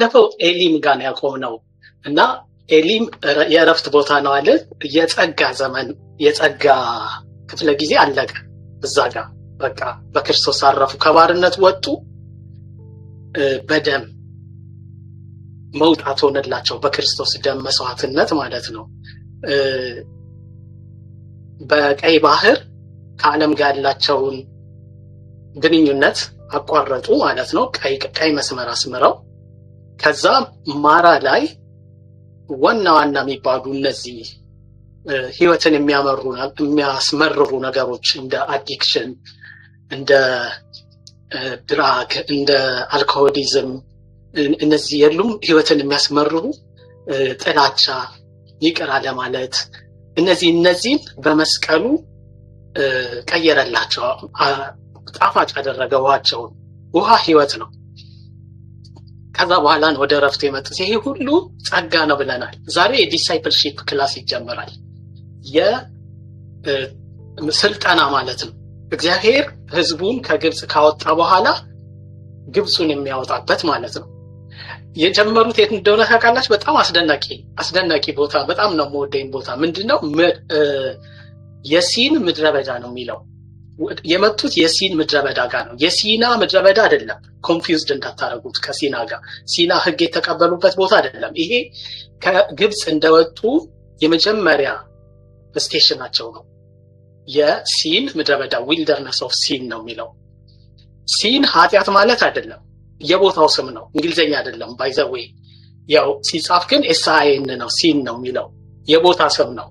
ባለፈው ኤሊም ጋር ነው ያቆምነው እና ኤሊም የእረፍት ቦታ ነው አለ። የጸጋ ዘመን የጸጋ ክፍለ ጊዜ አለቀ እዛ ጋር በቃ በክርስቶስ አረፉ፣ ከባርነት ወጡ፣ በደም መውጣት ሆነላቸው፣ በክርስቶስ ደም መስዋዕትነት ማለት ነው። በቀይ ባህር ከዓለም ጋር ያላቸውን ግንኙነት አቋረጡ ማለት ነው። ቀይ መስመር አስምረው ከዛ ማራ ላይ ዋና ዋና የሚባሉ እነዚህ ህይወትን የሚያስመርሩ ነገሮች እንደ አዲክሽን፣ እንደ ድራግ፣ እንደ አልኮሆሊዝም እነዚህ የሉም ህይወትን የሚያስመርሩ ጥላቻ፣ ይቅር አለማለት እነዚህን በመስቀሉ ቀየረላቸው፣ ጣፋጭ አደረገ ውሃቸውን። ውሃ ህይወት ነው። ከዛ በኋላ ወደ ረፍት የመጡት። ይሄ ሁሉ ጸጋ ነው ብለናል። ዛሬ የዲሳይፕልሺፕ ክላስ ይጀምራል። የስልጠና ማለት ነው። እግዚአብሔር ህዝቡን ከግብጽ ካወጣ በኋላ ግብጹን የሚያወጣበት ማለት ነው። የጀመሩት የት እንደሆነ ታውቃላችሁ? በጣም አስደናቂ ቦታ፣ በጣም ነው የምወደኝ ቦታ። ምንድነው? የሲን ምድረ በዳ ነው የሚለው። የመጡት የሲን ምድረ በዳ ጋር ነው። የሲና ምድረ በዳ አይደለም፣ ኮንፊውዝድ እንዳታረጉት ከሲና ጋር። ሲና ህግ የተቀበሉበት ቦታ አይደለም። ይሄ ከግብጽ እንደወጡ የመጀመሪያ ስቴሽናቸው ነው። የሲን ምድረ በዳ ዊልደርነስ ኦፍ ሲን ነው የሚለው። ሲን ኃጢአት ማለት አይደለም፣ የቦታው ስም ነው፣ እንግሊዘኛ አይደለም። ባይ ዘ ዌይ ያው ሲጻፍ ግን ኤስአይኤን ነው፣ ሲን ነው የሚለው፣ የቦታ ስም ነው።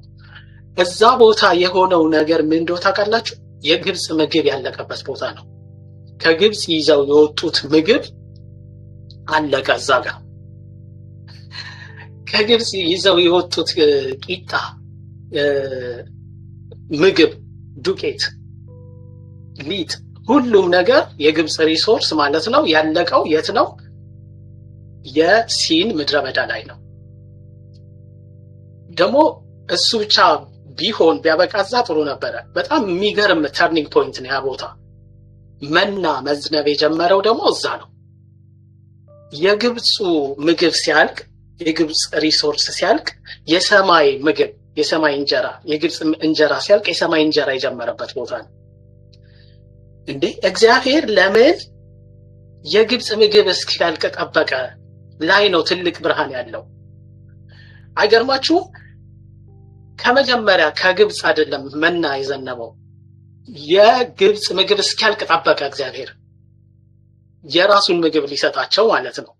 እዛ ቦታ የሆነው ነገር ምን እንደሆነ ታውቃላችሁ? የግብጽ ምግብ ያለቀበት ቦታ ነው። ከግብጽ ይዘው የወጡት ምግብ አለቀ እዛ ጋር። ከግብጽ ይዘው የወጡት ቂጣ፣ ምግብ፣ ዱቄት፣ ሊጥ፣ ሁሉም ነገር የግብጽ ሪሶርስ ማለት ነው ያለቀው የት ነው? የሲን ምድረ በዳ ላይ ነው። ደግሞ እሱ ብቻ ቢሆን ቢያበቃዛ ጥሩ ነበረ። በጣም የሚገርም ተርኒንግ ፖይንት ነው ያ ቦታ። መና መዝነብ የጀመረው ደግሞ እዛ ነው። የግብፁ ምግብ ሲያልቅ፣ የግብጽ ሪሶርስ ሲያልቅ፣ የሰማይ ምግብ፣ የሰማይ እንጀራ፣ የግብጽ እንጀራ ሲያልቅ የሰማይ እንጀራ የጀመረበት ቦታ ነው። እንዴ እግዚአብሔር ለምን የግብጽ ምግብ እስኪያልቅ ጠበቀ? ላይ ነው ትልቅ ብርሃን ያለው። አይገርማችሁም? ከመጀመሪያ ከግብጽ አይደለም መና የዘነበው፣ የግብጽ ምግብ እስኪያልቅ ጠበቀ እግዚአብሔር፣ የራሱን ምግብ ሊሰጣቸው ማለት ነው።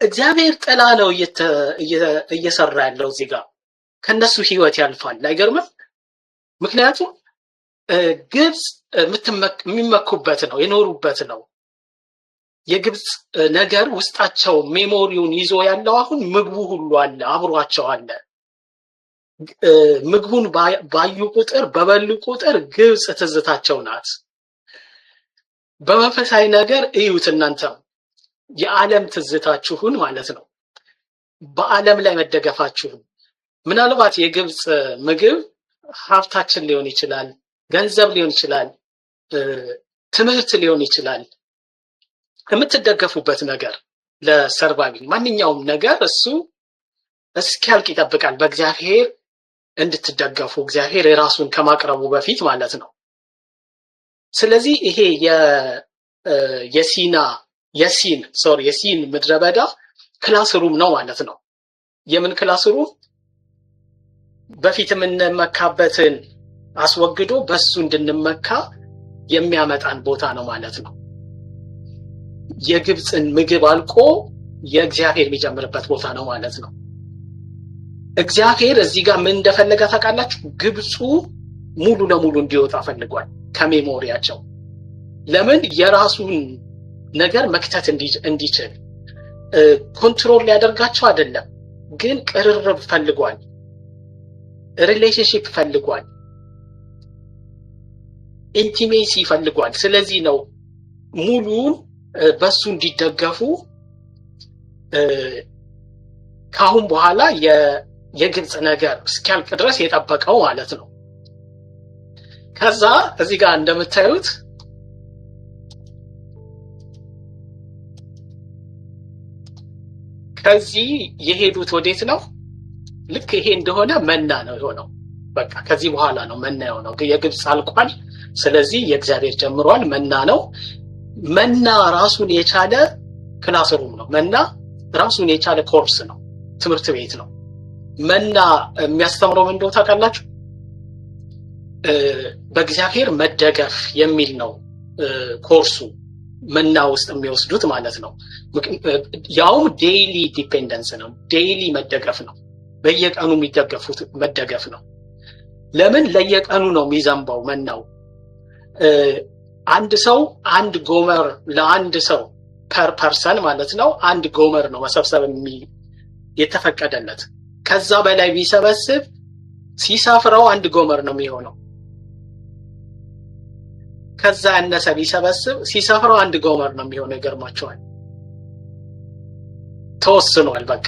እግዚአብሔር ጥላ ነው እየሰራ ያለው እዚህ ጋር። ከነሱ ህይወት ያልፋል። አይገርምም? ምክንያቱም ግብጽ የሚመኩበት ነው፣ የኖሩበት ነው። የግብጽ ነገር ውስጣቸው ሜሞሪውን ይዞ ያለው አሁን ምግቡ ሁሉ አለ፣ አብሯቸው አለ። ምግቡን ባዩ ቁጥር፣ በበሉ ቁጥር ግብጽ ትዝታቸው ናት። በመንፈሳዊ ነገር እዩት እናንተም የዓለም ትዝታችሁን ማለት ነው፣ በዓለም ላይ መደገፋችሁን። ምናልባት የግብጽ ምግብ ሀብታችን ሊሆን ይችላል፣ ገንዘብ ሊሆን ይችላል፣ ትምህርት ሊሆን ይችላል፣ የምትደገፉበት ነገር ለሰርቫይቪንግ ማንኛውም ነገር እሱ እስኪያልቅ ይጠብቃል፣ በእግዚአብሔር እንድትደገፉ እግዚአብሔር የራሱን ከማቅረቡ በፊት ማለት ነው። ስለዚህ ይሄ የሲን ምድረ በዳ ክላስሩም ነው ማለት ነው። የምን ክላስሩም? በፊት የምንመካበትን አስወግዶ በሱ እንድንመካ የሚያመጣን ቦታ ነው ማለት ነው። የግብፅን ምግብ አልቆ የእግዚአብሔር የሚጀምርበት ቦታ ነው ማለት ነው። እግዚአብሔር እዚህ ጋር ምን እንደፈለገ ታውቃላችሁ? ግብፁ ሙሉ ለሙሉ እንዲወጣ ፈልጓል ከሜሞሪያቸው። ለምን? የራሱን ነገር መክተት እንዲችል። ኮንትሮል ሊያደርጋቸው አይደለም፣ ግን ቅርርብ ፈልጓል፣ ሪሌሽንሺፕ ፈልጓል፣ ኢንቲሜሲ ፈልጓል። ስለዚህ ነው ሙሉን በሱ እንዲደገፉ ካሁን በኋላ የግብጽ ነገር እስኪያልቅ ድረስ የጠበቀው ማለት ነው። ከዛ እዚህ ጋር እንደምታዩት ከዚህ የሄዱት ወዴት ነው? ልክ ይሄ እንደሆነ መና ነው የሆነው። በቃ ከዚህ በኋላ ነው መና የሆነው። የግብፅ አልቋል። ስለዚህ የእግዚአብሔር ጀምሯል። መና ነው። መና ራሱን የቻለ ክላስሩም ነው። መና ራሱን የቻለ ኮርስ ነው፣ ትምህርት ቤት ነው። መና የሚያስተምረው ምን እንደሆነ ታውቃላችሁ? በእግዚአብሔር መደገፍ የሚል ነው ኮርሱ። መና ውስጥ የሚወስዱት ማለት ነው። ያውም ዴይሊ ዲፔንደንስ ነው፣ ዴይሊ መደገፍ ነው። በየቀኑ የሚደገፉት መደገፍ ነው። ለምን? ለየቀኑ ነው የሚዘንባው መናው። አንድ ሰው አንድ ጎመር ለአንድ ሰው ፐር ፐርሰን ማለት ነው አንድ ጎመር ነው መሰብሰብ የተፈቀደለት። ከዛ በላይ ቢሰበስብ ሲሳፍረው አንድ ጎመር ነው የሚሆነው። ከዛ ያነሰ ቢሰበስብ ሲሳፍረው አንድ ጎመር ነው የሚሆነው። ይገርማቸዋል። ተወስኗል። በቃ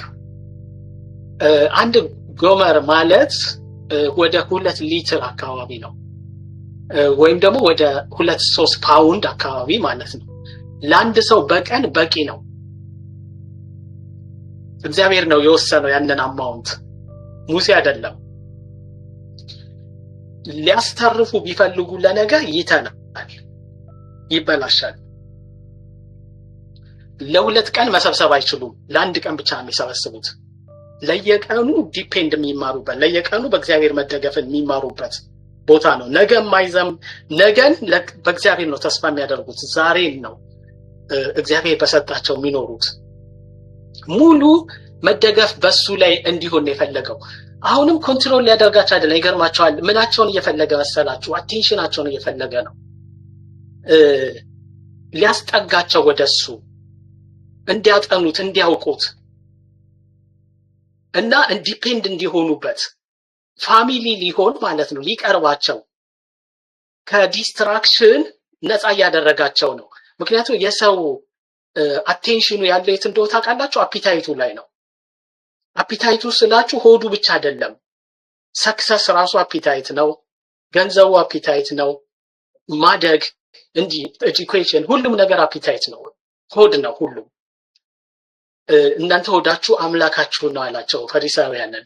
አንድ ጎመር ማለት ወደ 2 ሊትር አካባቢ ነው፣ ወይም ደግሞ ወደ 2-3 ፓውንድ አካባቢ ማለት ነው። ለአንድ ሰው በቀን በቂ ነው። እግዚአብሔር ነው የወሰነው ያንን አማውንት፣ ሙሴ አይደለም። ሊያስተርፉ ቢፈልጉ ለነገ ይተናል፣ ይበላሻል። ለ2 ቀን መሰብሰብ አይችሉም። ለአንድ ቀን ብቻ ነው የሚሰበስቡት። ለየቀኑ ዲፔንድ የሚማሩበት፣ ለየቀኑ በእግዚአብሔር መደገፍን የሚማሩበት ቦታ ነው። ነገን በእግዚአብሔር ነው ተስፋ የሚያደርጉት። ዛሬን ነው እግዚአብሔር በሰጣቸው የሚኖሩት። ሙሉ መደገፍ በሱ ላይ እንዲሆን ነው የፈለገው። አሁንም ኮንትሮል ሊያደርጋቸው አይደለም። ይገርማቸዋል። ምናቸውን እየፈለገ መሰላችሁ? አቴንሽናቸውን እየፈለገ ነው። ሊያስጠጋቸው ወደሱ እንዲያጠኑት፣ እንዲያውቁት እና ኢንዲፔንድ እንዲሆኑበት ፋሚሊ ሊሆን ማለት ነው። ሊቀርባቸው ከዲስትራክሽን ነፃ እያደረጋቸው ነው። ምክንያቱም የሰው አቴንሽኑ ያለው የት እንደሆነ ታውቃላችሁ? አፒታይቱ ላይ ነው። አፒታይቱ ስላችሁ ሆዱ ብቻ አይደለም። ሰክሰስ ራሱ አፒታይት ነው። ገንዘቡ አፒታይት ነው። ማደግ፣ እንዲህ ኤጁኬሽን፣ ሁሉም ነገር አፒታይት ነው። ሆድ ነው ሁሉም። እናንተ ሆዳችሁ አምላካችሁ ነው አላቸው ፈሪሳውያንን።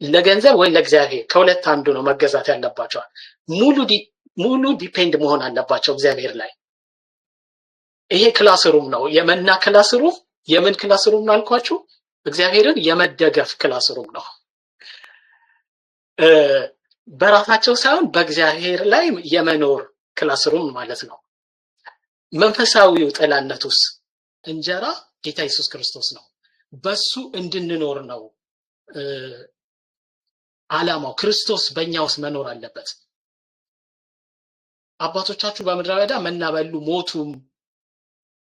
ለገንዘብ ወይ ለእግዚአብሔር ከሁለት አንዱ ነው መገዛት ያለባቸው። ሙሉ ዲፔንድ መሆን አለባቸው እግዚአብሔር ላይ። ይሄ ክላስሩም ነው፣ የመና ክላስሩም። የምን ክላስሩም ነው አልኳችሁ? እግዚአብሔርን የመደገፍ ክላስሩም ነው። በራሳቸው ሳይሆን በእግዚአብሔር ላይ የመኖር ክላስሩም ማለት ነው። መንፈሳዊው ጥላነቱስ እንጀራ ጌታ ኢየሱስ ክርስቶስ ነው። በሱ እንድንኖር ነው ዓላማው። ክርስቶስ በእኛ ውስጥ መኖር አለበት። አባቶቻችሁ በምድረ በዳ መና በሉ ሞቱም፣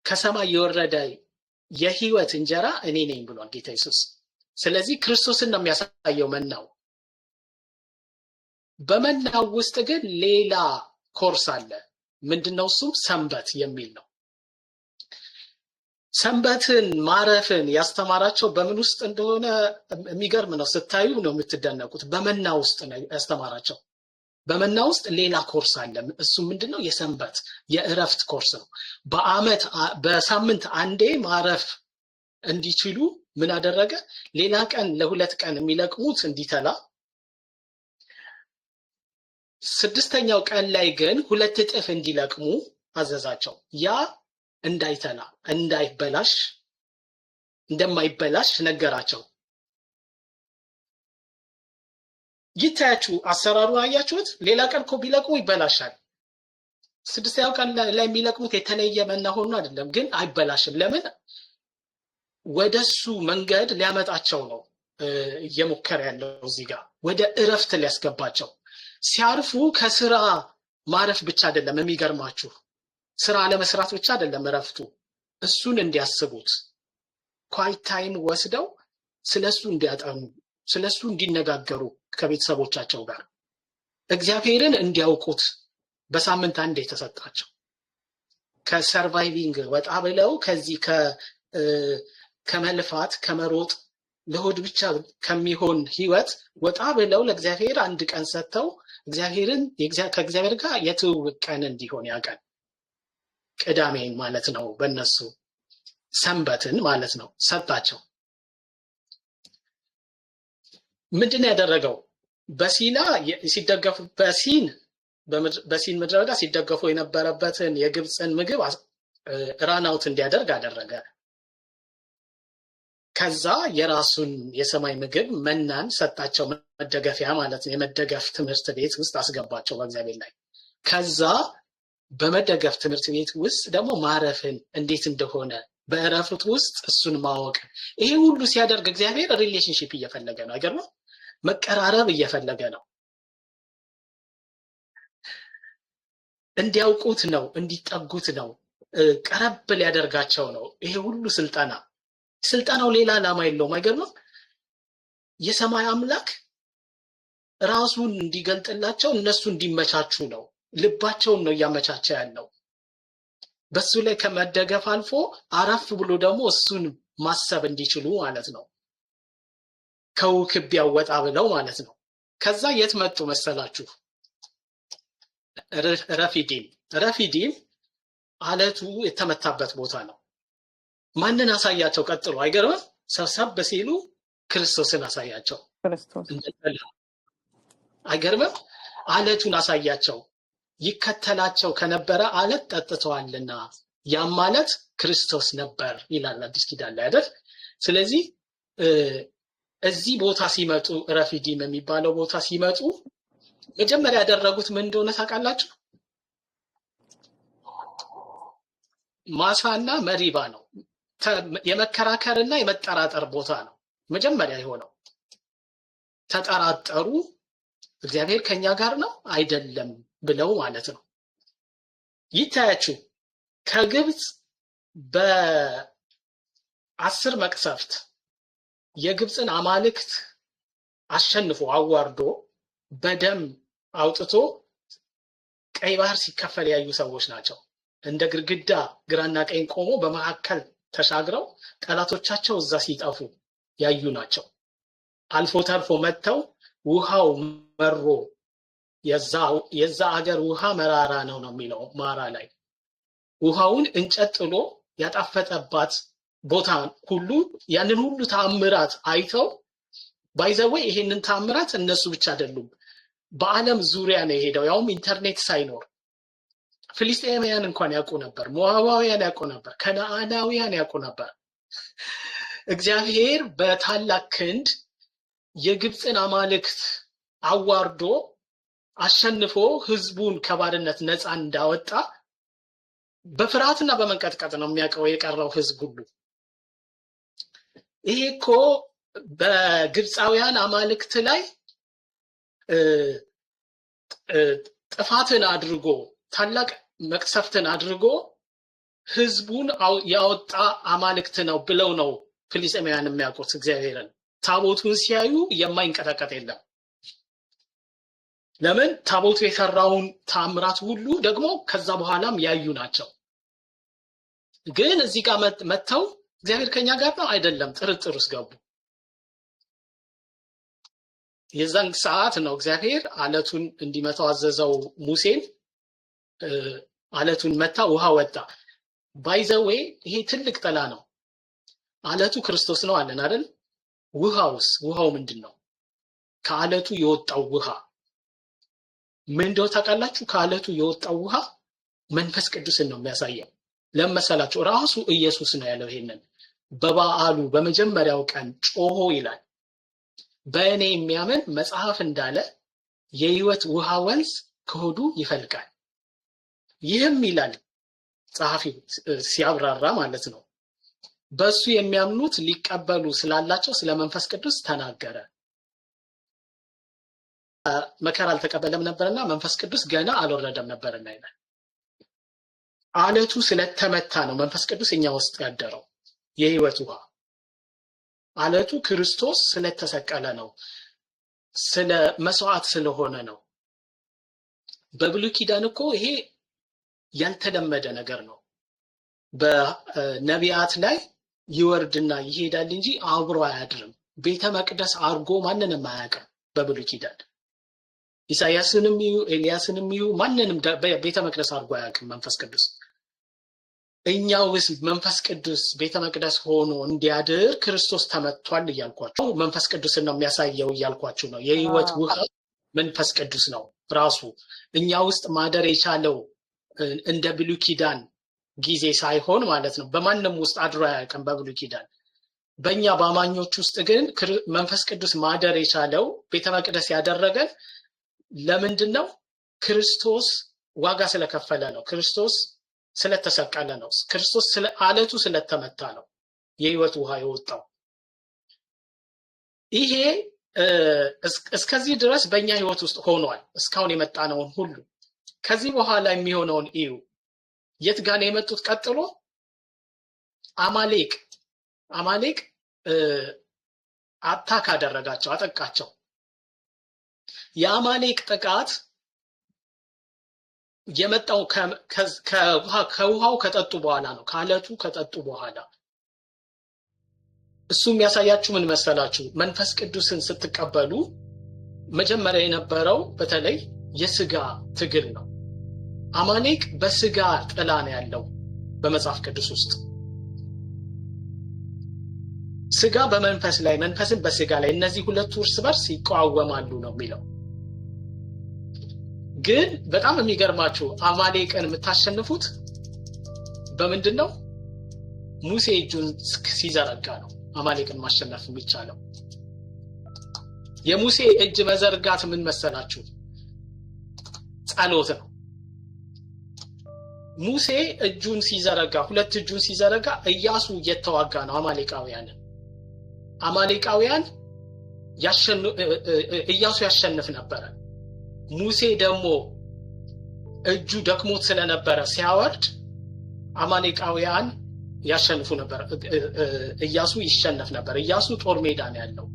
ከሰማይ የወረደ የህይወት እንጀራ እኔ ነኝ ብሏል ጌታ ኢየሱስ። ስለዚህ ክርስቶስን ነው የሚያሳየው መናው። በመናው ውስጥ ግን ሌላ ኮርስ አለ። ምንድነው? እሱም ሰንበት የሚል ነው። ሰንበትን ማረፍን ያስተማራቸው በምን ውስጥ እንደሆነ የሚገርም ነው። ስታዩ ነው የምትደነቁት። በመና ውስጥ ነው ያስተማራቸው። በመና ውስጥ ሌላ ኮርስ አለ። እሱ ምንድነው? የሰንበት የእረፍት ኮርስ ነው። በሳምንት አንዴ ማረፍ እንዲችሉ ምን አደረገ? ሌላ ቀን ለ2 ቀን የሚለቅሙት እንዲተላ፣ 6ኛው ቀን ላይ ግን 2 እጥፍ እንዲለቅሙ አዘዛቸው። ያ እንዳይተላ እንዳይበላሽ እንደማይበላሽ ነገራቸው። ይታያችሁ አሰራሩን አያችሁት? ሌላ ቀን እኮ ቢለቅሙ ይበላሻል። 6ኛው ቀን ላይ የሚለቅሙት የተለየ መና ሆኖ አይደለም፣ ግን አይበላሽም። ለምን? ወደሱ መንገድ ሊያመጣቸው ነው እየሞከረ ያለው እዚህ ጋር፣ ወደ እረፍት ሊያስገባቸው። ሲያርፉ ከስራ ማረፍ ብቻ አይደለም የሚገርማችሁ፣ ስራ ለመስራት ብቻ አይደለም እረፍቱ። እሱን እንዲያስቡት ኳይት ታይም ወስደው ስለሱ እንዲያጠኑ፣ ስለሱ እንዲነጋገሩ ከቤተሰቦቻቸው ጋር እግዚአብሔርን እንዲያውቁት በሳምንት አንዴ የተሰጣቸው። ከሰርቫይቪንግ ወጣ ብለው ከዚህ ከመልፋት ከመሮጥ ለሆድ ብቻ ከሚሆን ህይወት ወጣ ብለው ለእግዚአብሔር አንድ ቀን ሰጥተው ከእግዚአብሔር ጋር የትውውቅ ቀን እንዲሆን ያቀን ቅዳሜን ማለት ነው። በእነሱ ሰንበትን ማለት ነው ሰጣቸው። ምንድን ነው ያደረገው? በሲና ሲደገፉ በሲን ምድረ በዳ ሲደገፉ የነበረበትን የግብፅን ምግብ ራናውት እንዲያደርግ አደረገ። ከዛ የራሱን የሰማይ ምግብ መናን ሰጣቸው፣ መደገፊያ ማለት ነው። የመደገፍ ትምህርት ቤት ውስጥ አስገባቸው በእግዚአብሔር ላይ። ከዛ በመደገፍ ትምህርት ቤት ውስጥ ደግሞ ማረፍን እንዴት እንደሆነ በእረፍት ውስጥ እሱን ማወቅ። ይሄ ሁሉ ሲያደርግ እግዚአብሔር ሪሌሽንሺፕ እየፈለገ ነው። አይገርም? መቀራረብ እየፈለገ ነው። እንዲያውቁት ነው፣ እንዲጠጉት ነው፣ ቀረብ ሊያደርጋቸው ነው። ይሄ ሁሉ ስልጠናው ሌላ ዓላማ የለውም። አይገርምም? የሰማይ አምላክ ራሱን እንዲገልጥላቸው እነሱ እንዲመቻቹ ነው። ልባቸውን ነው እያመቻቸ ያለው። በሱ ላይ ከመደገፍ አልፎ አረፍ ብሎ ደግሞ እሱን ማሰብ እንዲችሉ ማለት ነው። ከውክቢያው ወጣ ብለው ማለት ነው። ከዛ የት መጡ መሰላችሁ? ረፊዲም አለቱ የተመታበት ቦታ ነው። ማንን አሳያቸው? ቀጥሎ አይገርምም? ሰብሰብ ሲሉ ክርስቶስን አሳያቸው። አይገርምም? አለቱን አሳያቸው። ይከተላቸው ከነበረ አለት ጠጥተዋልና ያም ማለት ክርስቶስ ነበር ይላል አዲስ ኪዳን ላይ አይደል? ስለዚህ እዚህ ቦታ ሲመጡ ረፊዲም የሚባለው ቦታ ሲመጡ መጀመሪያ ያደረጉት ምን እንደሆነ ታውቃላችሁ? ማሳና መሪባ ነው። የመከራከርና የመጠራጠር ቦታ ነው። መጀመሪያ የሆነው ተጠራጠሩ። እግዚአብሔር ከኛ ጋር ነው አይደለም ብለው ማለት ነው። ይታያችሁ ከግብፅ በ10 መቅሰፍት የግብፅን አማልክት አሸንፎ አዋርዶ በደም አውጥቶ ቀይ ባህር ሲከፈል ያዩ ሰዎች ናቸው። እንደ ግድግዳ ግራና ቀኝ ቆሞ በመካከል ተሻግረው ጠላቶቻቸው እዛ ሲጠፉ ያዩ ናቸው። አልፎ ተርፎ መጥተው ውሃው መሮ የዛ አገር ውሃ መራራ ነው የሚለው ማራ ላይ ውሃውን እንጨት ጥሎ ያጣፈጠባት ቦታ ሁሉ ያንን ሁሉ ተአምራት አይተው ባይዘወይ ይሄንን ተአምራት እነሱ ብቻ አይደሉም፣ በዓለም ዙሪያ ነው የሄደው። ያውም ኢንተርኔት ሳይኖር ፍልስጤማውያን እንኳን ያውቁ ነበር፣ ሞዓባውያን ያውቁ ነበር፣ ከነዓናውያን ያውቁ ነበር። እግዚአብሔር በታላቅ ክንድ የግብፅን አማልክት አዋርዶ አሸንፎ ህዝቡን ከባርነት ነፃ እንዳወጣ በፍርሃትና በመንቀጥቀጥ ነው የሚያውቀው የቀረው ህዝብ ሁሉ። ይሄ እኮ በግብፃውያን አማልክት ላይ ጥፋትን አድርጎ ታላቅ መቅሰፍትን አድርጎ ህዝቡን ያወጣ አማልክት ነው ብለው ነው ፍልስጤማውያን የሚያውቁት እግዚአብሔርን። ታቦቱን ሲያዩ የማይንቀጠቀጥ የለም። ለምን? ታቦቱ የሰራውን ታምራት ሁሉ ደግሞ ከዛ በኋላም ያዩ ናቸው። ግን እዚህ ጋር መተው እግዚአብሔር ከኛ ጋር ነው አይደለም ጥርጥር ውስጥ ገቡ። የዛን ሰዓት ነው እግዚአብሔር አለቱን እንዲመታው አዘዘው ሙሴን። አለቱን መታ፣ ውሃ ወጣ። ባይዘዌ ይሄ ትልቅ ጥላ ነው። አለቱ ክርስቶስ ነው አለን አይደል? ውሃው ምንድነው? ከአለቱ የወጣው ውሃ ምን እንደው ታውቃላችሁ? ከአለቱ የወጣው ውሃ መንፈስ ቅዱስን ነው የሚያሳየው። ለመሰላችሁ ራሱ ኢየሱስ ነው ያለው ይሄንን በበዓሉ በመጀመሪያው ቀን ጮሆ ይላል፣ በእኔ የሚያምን መጽሐፍ እንዳለ የሕይወት ውሃ ወንዝ ከሆዱ ይፈልቃል። ይህም ይላል ጸሐፊው ሲያብራራ ማለት ነው፣ በሱ የሚያምኑት ሊቀበሉ ስላላቸው ስለ መንፈስ ቅዱስ ተናገረ። መከራ አልተቀበለም ነበርና መንፈስ ቅዱስ ገና አልወረደም ነበርና ይላል። አለቱ ስለተመታ ነው መንፈስ ቅዱስ እኛ ውስጥ ያደረው የሕይወት ውሃ። አለቱ ክርስቶስ ስለተሰቀለ ነው፣ ስለ መስዋዕት ስለሆነ ነው። በብሉይ ኪዳን እኮ ይሄ ያልተለመደ ነገር ነው። በነቢያት ላይ ይወርድና ይሄዳል እንጂ አብሮ አያድርም። ቤተ መቅደስ አርጎ ማንንም አያውቅም በብሉይ ኪዳን። ኢሳያስንም ይዩ ኤልያስንም ይዩ ማንንም ቤተ መቅደስ አርጎ አያውቅም መንፈስ ቅዱስ። እኛውስ መንፈስ ቅዱስ ቤተ መቅደስ ሆኖ እንዲያድር ክርስቶስ ተመቷል እያልኳችሁ መንፈስ ቅዱስን ነው የሚያሳየው እያልኳችሁ ነው። የህይወት ውሃ መንፈስ ቅዱስ ነው ራሱ እኛ ውስጥ ማደር የቻለው እንደ ብሉይ ኪዳን ጊዜ ሳይሆን ማለት ነው። በማንም ውስጥ አድሮ አያውቅም በብሉይ ኪዳን። በእኛ በአማኞች ውስጥ ግን መንፈስ ቅዱስ ማደር የቻለው ቤተ መቅደስ ያደረገን ለምንድን ነው? ክርስቶስ ዋጋ ስለከፈለ ነው። ክርስቶስ ስለተሰቀለ ነው። ክርስቶስ ስለ አለቱ ስለተመታ ነው የህይወት ውሃ የወጣው። ይሄ እስከዚህ ድረስ በእኛ ህይወት ውስጥ ሆኗል። እስካሁን የመጣነውን ሁሉ ከዚህ በኋላ የሚሆነውን እዩ። የት ጋር ነው የመጡት? ቀጥሎ አማሌቅ አታክ አደረጋቸው፣ አጠቃቸው። የአማሌቅ ጥቃት የመጣው ከውሃው ከጠጡ በኋላ ነው፣ ከአለቱ ከጠጡ በኋላ። እሱ የሚያሳያችሁ ምን መሰላችሁ? መንፈስ ቅዱስን ስትቀበሉ መጀመሪያ የነበረው በተለይ የስጋ ትግል ነው። አማሌቅ በስጋ ጥላ ነው ያለው በመጽሐፍ ቅዱስ ውስጥ። ስጋ በመንፈስ ላይ፣ መንፈስን በስጋ ላይ፣ እነዚህ ሁለቱ እርስ በርስ ይቃወማሉ ነው የሚለው። ግን በጣም የሚገርማችሁ አማሌቅን የምታሸንፉት በምንድን ነው? ሙሴ እጁን ሲዘረጋ ነው አማሌቅን ማሸነፍ የሚቻለው። የሙሴ እጅ መዘርጋት ምን መሰላችሁ? ጸሎት ነው። ሙሴ እጁን ሲዘረጋ፣ ሁለት እጁን ሲዘረጋ ኢያሱ እየተዋጋ ነው አማሌቃውያንን። ኢያሱ ያሸንፍ ነበረ። ሙሴ ደግሞ እጁ ደክሞት ስለነበረ ሲያወርድ አማሌቃውያን ያሸንፉ ነበር። ኢያሱ ይሸነፍ ነበር። ኢያሱ ጦር ሜዳ ነው ያለው፣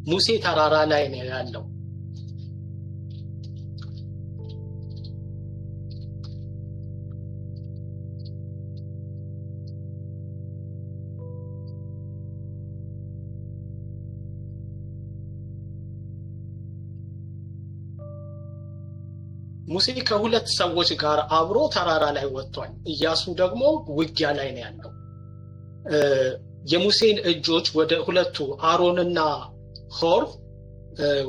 ሙሴ ተራራ ላይ ነው ያለው። ሙሴ ከሁለት ሰዎች ጋር አብሮ ተራራ ላይ ወጥቷል። ኢያሱ ደግሞ ውጊያ ላይ ነው ያለው። የሙሴን እጆች ወደ ሁለቱ አሮንና ሆር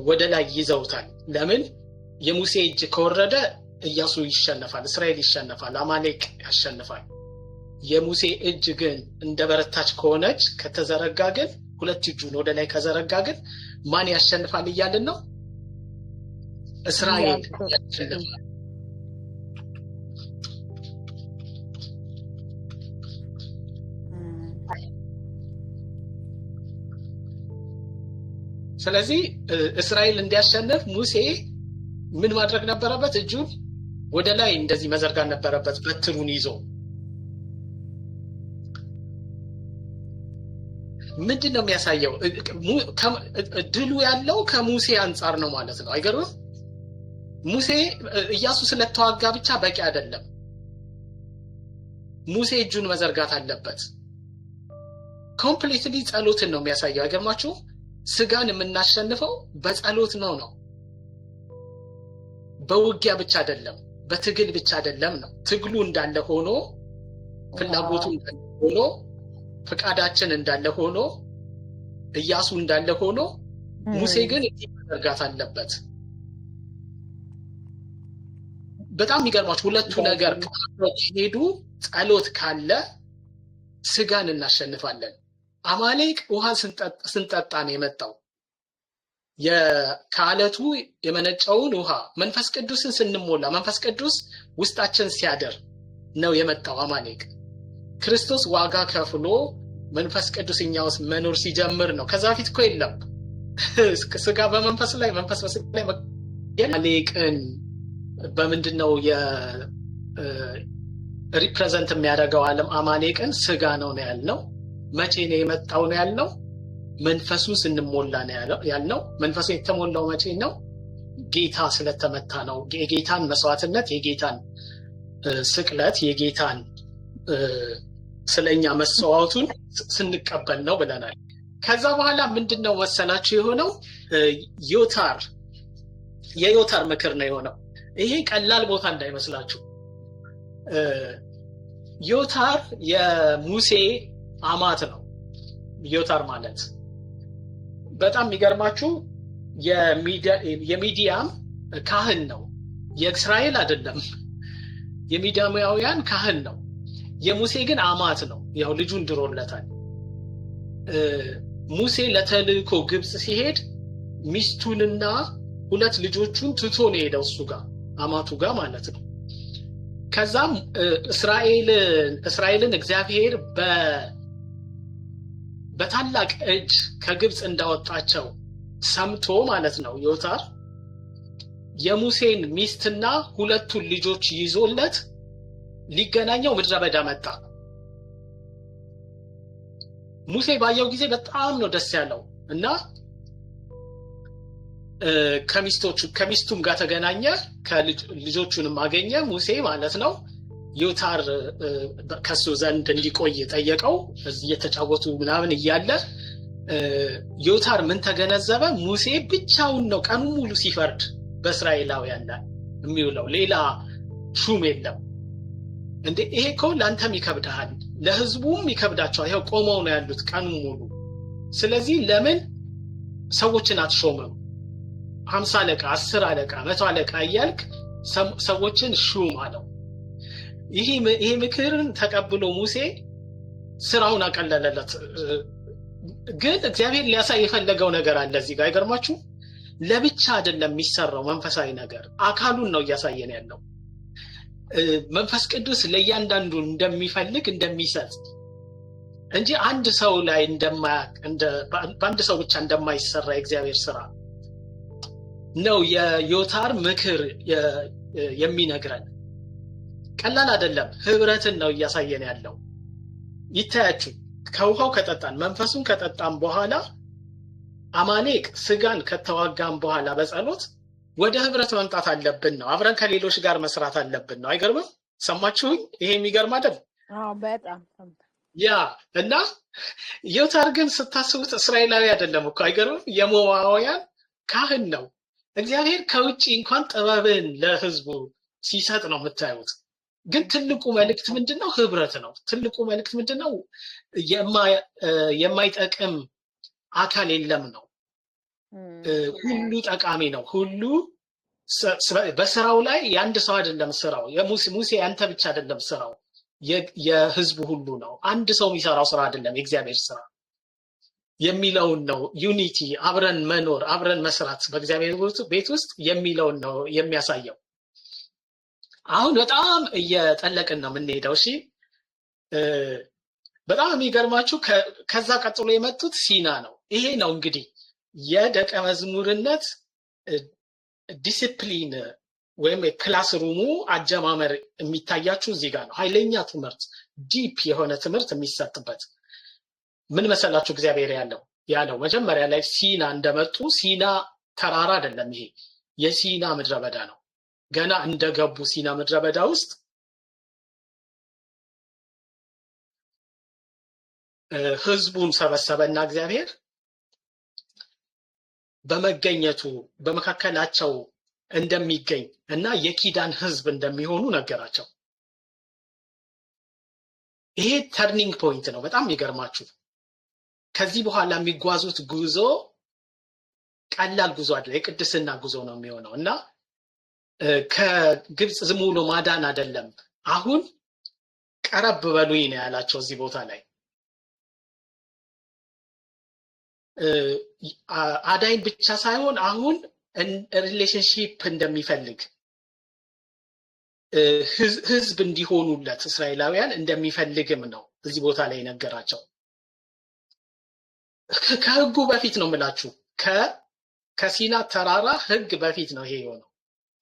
ወደ ላይ ይዘውታል። ለምን? የሙሴ እጅ ከወረደ ኢያሱ ይሸነፋል፣ እስራኤል ይሸነፋል፣ አማሌቅ ያሸንፋል። የሙሴ እጅ ግን እንደ በረታች ከሆነች ከተዘረጋ ግን ሁለት እጁን ወደ ላይ ከዘረጋ ግን ማን ያሸንፋል እያልን ነው? እስራኤል ያሸንፋል። ስለዚህ እስራኤል እንዲያሸንፍ ሙሴ ምን ማድረግ ነበረበት? እጁን ወደ ላይ እንደዚህ መዘርጋት ነበረበት፣ በትሩን ይዞ። ምንድነው የሚያሳየው? ድሉ ያለው ከሙሴ አንጻር ነው ማለት ነው። አይገርምም? ሙሴ ኢያሱ ስለተዋጋ ብቻ በቂ አይደለም። ሙሴ እጁን መዘርጋት አለበት። ኮምፕሊትሊ ጸሎትን ነው የሚያሳየው። አይገርማችሁ? ስጋን የምናሸንፈው በጸሎት ነው። በውጊያ ብቻ አይደለም፣ በትግል ብቻ አይደለም ነው። ትግሉ እንዳለ ሆኖ፣ ፍላጎቱ እንዳለ ሆኖ፣ ፍቃዳችን እንዳለ ሆኖ፣ ኢያሱ እንዳለ ሆኖ፣ ሙሴ ግን መዘርጋት አለበት። በጣም የሚገርማችሁ ሁለቱ ነገር ሄዱ። ጸሎት ካለ ስጋን እናሸንፋለን። አማሌቅ ውሃ ስንጠጣ ነው የመጣው። ከአለቱ የመነጨውን ውሃ መንፈስ ቅዱስን ስንሞላ፣ መንፈስ ቅዱስ ውስጣችን ሲያደር ነው የመጣው አማሌቅ። ክርስቶስ ዋጋ ከፍሎ መንፈስ ቅዱስ እኛ ውስጥ መኖር ሲጀምር ነው። ከዛ በፊት እኮ የለም። ስጋ በመንፈስ ላይ፣ መንፈስ በስጋ ላይ። አማሌቅን በምንድነው ሪፕሬዘንት የሚያደርገው? ዓለም አማሌቅን ስጋ ነው ያልነው። መቼ ነው የመጣው ነው ያልነው? መንፈሱን ስንሞላ ነው ያልነው። መንፈሱ የተሞላው መቼ ነው? ጌታ ስለተመታ ነው። የጌታን መስዋዕትነት፣ የጌታን ስቅለት፣ የጌታን ስለኛ መስዋዕቱን ስንቀበል ነው ብለናል። ከዛ በኋላ ምንድነው መሰላችሁ የሆነው? የዮታር ምክር ነው የሆነው። ይሄ ቀላል ቦታ እንዳይመስላችሁ። ዮታር የሙሴ አማት ነው። ዮታር ማለት በጣም የሚገርማችሁ የሚዲያም ካህን ነው። የእስራኤል አይደለም፣ የሚዲያማውያን ካህን ነው። የሙሴ ግን አማት ነው። ያው ልጁን ድሮለታል። ሙሴ ለተልእኮ ግብጽ ሲሄድ ሚስቱንና 2 ልጆቹን ትቶ ነው የሄደው እሱ ጋር አማቱ ጋር ማለት ነው። ከዛም እስራኤልን እግዚአብሔር በታላቅ እጅ ከግብጽ እንዳወጣቸው ሰምቶ ማለት ነው ዮታር የሙሴን ሚስትና 2ቱን ልጆች ይዞለት ሊገናኘው ምድረ በዳ መጣ። ሙሴ ባየው ጊዜ በጣም ነው ደስ ያለው እና ከሚስቱም ጋር ተገናኘ፣ ከልጆቹንም አገኘ ሙሴ ማለት ነው። ዮታር ከሱ ዘንድ እንዲቆይ ጠየቀው። እዚህ እየተጫወቱ ምናምን እያለ ዮታር ምን ተገነዘበ? ሙሴ ብቻውን ነው ቀኑ ሙሉ ሲፈርድ በእስራኤላውያን ላይ የሚውለው፣ ሌላ ሹም የለም። እንዴ ይሄ እኮ ለአንተም ይከብድሃል፣ ለህዝቡም ይከብዳቸዋል። ይሄው ቆመው ነው ያሉት ቀኑ ሙሉ። ስለዚህ ለምን ሰዎችን አትሾምም? 50 አለቃ፣ 10 አለቃ፣ 100 አለቃ እያልክ ሰዎችን ሹም አለው። ይሄ ምክርን ተቀብሎ ሙሴ ስራውን አቀለለለት። ግን እግዚአብሔር ሊያሳይ የፈለገው ነገር አለ እዚህ ጋር። አይገርማችሁ? ለብቻ አይደለም የሚሰራው መንፈሳዊ ነገር፣ አካሉን ነው እያሳየን ያለው። መንፈስ ቅዱስ ለእያንዳንዱ እንደሚፈልግ እንደሚሰጥ እንጂ አንድ ሰው ላይ በአንድ ሰው ብቻ እንደማይሰራ የእግዚአብሔር ስራ ነው የዮታር ምክር የሚነግረን። ቀላል አይደለም። ህብረትን ነው እያሳየን ያለው። ይታያችሁ፣ ከውሃው ከጠጣን መንፈሱን ከጠጣን በኋላ አማሌቅ ስጋን ከተዋጋን በኋላ በጸሎት ወደ ህብረት መምጣት አለብን ነው። አብረን ከሌሎች ጋር መስራት አለብን ነው። አይገርምም? ሰማችሁኝ? ይሄ የሚገርም አይደል? በጣም ያ እና ዮታር ግን ስታስቡት እስራኤላዊ አይደለም እኮ። አይገርምም? የሞዓባውያን ካህን ነው። እግዚአብሔር ከውጪ እንኳን ጥበብን ለህዝቡ ሲሰጥ ነው የምታዩት። ግን ትልቁ መልእክት ምንድነው? ህብረት ነው። ትልቁ መልእክት ምንድነው? የማይጠቅም አካል የለም ነው። ሁሉ ጠቃሚ ነው። ሁሉ በስራው ላይ የአንድ ሰው አይደለም ስራው። ሙሴ ያንተ ብቻ አይደለም ስራው፣ የህዝቡ ሁሉ ነው። አንድ ሰው የሚሰራው ስራ አይደለም የእግዚአብሔር ስራ የሚለውን ነው። ዩኒቲ፣ አብረን መኖር፣ አብረን መስራት በእግዚአብሔር ቤት ውስጥ የሚለውን ነው የሚያሳየው። አሁን በጣም እየጠለቅን ነው የምንሄደው። እሺ በጣም የሚገርማችሁ ከዛ ቀጥሎ የመጡት ሲና ነው። ይሄ ነው እንግዲህ የደቀ መዝሙርነት ዲሲፕሊን ወይም የክላስ ሩሙ አጀማመር የሚታያችሁ እዚህ ጋር ነው። ኃይለኛ ትምህርት፣ ዲፕ የሆነ ትምህርት የሚሰጥበት ምን መሰላችሁ? እግዚአብሔር ያለው መጀመሪያ ላይ ሲና እንደመጡ፣ ሲና ተራራ አይደለም፣ ይሄ የሲና ምድረ በዳ ነው። ገና እንደገቡ ሲና ምድረ በዳ ውስጥ ህዝቡን ሰበሰበና እግዚአብሔር በመገኘቱ በመካከላቸው እንደሚገኝ እና የኪዳን ህዝብ እንደሚሆኑ ነገራቸው። ይሄ ተርኒንግ ፖይንት ነው። በጣም ይገርማችሁ። ከዚህ በኋላ የሚጓዙት ጉዞ ቀላል ጉዞ አይደለም፣ የቅድስና ጉዞ ነው የሚሆነው እና ከግብጽ ዝም ብሎ ማዳን አይደለም። አሁን ቀረብ በሉኝ ነው ያላቸው እዚህ ቦታ ላይ። አዳኝ ብቻ ሳይሆን አሁን ሪሌሽንሺፕ እንደሚፈልግ ህዝብ እንዲሆኑለት እስራኤላውያን እንደሚፈልግም ነው እዚህ ቦታ ላይ ነገራቸው። ከህጉ በፊት ነው የምላችሁ፣ ከሲና ተራራ ህግ በፊት ነው ይሄ የሆነው።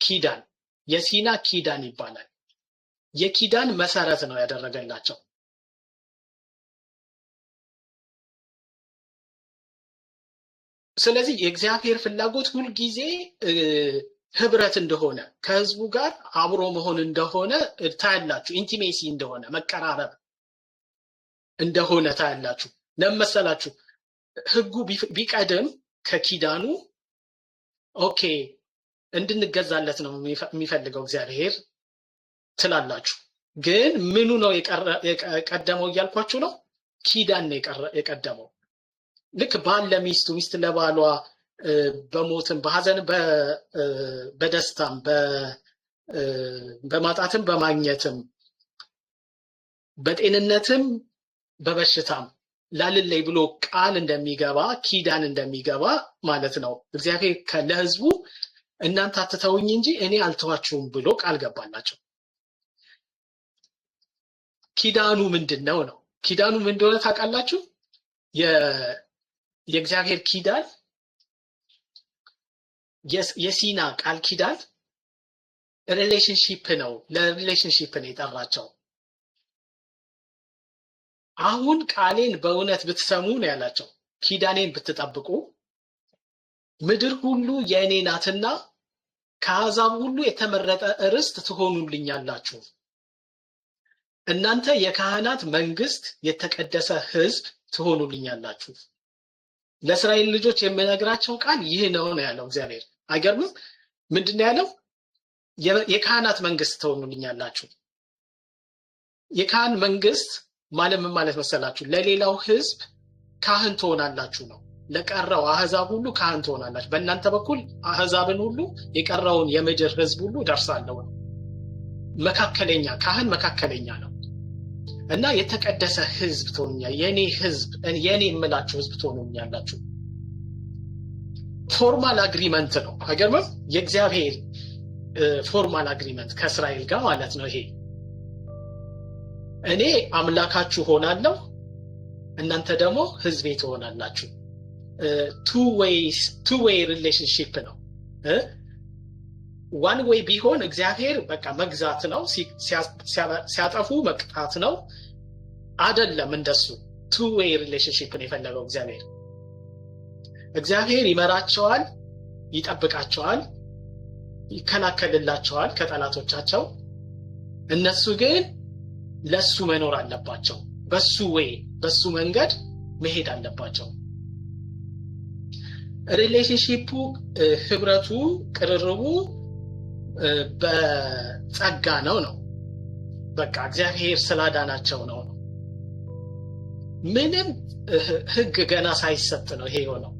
ኪዳን፣ የሲና ኪዳን ይባላል። የኪዳን መሰረት ነው ያደረገላቸው። ስለዚህ የእግዚአብሔር ፍላጎት ሁልጊዜ ህብረት እንደሆነ፣ ከህዝቡ ጋር አብሮ መሆን እንደሆነ ታያላችሁ። ኢንቲሜሲ እንደሆነ፣ መቀራረብ እንደሆነ ታያላችሁ። ለመሰላችሁ ህጉ ቢቀድም ከኪዳኑ ኦኬ እንድንገዛለት ነው የሚፈልገው እግዚአብሔር ትላላችሁ። ግን ምኑ ነው የቀደመው እያልኳችሁ ነው? ኪዳን ነው የቀደመው። ልክ ባል ለሚስቱ፣ ሚስት ለባሏ በሞትም በሐዘንም በደስታም በማጣትም በማግኘትም በጤንነትም በበሽታም ላልለይ ብሎ ቃል እንደሚገባ ኪዳን እንደሚገባ ማለት ነው። እግዚአብሔር ለሕዝቡ እናንተ አትተውኝ እንጂ እኔ አልተዋችሁም ብሎ ቃል ገባላቸው። ኪዳኑ ምንድነው ነው? ኪዳኑ ምን እንደሆነ ታውቃላችሁ? የእግዚአብሔር ኪዳን የሲና ቃል ኪዳን ሪሌሽንሺፕ ነው። ለሪሌሽንሺፕ ነው የጠራቸው። አሁን ቃሌን በእውነት ብትሰሙ ነው ያላቸው፣ ኪዳኔን ብትጠብቁ ምድር ሁሉ የእኔ ናትና ከአሕዛብ ሁሉ የተመረጠ ርስት ትሆኑልኛላችሁ። እናንተ የካህናት መንግስት፣ የተቀደሰ ሕዝብ ትሆኑልኛላችሁ። ለእስራኤል ልጆች የምነግራቸው ቃል ይህ ነው ነው ያለው እግዚአብሔር። አይገርምም? ምንድነው ያለው? የካህናት መንግስት ትሆኑልኛላችሁ። የካህን መንግስት ማለት ምን ማለት መሰላችሁ? ለሌላው ሕዝብ ካህን ትሆናላችሁ ነው። ለቀረው አሕዛብ ሁሉ ካህን ትሆናላችሁ። በእናንተ በኩል አሕዛብን ሁሉ የቀረውን የምድር ሕዝብ ሁሉ ደርሳለሁ ነው። መካከለኛ ካህን መካከለኛ ነው እና የተቀደሰ ሕዝብ ትሆኑኛላችሁ። የኔ ሕዝብ፣ የኔ የምላችሁ ሕዝብ ትሆኑኛላችሁ። ፎርማል አግሪመንት ነው። አይገርምም? የእግዚአብሔር ፎርማል አግሪመንት ከእስራኤል ጋር ማለት ነው። ይሄ እኔ አምላካችሁ ሆናለሁ፣ እናንተ ደግሞ ሕዝቤ ትሆናላችሁ። ቱ ዌይ ሪሌሽንሺፕ ነው። ዋን ዌይ ቢሆን እግዚአብሔር በቃ መግዛት ነው፣ ሲያጠፉ መቅጣት ነው። አይደለም እንደሱ። ቱ ዌይ ሪሌሽንሺፕ ነው የፈለገው እግዚአብሔር። እግዚአብሔር ይመራቸዋል፣ ይጠብቃቸዋል፣ ይከላከልላቸዋል ከጠላቶቻቸው። እነሱ ግን ለሱ መኖር አለባቸው። በሱ ዌይ፣ በሱ መንገድ መሄድ አለባቸው። ሪሌሽንሺፑ፣ ህብረቱ፣ ቅርርቡ በጸጋ ነው። በቃ እግዚአብሔር ስላዳናቸው ነው። ምንም ህግ ገና ሳይሰጥ ነው ይሄ የሆነው።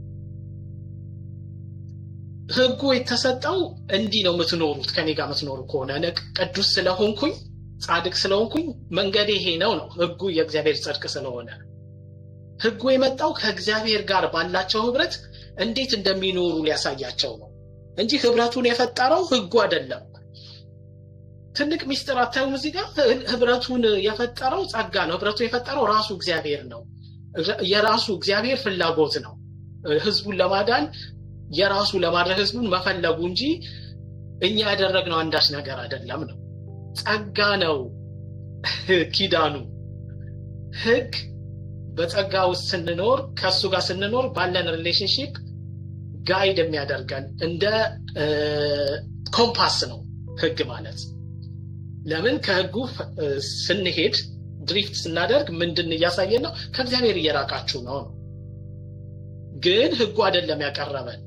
ህጉ የተሰጠው እንዲህ ነው የምትኖሩት፣ ከኔ ጋር የምትኖሩ ከሆነ ቅዱስ ስለሆንኩኝ፣ ጻድቅ ስለሆንኩኝ መንገዴ ይሄ ነው። ህጉ የእግዚአብሔር ጽድቅ ስለሆነ ህጉ የመጣው ከእግዚአብሔር ጋር ባላቸው ህብረት እንዴት እንደሚኖሩ ሊያሳያቸው ነው እንጂ ህብረቱን የፈጠረው ህጉ አይደለም። ትልቅ ሚስጥር አታዩም? እዚህ ጋር ህብረቱን የፈጠረው ጸጋ ነው። ህብረቱን የፈጠረው ራሱ እግዚአብሔር ነው። የራሱ እግዚአብሔር ፍላጎት ነው ህዝቡን ለማዳን፣ የራሱ ለማድረግ ህዝቡን መፈለጉ እንጂ እኛ ያደረግነው አንዳች ነገር አይደለም ነው። ጸጋ ነው ኪዳኑ። ህግ በጸጋ ውስጥ ስንኖር፣ ከሱ ጋር ስንኖር ባለን ሪሌሽንሺፕ ጋይድ የሚያደርገን እንደ ኮምፓስ ነው ህግ ማለት። ለምን ከህጉ ስንሄድ ድሪፍት ስናደርግ ምንድን እያሳየን ነው? ከእግዚአብሔር እየራቃችሁ ነው። ግን ህጉ አይደለም ያቀረበን።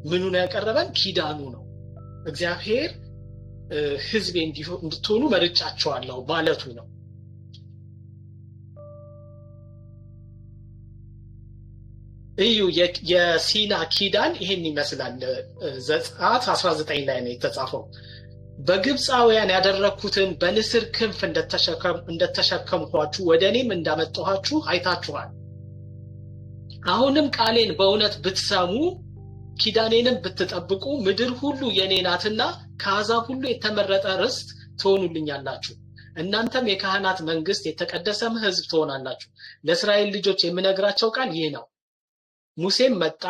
ምኑ ነው ያቀረበን? ኪዳኑ ነው። እግዚአብሔር ህዝቤ እንድትሆኑ መርጫቸዋለሁ ማለቱ ነው። እዩ የሲና ኪዳን ይሄን ይመስላል። ዘጸአት 19 ላይ ነው የተጻፈው። በግብፃውያን ያደረኩትን በንስር ክንፍ እንደተሸከምኳችሁ ወደ እኔም እንዳመጣኋችሁ አይታችኋል። አሁንም ቃሌን በእውነት ብትሰሙ ኪዳኔንም ብትጠብቁ ምድር ሁሉ የኔ ናትና ከአሕዛብ ሁሉ የተመረጠ ርስት ትሆኑልኛላችሁ። እናንተም የካህናት መንግስት፣ የተቀደሰም ሕዝብ ትሆናላችሁ። ለእስራኤል ልጆች የምነግራቸው ቃል ይህ ነው። ሙሴም መጣ፣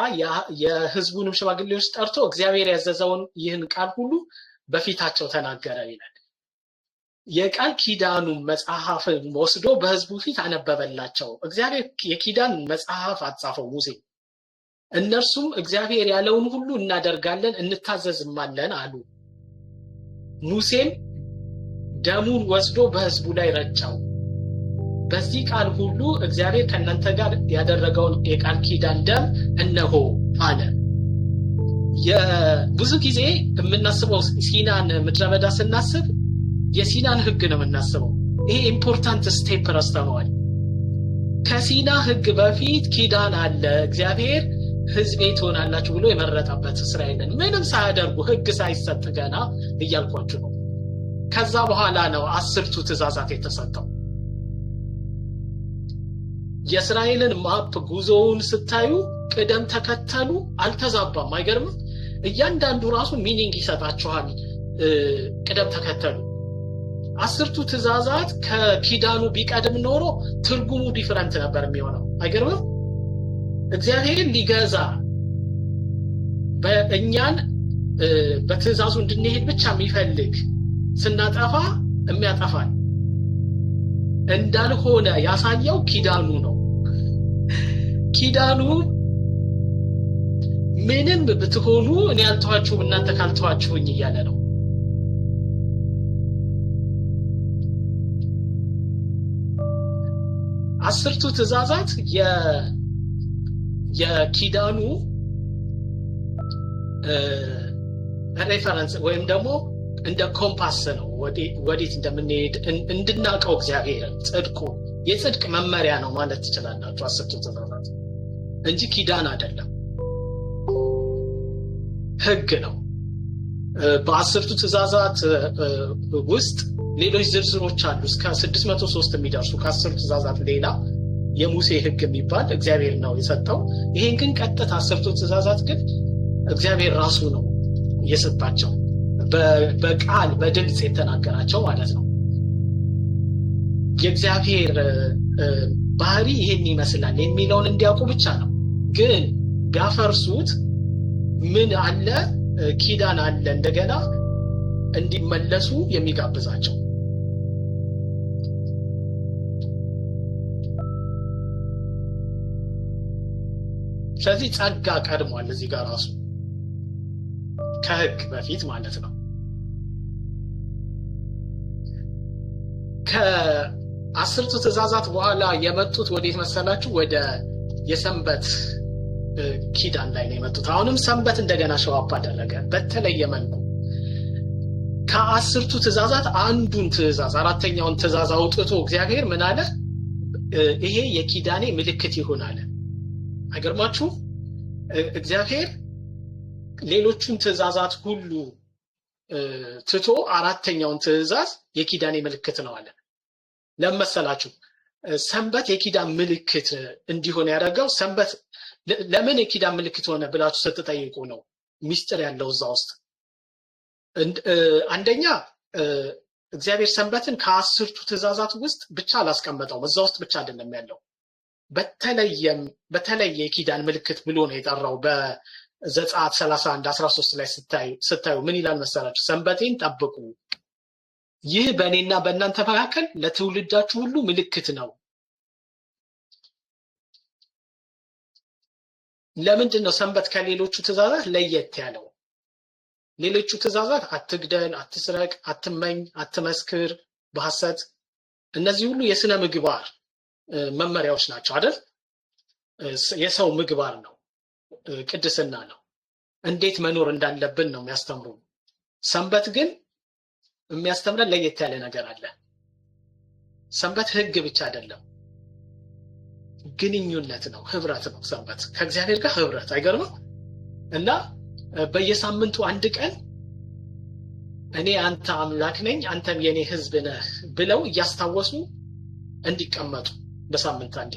የሕዝቡንም ሽማግሌዎች ጠርቶ እግዚአብሔር ያዘዘውን ይህን ቃል ሁሉ በፊታቸው ተናገረ ይላል። የቃል ኪዳኑ መጽሐፍ ወስዶ በሕዝቡ ፊት አነበበላቸው። እግዚአብሔር የኪዳን መጽሐፍ አጻፈው ሙሴ። እነርሱም እግዚአብሔር ያለውን ሁሉ እናደርጋለን እንታዘዝማለን አሉ። ሙሴም ደሙን ወስዶ በሕዝቡ ላይ ረጨው። በዚህ ቃል ሁሉ እግዚአብሔር ከእናንተ ጋር ያደረገውን የቃል ኪዳን ደም እነሆ አለ። ብዙ ጊዜ የምናስበው ሲናን ምድረ በዳ ስናስብ የሲናን ህግ ነው የምናስበው። ይሄ ኢምፖርታንት ስቴፕ ረስተነዋል። ከሲና ህግ በፊት ኪዳን አለ። እግዚአብሔር ህዝቤ ትሆናላችሁ ብሎ የመረጠበት እስራኤልን ምንም ሳያደርጉ ህግ ሳይሰጥ ገና እያልኳችሁ ነው። ከዛ በኋላ ነው 10ቱ ትእዛዛት የተሰጠው። የእስራኤልን ማፕ ጉዞውን ስታዩ ቅደም ተከተሉ አልተዛባም። አይገርምም? እያንዳንዱ ራሱ ሚኒንግ ይሰጣቸዋል ቅደም ተከተሉ። 10ቱ ትእዛዛት ከኪዳኑ ቢቀድም ኖሮ ትርጉሙ ዲፈረንት ነበር የሚሆነው። አይገርምም? እግዚአብሔር ሊገዛ በእኛን በትእዛዙ እንድንሄድ ብቻ የሚፈልግ ስናጠፋ የሚያጠፋን እንዳልሆነ ያሳየው ኪዳኑ ነው። ኪዳኑ ምንም ብትሆኑ እኔ አልተዋችሁም እናንተ ካልተዋችሁኝ እያለ ነው። አስርቱ ትእዛዛት የኪዳኑ ሬፈረንስ ወይም ደግሞ እንደ ኮምፓስ ነው። ወዴት እንደምንሄድ እንድናቀው እግዚአብሔርን ጽድቁ የጽድቅ መመሪያ ነው ማለት ትችላላችሁ። አስርቱ ትእዛዛት እንጂ ኪዳን አይደለም፣ ህግ ነው። በአስርቱ ትእዛዛት ውስጥ ሌሎች ዝርዝሮች አሉ እስከ 603 የሚደርሱ ከአስርቱ ትእዛዛት ሌላ የሙሴ ህግ የሚባል እግዚአብሔር ነው የሰጠው። ይሄን ግን ቀጥታ አስርቱ ትእዛዛት ግን እግዚአብሔር ራሱ ነው የሰጣቸው፣ በቃል በድምጽ የተናገራቸው ማለት ነው። የእግዚአብሔር ባህሪ ይሄን ይመስላል የሚለውን እንዲያውቁ ብቻ ነው። ግን ቢያፈርሱት ምን አለ? ኪዳን አለ እንደገና እንዲመለሱ የሚጋብዛቸው። ስለዚህ ጸጋ ቀድሟል እዚህ ጋር ራሱ ከህግ በፊት ማለት ነው። ከአስርቱ ትእዛዛት በኋላ የመጡት ወዴት መሰላችሁ? ወደ የሰንበት ኪዳን ላይ ነው የመጡት። አሁንም ሰንበት እንደገና ሸዋፕ አደረገ በተለየ መልኩ። ከአስርቱ ትእዛዛት አንዱን ትእዛዝ አራተኛውን ትእዛዝ አውጥቶ እግዚአብሔር ምን አለ? ይሄ የኪዳኔ ምልክት ይሁን አለ። አይገርማችሁ? እግዚአብሔር ሌሎቹን ትእዛዛት ሁሉ ትቶ አራተኛውን ትእዛዝ የኪዳኔ ምልክት ነው አለ። ለመሰላችሁ ሰንበት የኪዳን ምልክት እንዲሆን ያደረገው ሰንበት ለምን የኪዳን ምልክት ሆነ ብላችሁ ስትጠይቁ ነው ሚስጥር ያለው እዛ ውስጥ። አንደኛ እግዚአብሔር ሰንበትን ከአስርቱ ትእዛዛት ውስጥ ብቻ አላስቀመጠውም። እዛ ውስጥ ብቻ አይደለም ያለው፣ በተለየ የኪዳን ምልክት ብሎ ነው የጠራው። በዘጸአት 31:13 ላይ ስታዩ ምን ይላል መሰላችሁ? ሰንበቴን ጠብቁ፣ ይህ በእኔና በእናንተ መካከል ለትውልዳችሁ ሁሉ ምልክት ነው። ለምንድን ነው ሰንበት ከሌሎቹ ትእዛዛት ለየት ያለው? ሌሎቹ ትእዛዛት አትግደል፣ አትስረቅ፣ አትመኝ፣ አትመስክር በሐሰት፣ እነዚህ ሁሉ የስነ ምግባር መመሪያዎች ናቸው አይደል? የሰው ምግባር ነው፣ ቅድስና ነው፣ እንዴት መኖር እንዳለብን ነው የሚያስተምሩ። ሰንበት ግን የሚያስተምረን ለየት ያለ ነገር አለ። ሰንበት ህግ ብቻ አይደለም፣ ግንኙነት ነው፣ ህብረት ነው። ሰንበት ከእግዚአብሔር ጋር ህብረት። አይገርምም? እና በየሳምንቱ አንድ ቀን እኔ አንተ አምላክ ነኝ አንተም የኔ ህዝብ ነህ ብለው እያስታወሱ እንዲቀመጡ በሳምንት አንዴ።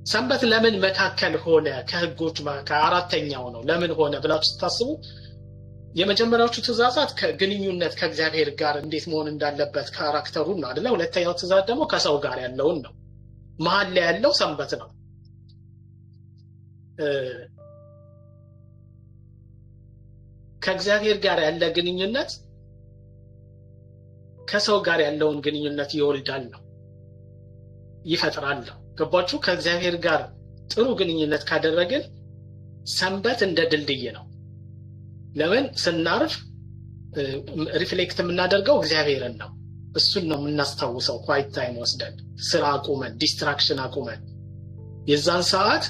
ሰንበት ለምን መካከል ሆነ? ከህጎች ከአራተኛው ነው። ለምን ሆነ ብላችሁ ስታስቡ የመጀመሪያዎቹ ትእዛዛት ከግንኙነት ከእግዚአብሔር ጋር እንዴት መሆን እንዳለበት ካራክተሩን ነው አይደለ? ሁለተኛው ትእዛዝ ደግሞ ከሰው ጋር ያለውን ነው። መሀል ላይ ያለው ሰንበት ነው። ከእግዚአብሔር ጋር ያለ ግንኙነት ከሰው ጋር ያለውን ግንኙነት ይወልዳል ነው፣ ይፈጥራል ነው። ገባችሁ? ከእግዚአብሔር ጋር ጥሩ ግንኙነት ካደረግን ሰንበት እንደ ድልድይ ነው። ለምን ስናርፍ ሪፍሌክት የምናደርገው እግዚአብሔርን ነው። እሱን ነው የምናስታውሰው። ኳይት ታይም ወስደን ስራ አቁመን ዲስትራክሽን አቁመን የዛን ሰዓት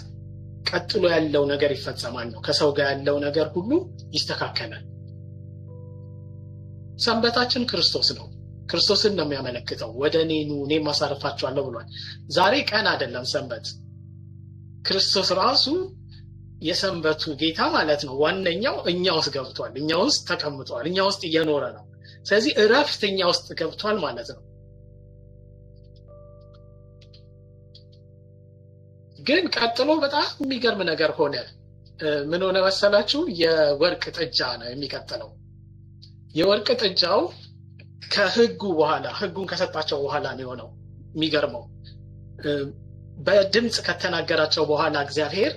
ቀጥሎ ያለው ነገር ይፈጸማል ነው። ከሰው ጋር ያለው ነገር ሁሉ ይስተካከላል። ሰንበታችን ክርስቶስ ነው። ክርስቶስን ነው የሚያመለክተው። ወደ እኔ ኑ እኔም አሳርፋችኋለሁ ብሏል። ዛሬ ቀን አይደለም ሰንበት፣ ክርስቶስ ራሱ የሰንበቱ ጌታ ማለት ነው። ዋነኛው እኛ ውስጥ ገብቷል፣ እኛ ውስጥ ተቀምጧል፣ እኛ ውስጥ እየኖረ ነው። ስለዚህ እረፍት እኛ ውስጥ ገብቷል ማለት ነው። ግን ቀጥሎ በጣም የሚገርም ነገር ሆነ። ምን ሆነ መሰላችሁ? የወርቅ ጥጃ ነው የሚቀጥለው። የወርቅ ጥጃው ከህጉ በኋላ ህጉን ከሰጣቸው በኋላ ነው የሆነው። የሚገርመው በድምጽ ከተናገራቸው በኋላ እግዚአብሔር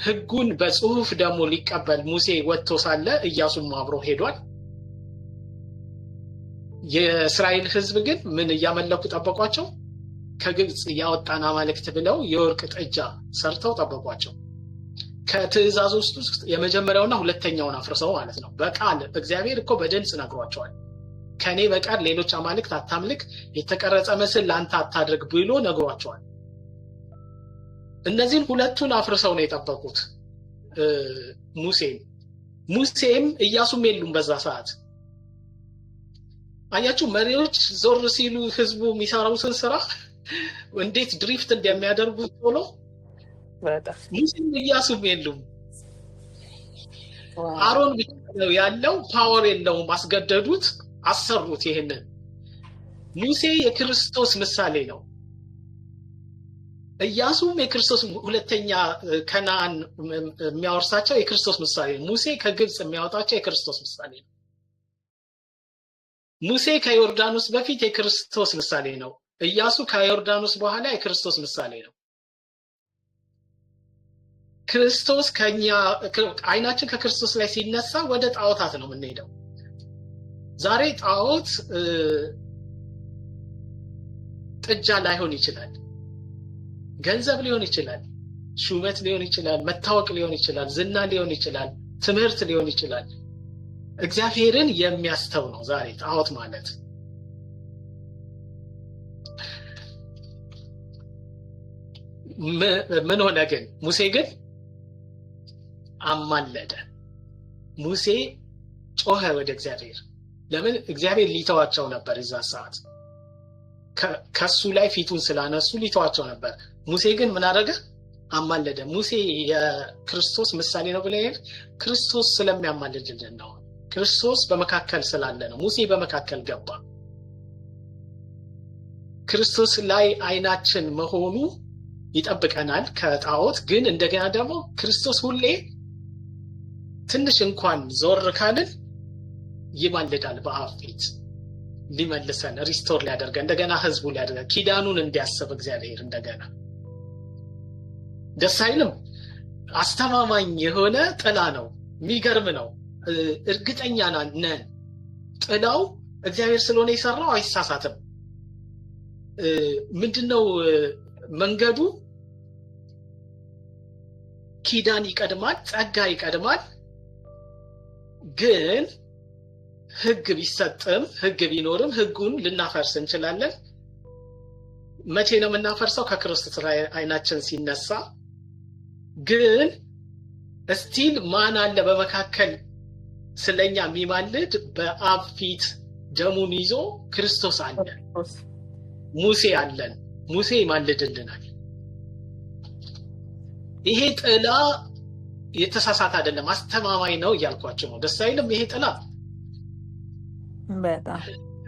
ህጉን በጽሁፍ ደግሞ ሊቀበል ሙሴ ወጥቶ ሳለ ኢያሱም አብሮ ሄዷል። የእስራኤል ህዝብ ግን ምን እያመለኩ ጠበቋቸው? ከግብጽ ያወጣን አማልክት ብለው የወርቅ ጥጃ ሰርተው ጠበቋቸው። ከትእዛዝ ውስጥ የመጀመሪያውና ሁለተኛውን አፍርሰው ማለት ነው። በቃል እግዚአብሔር እኮ በድምጽ ነግሯቸዋል። ከኔ በቀር ሌሎች አማልክት አታምልክ፣ የተቀረጸ ምስል ላንተ አታድርግ ብሎ ነግሯቸዋል። እነዚህን ሁለቱን አፍርሰው ነው የጠበቁት ሙሴም ኢያሱም የሉም በዛ ሰዓት። አያችሁ መሪዎች ዞር ሲሉ ህዝቡ የሚሰራውትን ስራ እንዴት ድሪፍት እንደሚያደርጉ ቶሎ በጣም ሙሴም ኢያሱም የሉም። አሮን ብቻ ነው ያለው፣ ፓወር የለውም። አስገደዱት፣ አሰሩት። ይሄንን ሙሴ የክርስቶስ ምሳሌ ነው። ኢያሱም የክርስቶስ ሁለተኛ ከነዓን የሚያወርሳቸው የክርስቶስ ምሳሌ ነው። ሙሴ ከግብጽ የሚያወጣቸው የክርስቶስ ምሳሌ ነው። ሙሴ ከዮርዳኖስ በፊት የክርስቶስ ምሳሌ ነው። ኢያሱ ከዮርዳኖስ በኋላ የክርስቶስ ምሳሌ ነው። ክርስቶስ ከኛ አይናችን ከክርስቶስ ላይ ሲነሳ ወደ ጣዖታት ነው የምንሄደው። ዛሬ ጣዖት ጥጃ ላይሆን ይችላል፣ ገንዘብ ሊሆን ይችላል፣ ሹመት ሊሆን ይችላል፣ መታወቅ ሊሆን ይችላል፣ ዝና ሊሆን ይችላል፣ ትምህርት ሊሆን ይችላል። እግዚአብሔርን የሚያስተው ነው ዛሬ ጣዖት ማለት። ምን ሆነ ግን? ሙሴ ግን አማለደ። ሙሴ ጮኸ ወደ እግዚአብሔር። ለምን? እግዚአብሔር ሊተዋቸው ነበር እዛ ሰዓት። ከሱ ላይ ፊቱን ስላነሱ ሊተዋቸው ነበር። ሙሴ ግን ምን አደረገ? አማለደ። ሙሴ የክርስቶስ ምሳሌ ነው ብለህ ክርስቶስ ስለሚያማልድልን ነው። ክርስቶስ በመካከል ስላለ ነው። ሙሴ በመካከል ገባ። ክርስቶስ ላይ አይናችን መሆኑ ይጠብቀናል ከጣዖት። ግን እንደገና ደግሞ ክርስቶስ ሁሌ ትንሽ እንኳን ዞር ካልን ይማልዳል በአብ ፊት ሊመልሰን፣ ሪስቶር ሊያደርገን፣ እንደገና ህዝቡ ሊያደርገን፣ ኪዳኑን እንዲያስብ እግዚአብሔር እንደገና። ደስ አይልም? አስተማማኝ የሆነ ጥላ ነው። የሚገርም ነው። እርግጠኛ ነን ጥላው እግዚአብሔር ስለሆነ የሰራው አይሳሳትም። ምንድነው መንገዱ? ኪዳን ይቀድማል፣ ጸጋ ይቀድማል። ግን ህግ ቢሰጥም ህግ ቢኖርም ህጉን ልናፈርስ እንችላለን። መቼ ነው የምናፈርሰው? ከክርስቶስ ላይ አይናችን ሲነሳ። ግን እስቲል ማን አለ በመካከል ስለኛ የሚማልድ? በአብ ፊት ደሙን ይዞ ክርስቶስ አለ፣ ሙሴ አለን። ሙሴ ይማልድልናል። ይሄ ጥላ የተሳሳተ አይደለም፣ አስተማማኝ ነው እያልኳቸው ነው። ደስ አይልም ይሄ ጥላ? በጣም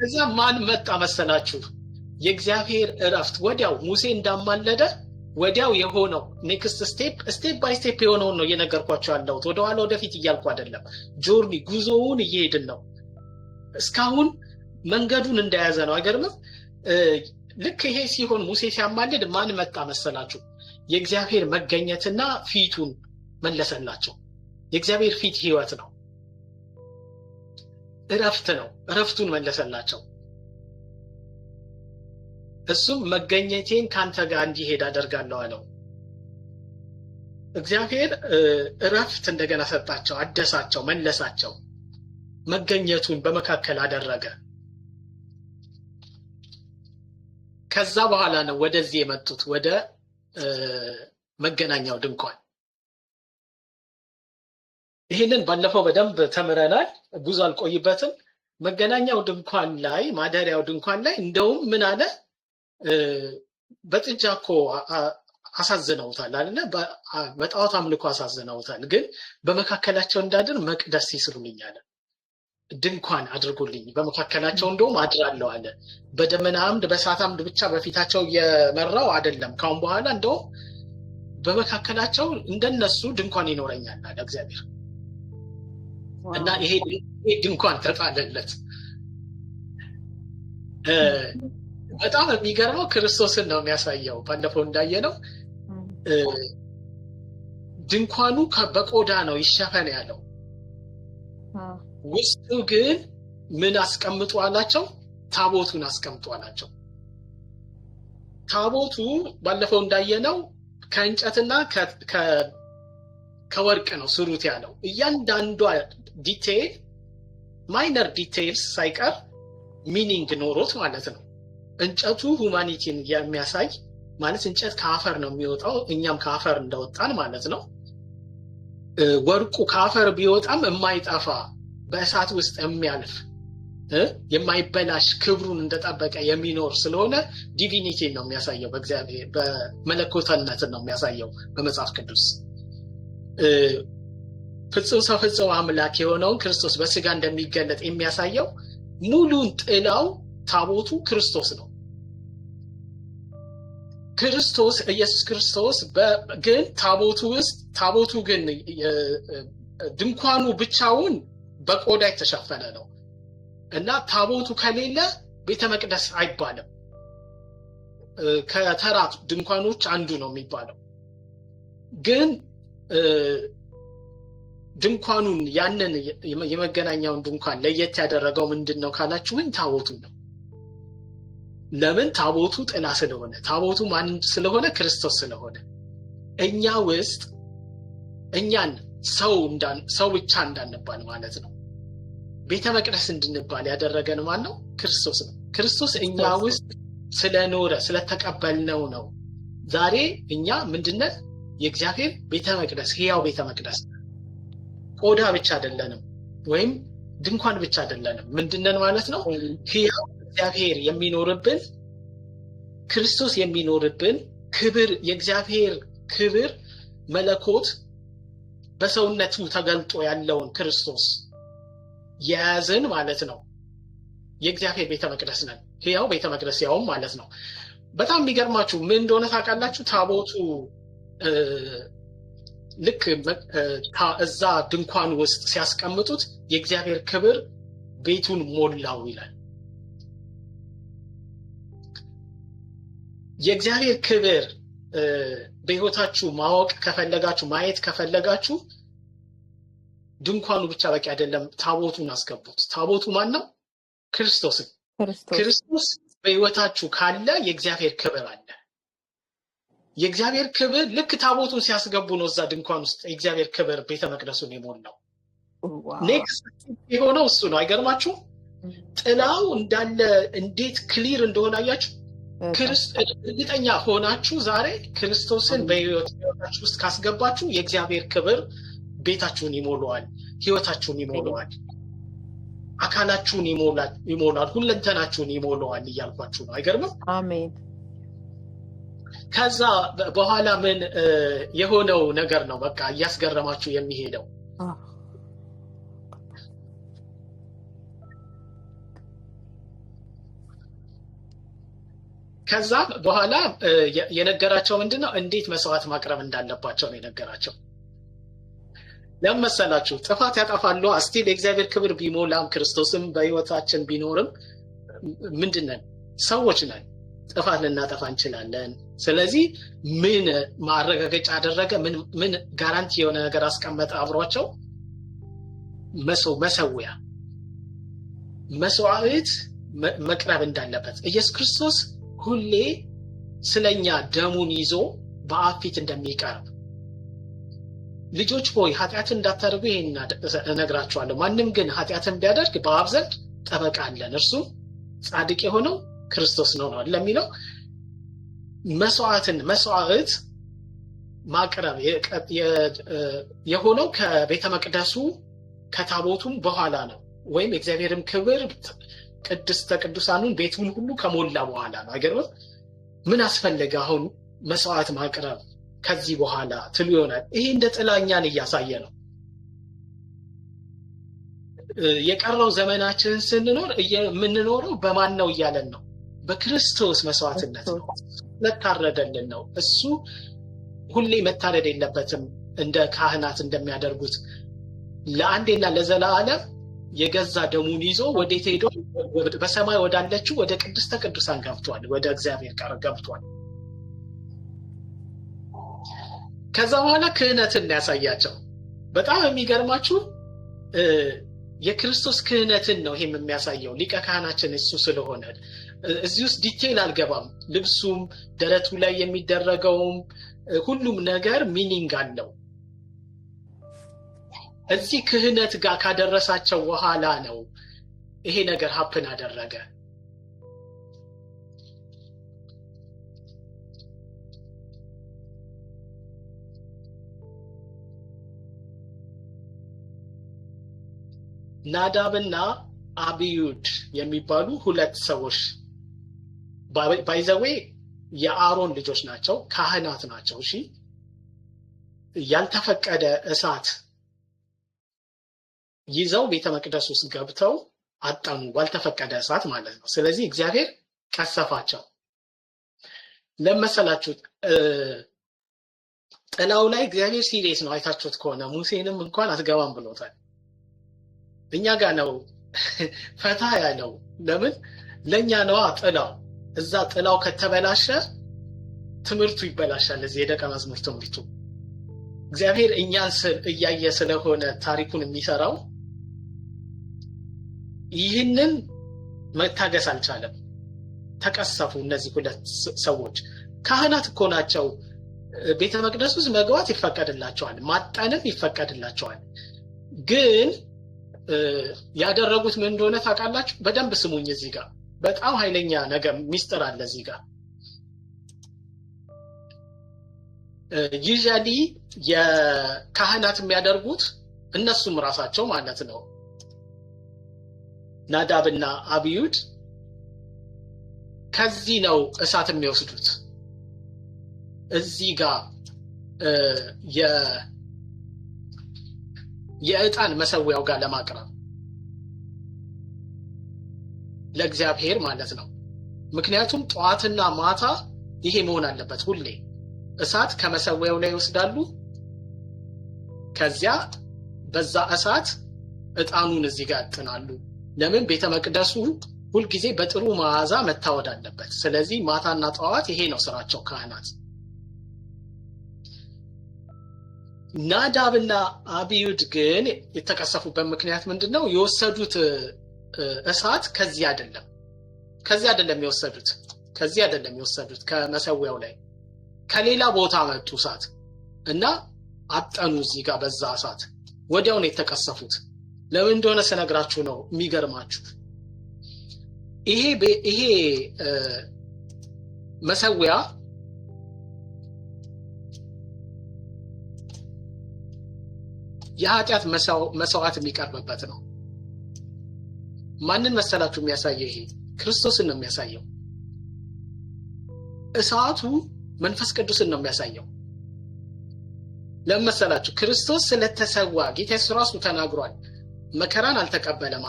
እዛ ማን መጣ መሰላችሁ? የእግዚአብሔር እረፍት ወዲያው ሙሴ እንዳማለደ ወዲያው የሆነው ኔክስት ስቴፕ ባይ ስቴፕ የሆነውን ነው እየነገርኳቸው ያለሁት። ወደኋላ ወደፊት እያልኩ አይደለም። ጆርኒ ጉዞውን እየሄድን ነው። እስካሁን መንገዱን እንደያዘ ነው። አይገርምም? ልክ ይሄ ሲሆን ሙሴ ሲያማልድ ማን መጣ መሰላችሁ? የእግዚአብሔር መገኘትና ፊቱን መለሰላቸው። የእግዚአብሔር ፊት ህይወት ነው፣ እረፍት ነው። እረፍቱን መለሰላቸው። እሱም መገኘቴን ካንተ ጋር እንዲሄድ አደርጋለሁ አለው። እግዚአብሔር እረፍት እንደገና ሰጣቸው፣ አደሳቸው፣ መለሳቸው። መገኘቱን በመካከል አደረገ። ከዛ በኋላ ነው ወደዚህ የመጡት፣ ወደ መገናኛው ድንኳን። ይሄንን ባለፈው በደንብ ተምረናል፣ ብዙ አልቆይበትም። መገናኛው ድንኳን ላይ ማደሪያው ድንኳን ላይ እንደውም ምን አለ በጥጃ እኮ አሳዝነውታል አይደለ? በጣዖት አምልኮ አሳዝነውታል። ግን በመካከላቸው እንዳድር መቅደስ ይስሩልኝ አለ። ድንኳን አድርጉልኝ በመካከላቸው እንደውም አድራለሁ አለ። በደመና አምድ በእሳት አምድ ብቻ በፊታቸው የመራው አይደለም። ካሁን በኋላ እንደውም በመካከላቸው እንደነሱ ድንኳን ይኖረኛል አለ እግዚአብሔር። እና ይሄ ድንኳን ተጣለለት። በጣም የሚገርመው ክርስቶስን ነው የሚያሳየው። ባለፈው እንዳየነው ድንኳኑ በቆዳ ነው ይሸፈን ያለው። ውስጡ ግን ምን አስቀምጡ አላቸው? ታቦቱን አስቀምጡ አላቸው። ታቦቱ ባለፈው እንዳየነው ከእንጨትና ከወርቅ ነው ስሩት ያለው። እያንዳንዷ ዲቴይል ማይነር ዲቴይልስ ሳይቀር ሚኒንግ ኖሮት ማለት ነው። እንጨቱ ሁማኒቲን የሚያሳይ ማለት እንጨት ከአፈር ነው የሚወጣው፣ እኛም ከአፈር እንደወጣን ማለት ነው። ወርቁ ከአፈር ቢወጣም የማይጠፋ በእሳት ውስጥ የሚያልፍ የማይበላሽ ክብሩን እንደጠበቀ የሚኖር ስለሆነ ዲቪኒቲን ነው የሚያሳየው። በእግዚአብሔር በመለኮታዊነትን ነው የሚያሳየው በመጽሐፍ ቅዱስ። ፍጹም ሰው ፍጹም አምላክ የሆነውን ክርስቶስ በስጋ እንደሚገለጥ የሚያሳየው ሙሉን ጥላው ታቦቱ ክርስቶስ ነው። ክርስቶስ ኢየሱስ ክርስቶስ ግን ታቦቱ ግን ድንኳኑ ብቻውን በቆዳ የተሸፈነ ነው እና ታቦቱ ከሌለ ቤተ መቅደስ አይባልም። ከተራ ድንኳኖች አንዱ ነው የሚባለው። ግን ድንኳኑን ያንን የመገናኛውን ድንኳን ለየት ያደረገው ምንድነው ካላችሁኝ ታቦቱ ነው። ለምን? ታቦቱ ጥላ ስለሆነ፣ ታቦቱ ማን ስለሆነ? ክርስቶስ ስለሆነ። እኛ ውስጥ እኛን ሰው ብቻ እንዳንባል ማለት ነው ቤተ መቅደስ እንድንባል ያደረገን ማን ነው? ክርስቶስ ነው። ክርስቶስ እኛ ውስጥ ስለኖረ ስለተቀበልነው ነው ዛሬ እኛ ምንድነን? የእግዚአብሔር ቤተ መቅደስ፣ ሕያው ቤተ መቅደስ። ቆዳ ብቻ አይደለንም ወይም ድንኳን ብቻ አይደለንም። ምንድነን ማለት ነው? ሕያው እግዚአብሔር የሚኖርብን፣ ክርስቶስ የሚኖርብን ክብር፣ የእግዚአብሔር ክብር መለኮት በሰውነቱ ተገልጦ ያለውን ክርስቶስ የያዝን ማለት ነው። የእግዚአብሔር ቤተ መቅደስ ነን፣ ሕያው ቤተ መቅደስ ያውም ማለት ነው። በጣም የሚገርማችሁ ምን እንደሆነ ታውቃላችሁ? ታቦቱ ልክ እዛ ድንኳን ውስጥ ሲያስቀምጡት የእግዚአብሔር ክብር ቤቱን ሞላው ይላል። የእግዚአብሔር ክብር በሕይወታችሁ ማወቅ ከፈለጋችሁ፣ ማየት ከፈለጋችሁ ድንኳኑ ብቻ በቂ አይደለም፣ ታቦቱን አስገቡት። ታቦቱ ማን ነው? ክርስቶስ። ክርስቶስ በሕይወታችሁ ካለ የእግዚአብሔር ክብር አለ። የእግዚአብሔር ክብር ልክ ታቦቱን ሲያስገቡ ነው እዛ ድንኳን ውስጥ የእግዚአብሔር ክብር ቤተ መቅደሱን የሞላው። ኔክስት የሆነው እሱ ነው። አይገርማችሁም? ጥላው እንዳለ እንዴት ክሊር እንደሆነ አያችሁ? እርግጠኛ ሆናችሁ ዛሬ ክርስቶስን በሕይወታችሁ ውስጥ ካስገባችሁ የእግዚአብሔር ክብር ቤታችሁን ይሞላዋል፣ ሕይወታችሁን ይሞላዋል፣ አካላችሁን ይሞላል፣ ሁለንተናችሁን ይሞላዋል እያልኳችሁ ነው። አይገርምም? አሜን። ከዛ በኋላ ምን የሆነው ነገር ነው በቃ እያስገረማችሁ የሚሄደው። ከዛ በኋላ የነገራቸው ምንድነው? እንዴት መስዋዕት ማቅረብ እንዳለባቸው ነው የነገራቸው። ለምን መሰላችሁ? ጥፋት ያጠፋሉ። ስቲል የእግዚአብሔር ክብር ቢሞላም ክርስቶስም በሕይወታችን ቢኖርም ምንድነን? ሰዎች ነን። ጥፋት ልናጠፋ እንችላለን። ስለዚህ ምን ማረጋገጫ አደረገ? ምን ጋራንቲ የሆነ ነገር አስቀመጠ አብሯቸው? መሰዊያ፣ መስዋዕት መቅረብ እንዳለበት ኢየሱስ ክርስቶስ ሁሌ ስለኛ ደሙን ይዞ በአብ ፊት እንደሚቀርብ። ልጆች ሆይ ኃጢአትን እንዳታደርጉ ይሄን እነግራችኋለሁ። ማንም ግን ኃጢአትን ቢያደርግ በአብ ዘንድ ጠበቃ አለን፣ እርሱም ጻድቅ የሆነው ክርስቶስ ነው ለሚለው መስዋዕት ማቅረብ የሆነው ከቤተ መቅደሱ ከታቦቱም በኋላ ነው። ወይም የእግዚአብሔርም ክብር ቅድስተ ቅዱሳኑን ቤቱን ሁሉ ከሞላ በኋላ ነው። አይገርምም? ምን አስፈለገ አሁን መስዋዕት ማቅረብ ከዚህ በኋላ ትሉ ይሆናል። ይሄ እንደ ጥላኛን እያሳየ ነው። የቀረው ዘመናችንን ስንኖር የምንኖረው በማን ነው እያለን ነው? በክርስቶስ መስዋዕትነት ነው። መታረደልን ነው። እሱ ሁሌ መታረድ የለበትም። እንደ ካህናት እንደሚያደርጉት ለአንዴና ለዘላለም የገዛ ደሙን ይዞ ወዴት ሄዶ በሰማይ ወዳለችው ወደ ቅድስተ ቅዱሳን ገብቷል። ወደ እግዚአብሔር ቃል ገብቷል። ከዛ በኋላ ክህነትን ያሳያቸው። በጣም የሚገርማችሁ የክርስቶስ ክህነትን ነው ይሄም የሚያሳየው። ሊቀ ካህናችን እሱ ስለሆነ እዚህ ውስጥ ዲቴይል አልገባም። ልብሱም ደረቱ ላይ የሚደረገውም ሁሉም ነገር ሚኒንግ አለው። እዚህ ክህነት ጋር ካደረሳቸው በኋላ ነው ይሄ ነገር ሀፕን አደረገ። ናዳብና አብዩድ የሚባሉ ሁለት ሰዎች ባይዘዌ የአሮን ልጆች ናቸው፣ ካህናት ናቸው። እሺ ያልተፈቀደ እሳት ይዘው ቤተ መቅደስ ውስጥ ገብተው አጠኑ፣ ባልተፈቀደ እሳት ማለት ነው። ስለዚህ እግዚአብሔር ቀሰፋቸው። ለመሰላችሁ ጥላው ላይ እግዚአብሔር ሲሪየስ ነው። አይታችሁት ከሆነ ሙሴንም እንኳን አትገባም ብሎታል። እኛ ጋር ነው ፈታ ያለው። ለምን? ለኛ ነው ጥላው። እዛ ጥላው ከተበላሸ ትምህርቱ ይበላሻል። እዚህ የደቀ መዝሙር ትምህርቱ እግዚአብሔር እኛን እያየ ስለሆነ ታሪኩን የሚሰራው ይህንን መታገስ አልቻለም። ተቀሰፉ። እነዚህ ሁለት ሰዎች ካህናት እኮ ናቸው። ቤተ መቅደስ ውስጥ መግባት ይፈቀድላቸዋል፣ ማጠንም ይፈቀድላቸዋል። ግን ያደረጉት ምን እንደሆነ ታውቃላችሁ? በደንብ ስሙኝ። እዚህ ጋር በጣም ኃይለኛ ነገር ሚስጥር አለ እዚህ ጋር። ዩዥዋሊ የካህናት የሚያደርጉት እነሱም ራሳቸው ማለት ነው ናዳብና አብዩድ ከዚህ ነው እሳት የሚወስዱት። እዚህ ጋር የዕጣን መሰዊያው ጋር ለማቅረብ ለእግዚአብሔር ማለት ነው። ምክንያቱም ጠዋትና ማታ ይሄ መሆን አለበት። ሁሌ እሳት ከመሰዊያው ላይ ይወስዳሉ። ከዚያ በዛ እሳት ዕጣኑን እዚህ ጋር ያጥናሉ። ለምን? ቤተ መቅደሱ ሁልጊዜ በጥሩ መዓዛ መታወድ አለበት። ስለዚህ ማታና ጠዋት ይሄ ነው ስራቸው ካህናት። ናዳብና አብዩድ ግን የተቀሰፉበት ምክንያት ምንድነው? የወሰዱት እሳት ከዚህ አይደለም የወሰዱት ከመሰዊያው ላይ ከሌላ ቦታ መጡ እሳት እና አጠኑ እዚህ ጋር በዛ እሳት። ወዲያው ነው የተቀሰፉት። ለምን እንደሆነ ስነግራችሁ ነው የሚገርማችሁ። ይሄ መሰዊያ የኃጢአት መስዋዕት የሚቀርብበት ነው። ማንን መሰላችሁ የሚያሳየው? ይሄ ክርስቶስን ነው የሚያሳየው። እሳቱ መንፈስ ቅዱስን ነው የሚያሳየው። ለምን መሰላችሁ? ክርስቶስ ስለተሰዋ ጌታ ኢየሱስ ራሱ ተናግሯል። መከራን አልተቀበለም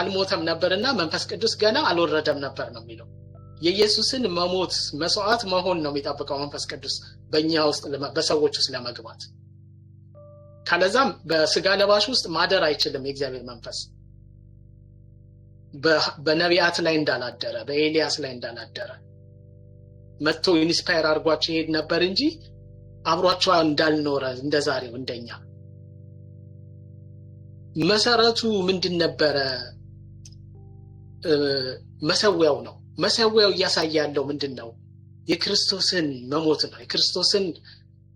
አልሞተም ነበርና መንፈስ ቅዱስ ገና አልወረደም ነበር ነው የሚለው። የኢየሱስን መሞት መስዋዕት መሆን ነው የሚጠብቀው መንፈስ ቅዱስ በእኛ ውስጥ በሰዎች ውስጥ ለመግባት። ካለዛም በስጋ ለባሽ ውስጥ ማደር አይችልም። የእግዚአብሔር መንፈስ በነቢያት ላይ እንዳላደረ፣ በኤልያስ ላይ እንዳላደረ መጥቶ ኢንስፓየር አድርጓቸው ይሄድ ነበር እንጂ አብሯቸው እንዳልኖረ እንደዛሬው እንደኛ። መሰረቱ ምንድን ነበረ? መሰዊያው ነው። መሰዊያው እያሳየ ያለው ምንድን ነው? የክርስቶስን መሞት ነው። የክርስቶስን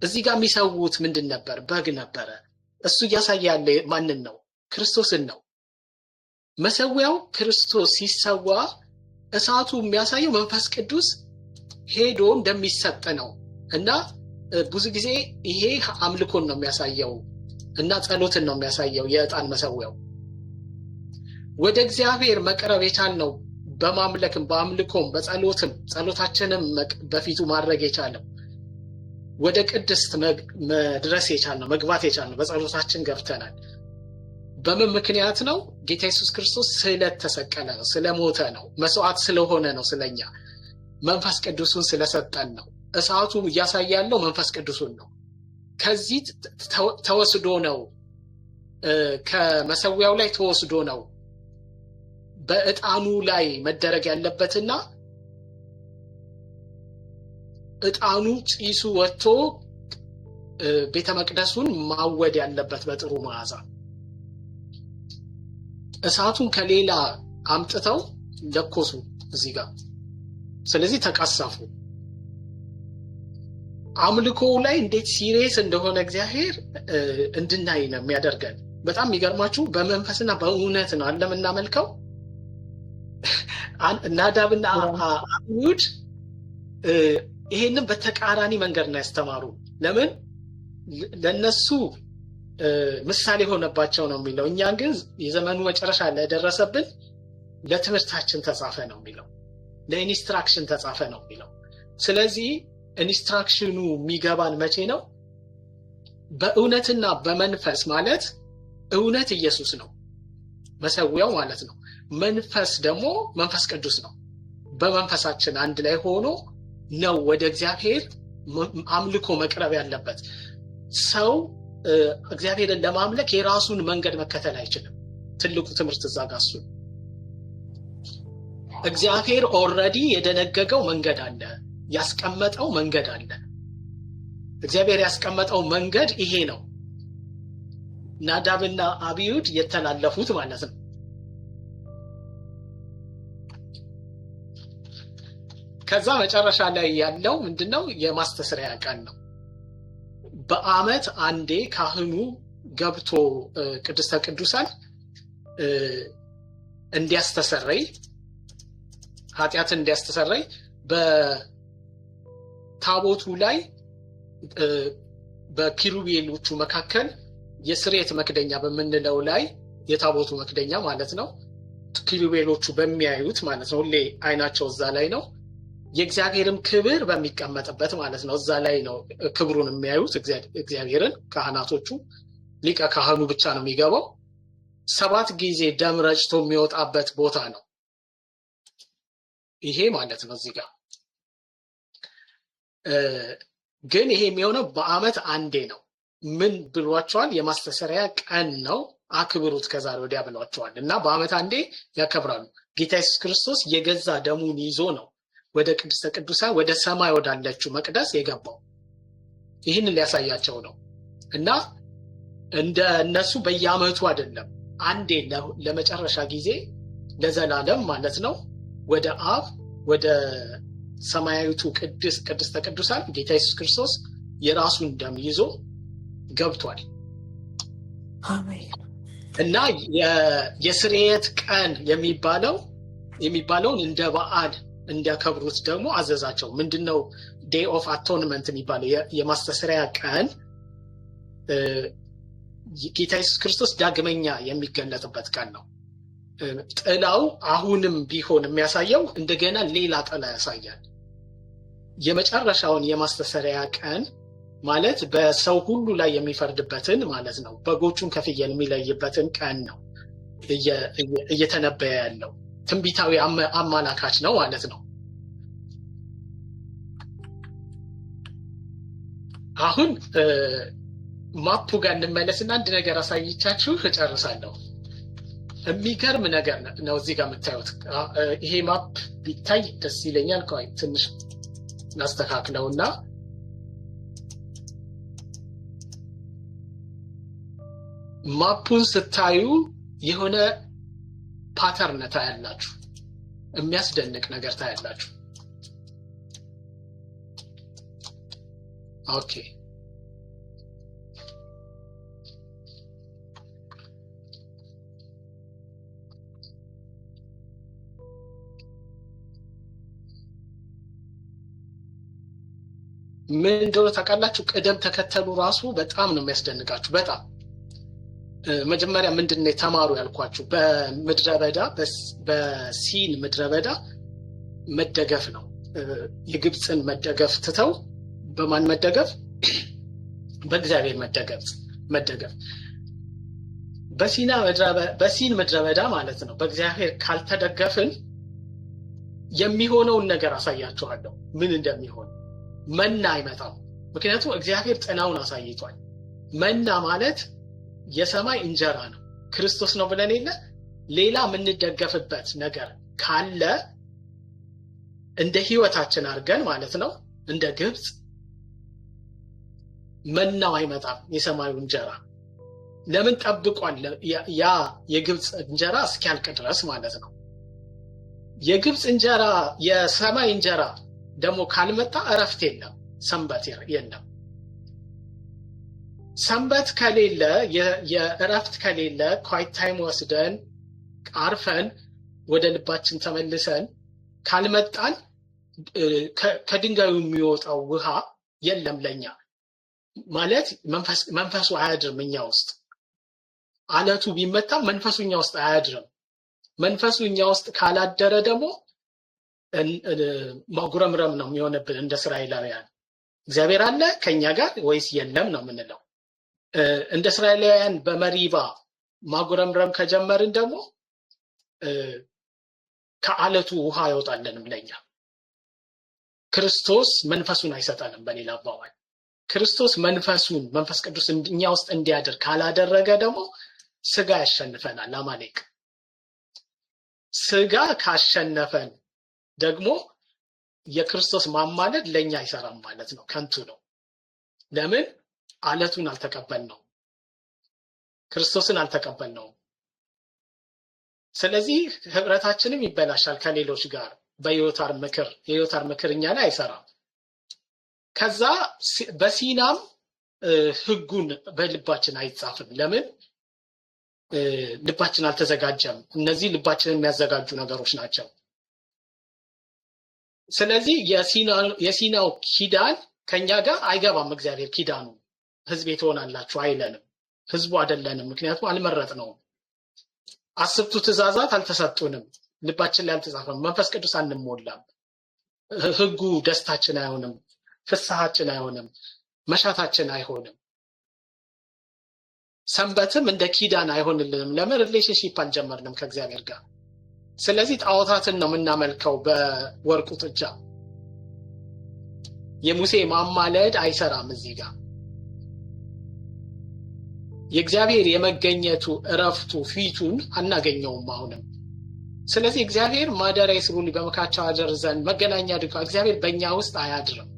እዚህ ጋር የሚሰውት ምንድን ነበር? በግ ነበረ። እሱ እያሳየ ያለ ማንን ነው? ክርስቶስን ነው። መሰዊያው ክርስቶስ ሲሰዋ እሳቱ የሚያሳየው መንፈስ ቅዱስ ሄዶ እንደሚሰጥ ነው። እና ብዙ ጊዜ ይሄ አምልኮን ነው የሚያሳየው እና ጸሎትን ነው የሚያሳየው የዕጣን መሰዊያው። ወደ እግዚአብሔር መቅረብ የቻልነው በማምለክም በአምልኮም በጸሎትም ጸሎታችንም በፊቱ ማድረግ የቻለው ወደ ቅድስት መድረስ የቻልነው መግባት የቻልነው በጸሎታችን ገብተናል። በምን ምክንያት ነው? ጌታ ኢየሱስ ክርስቶስ ስለተሰቀለ ነው፣ ስለሞተ ነው፣ መስዋዕት ስለሆነ ነው፣ ስለኛ መንፈስ ቅዱስን ስለሰጠን ነው። እሳቱ እያሳያለው መንፈስ ቅዱስን ነው። ከዚህ ተወስዶ ነው፣ ከመሰዊያው ላይ ተወስዶ ነው በእጣኑ ላይ መደረግ ያለበትና እጣኑ ጭሱ ወጥቶ ቤተ መቅደሱን ማወድ ያለበት በጥሩ መዓዛ። እሳቱን ከሌላ አምጥተው ለኮሱ እዚህ ጋር። ስለዚህ ተቀሰፉ። አምልኮ ላይ እንዴት ሲሪየስ እንደሆነ እግዚአብሔር እንድናይ ነው የሚያደርገን። በጣም የሚገርማችሁ በመንፈስና በእውነት ነው እንደምናመልከው። ናዳብና አብዩድ ይሄንን በተቃራኒ መንገድ ነው ያስተማሩ። ለምን? ለነሱ ምሳሌ ሆነባቸው ነው የሚለው። እኛ ግን የዘመኑ መጨረሻ ላይ ደረሰብን ለትምህርታችን ተጻፈ ነው የሚለው፣ ለኢንስትራክሽን ተጻፈ ነው የሚለው። ስለዚህ ኢንስትራክሽኑ የሚገባን መቼ ነው? በእውነትና በመንፈስ ማለት እውነት ኢየሱስ ነው መሰዊያው ማለት ነው። መንፈስ ደግሞ መንፈስ ቅዱስ ነው። በመንፈሳችን አንድ ላይ ሆኖ ነው ወደ እግዚአብሔር አምልኮ መቅረብ ያለበት። ሰው እግዚአብሔርን ለማምለክ የራሱን መንገድ መከተል አይችልም። ትልቁ ትምህርት እዛ ጋር እሱ። እግዚአብሔር ኦልሬዲ የደነገገው መንገድ አለ፣ ያስቀመጠው መንገድ አለ። እግዚአብሔር ያስቀመጠው መንገድ ይሄ ነው። ናዳብና አብዩድ የተላለፉት ማለት ነው። ከዛ መጨረሻ ላይ ያለው ምንድነው? የማስተስሪያ ቀን ነው። በአመት አንዴ ካህኑ ገብቶ ቅድስተ ቅዱሳን እንዲያስተሰረይ ኃጢአትን እንዲያስተሰረይ በታቦቱ ላይ በኪሩቤሎቹ መካከል የስርየት መክደኛ በምንለው ላይ የታቦቱ መክደኛ ማለት ነው። ኪሩቤሎቹ በሚያዩት ማለት ነው። ሁሌ አይናቸው እዛ ላይ ነው። የእግዚአብሔርም ክብር በሚቀመጥበት ማለት ነው። እዛ ላይ ነው ክብሩን የሚያዩት እግዚአብሔርን ካህናቶቹ። ሊቀ ካህኑ ብቻ ነው የሚገባው። 7 ጊዜ ደም ረጭቶ የሚወጣበት ቦታ ነው ይሄ ማለት ነው። እዚህ ጋር ግን ይሄ የሚሆነው በአመት አንዴ ነው። ምን ብሏቸዋል? የማስተሰሪያ ቀን ነው፣ አክብሩት ከዛሬ ወዲያ ብሏቸዋል። እና በአመት አንዴ ያከብራሉ። ጌታ ኢየሱስ ክርስቶስ የገዛ ደሙን ይዞ ነው ወደ ቅድስተ ቅዱሳን ወደ ሰማይ ወዳለችው መቅደስ የገባው። ይህን ሊያሳያቸው ነው። እና እንደ እነሱ በየአመቱ አይደለም፣ አንዴ ለመጨረሻ ጊዜ ለዘላለም ማለት ነው ወደ አብ ወደ ሰማያዊቱ ቅድስተ ቅዱሳን ጌታ ኢየሱስ ክርስቶስ የራሱን ደም ይዞ ገብቷል። አሜን። እና የስርየት ቀን የሚባለውን እንደ በዓል እንዲያከብሩት ደግሞ አዘዛቸው። ምንድነው? ዴይ ኦፍ አቶንመንት የሚባለው የማስተስሪያ ቀን ጌታ ኢየሱስ ክርስቶስ ዳግመኛ የሚገለጥበት ቀን ነው። ጥላው አሁንም ቢሆን የሚያሳየው እንደገና ሌላ ጥላ ያሳያል። የመጨረሻውን የማስተሰሪያ ቀን ማለት በሰው ሁሉ ላይ የሚፈርድበትን ማለት ነው። በጎቹን ከፍየል የሚለይበትን ቀን ነው እየተነበየ ያለው። ትንቢታዊ አማላካች ነው ማለት ነው። አሁን ማፑ ጋር እንመለስና አንድ ነገር አሳይቻችሁ እጨርሳለሁ። የሚገርም ነገር ነው እዚህ ጋር የምታዩት። ይሄ ማፕ ቢታይ ደስ ይለኛል። ቆይ ትንሽ እናስተካክለውና ማፑን ስታዩ የሆነ ፓተርን ታያላችሁ፣ የሚያስደንቅ ነገር ታያላችሁ። ኦኬ ምን እንደሆነ ታውቃላችሁ? ቅደም ተከተሉ ራሱ በጣም ነው የሚያስደንቃችሁ። በጣም መጀመሪያ ምንድነው የተማሩ ያልኳችሁ በምድረ በዳ በሲን ምድረ በዳ መደገፍ ነው። የግብፅን መደገፍ ትተው በማን መደገፍ? በእግዚአብሔር መደገፍ። በሲን ምድረ በዳ ማለት ነው። በእግዚአብሔር ካልተደገፍን የሚሆነውን ነገር አሳያችኋለሁ ምን እንደሚሆን። መና አይመጣም፣ ምክንያቱም እግዚአብሔር ጥናውን አሳይቷል። መና ማለት የሰማይ እንጀራ ነው፣ ክርስቶስ ነው ብለን የለ ሌላ የምንደገፍበት ነገር ካለ እንደ ህይወታችን አድርገን ማለት ነው እንደ ግብፅ መናው አይመጣም። የሰማዩ እንጀራ ለምን ጠብቋል? ያ የግብፅ እንጀራ እስኪያልቅ ድረስ ማለት ነው። የግብፅ እንጀራ የሰማይ እንጀራ ደግሞ ካልመጣ እረፍት የለም፣ ሰንበት የለም። ሰንበት ከሌለ የእረፍት ከሌለ ኳይት ታይም ወስደን አርፈን ወደ ልባችን ተመልሰን ካልመጣን ከድንጋዩ የሚወጣው ውሃ የለም ለኛ ማለት መንፈሱ አያድርም እኛ ውስጥ። አለቱ ቢመታ መንፈሱ እኛ ውስጥ አያድርም። መንፈሱ እኛ ውስጥ ካላደረ ደግሞ ማጉረምረም ነው የሚሆንብን እንደ እስራኤላውያን። እግዚአብሔር አለ ከኛ ጋር ወይስ የለም ነው የምንለው። እንደ እስራኤላውያን በመሪባ ማጉረምረም ከጀመርን ደግሞ ከአለቱ ውሃ አይወጣልንም ለኛ። ክርስቶስ መንፈሱን አይሰጠንም። በሌላ አባባል ክርስቶስ መንፈስ ቅዱስ እኛ ውስጥ እንዲያድር ካላደረገ ደግሞ ስጋ ያሸንፈናል። አማሌቅ ስጋ ካሸነፈን ደግሞ የክርስቶስ ማማለድ ለኛ አይሰራም ማለት ነው፣ ከንቱ ነው። ለምን? አለቱን አልተቀበልነው፣ ክርስቶስን አልተቀበልነው። ስለዚህ ህብረታችንም ይበላሻል ከሌሎች ጋር። የዮታር ምክር እኛ ላይ አይሰራም። ከዛ በሲናም ህጉን በልባችን አይጻፍም። ለምን? ልባችን አልተዘጋጀም። እነዚህ ልባችንን የሚያዘጋጁ ነገሮች ናቸው። ስለዚህ የሲናው ኪዳን ከኛ ጋር አይገባም። እግዚአብሔር ኪዳኑ ህዝቤ ትሆናላችሁ አይለንም። ህዝቡ አይደለንም፣ ምክንያቱም አልመረጥነውም። 10ቱ ትእዛዛት አልተሰጡንም፣ ልባችን ላይ አልተጻፈም። መንፈስ ቅዱስ አንሞላም። ህጉ ደስታችን አይሆንም፣ ፍስሐችን አይሆንም፣ መሻታችን አይሆንም። ሰንበትም እንደ ኪዳን አይሆንልንም። ለምን? ሪሌሽንሺፕ አልጀመርንም ከእግዚአብሔር ጋር። ስለዚህ ጣዖታትን ነው የምናመልከው በወርቁ ጥጃ። የሙሴ ማማለድ አይሰራም እዚህ ጋር። የእግዚአብሔር የመገኘቱ እረፍቱ ፊቱን አናገኘውም አሁንም። ስለዚህ እግዚአብሔር ማደሪያ ይስሩልኝ በመካከላቸው አድር ዘንድ መገናኛ ድንኳን፣ እግዚአብሔር በእኛ ውስጥ አያድርም።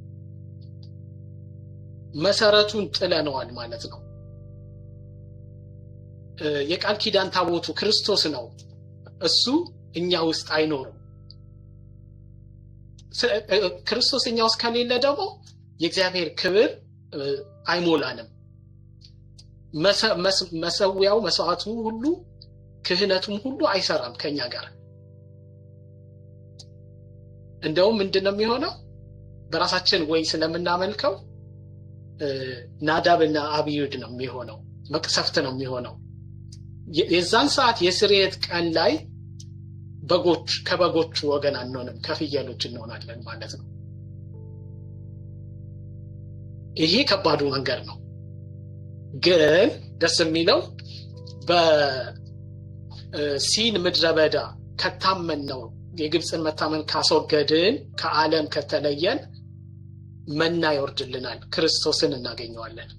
መሰረቱን ጥለነዋል ማለት ነው። የቃል ኪዳን ታቦቱ ክርስቶስ ነው፣ እሱ እኛ ውስጥ አይኖርም። ክርስቶስ እኛ ውስጥ ከሌለ ደግሞ የእግዚአብሔር ክብር አይሞላንም። መሰዊያው መስዋዕቱ ሁሉ ክህነቱም ሁሉ አይሰራም ከኛ ጋር። እንደውም ምንድነው የሚሆነው? በራሳችን ወይ ስለምናመልከው ናዳብና አብዩድ ነው የሚሆነው፣ መቅሰፍት ነው የሚሆነው። የዛን ሰዓት የስርየት ቀን ላይ ከበጎቹ ወገን አንሆንም፣ ከፍየሎች እንሆናለን ማለት ነው። ይሄ ከባዱ መንገድ ነው። ግን ደስ የሚለው በሲን ምድረ በዳ ከታመን ነው የግብፅን መታመን ካስወገድን፣ ከዓለም ከተለየን መና ይወርድልናል፣ ክርስቶስን እናገኘዋለን።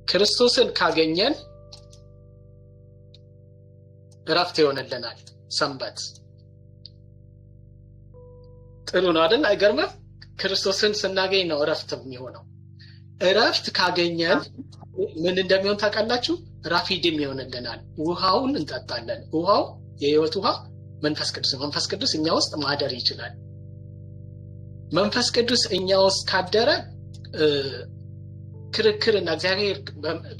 ክርስቶስን ካገኘን እረፍት ይሆንልናል። ሰንበት ጥሩ ነው አይደል? አይገርምም? ክርስቶስን ስናገኝ ነው እረፍት የሚሆነው። እረፍት ካገኘን ምን እንደሚሆን ታውቃላችሁ? ራፊድም ይሆንልናል። ውሃውን እንጠጣለን። ውሃው የህይወት ውሃ መንፈስ ቅዱስ እኛ ውስጥ ማደር ይችላል። መንፈስ ቅዱስ እኛ ውስጥ ካደረ ክርክርና እግዚአብሔር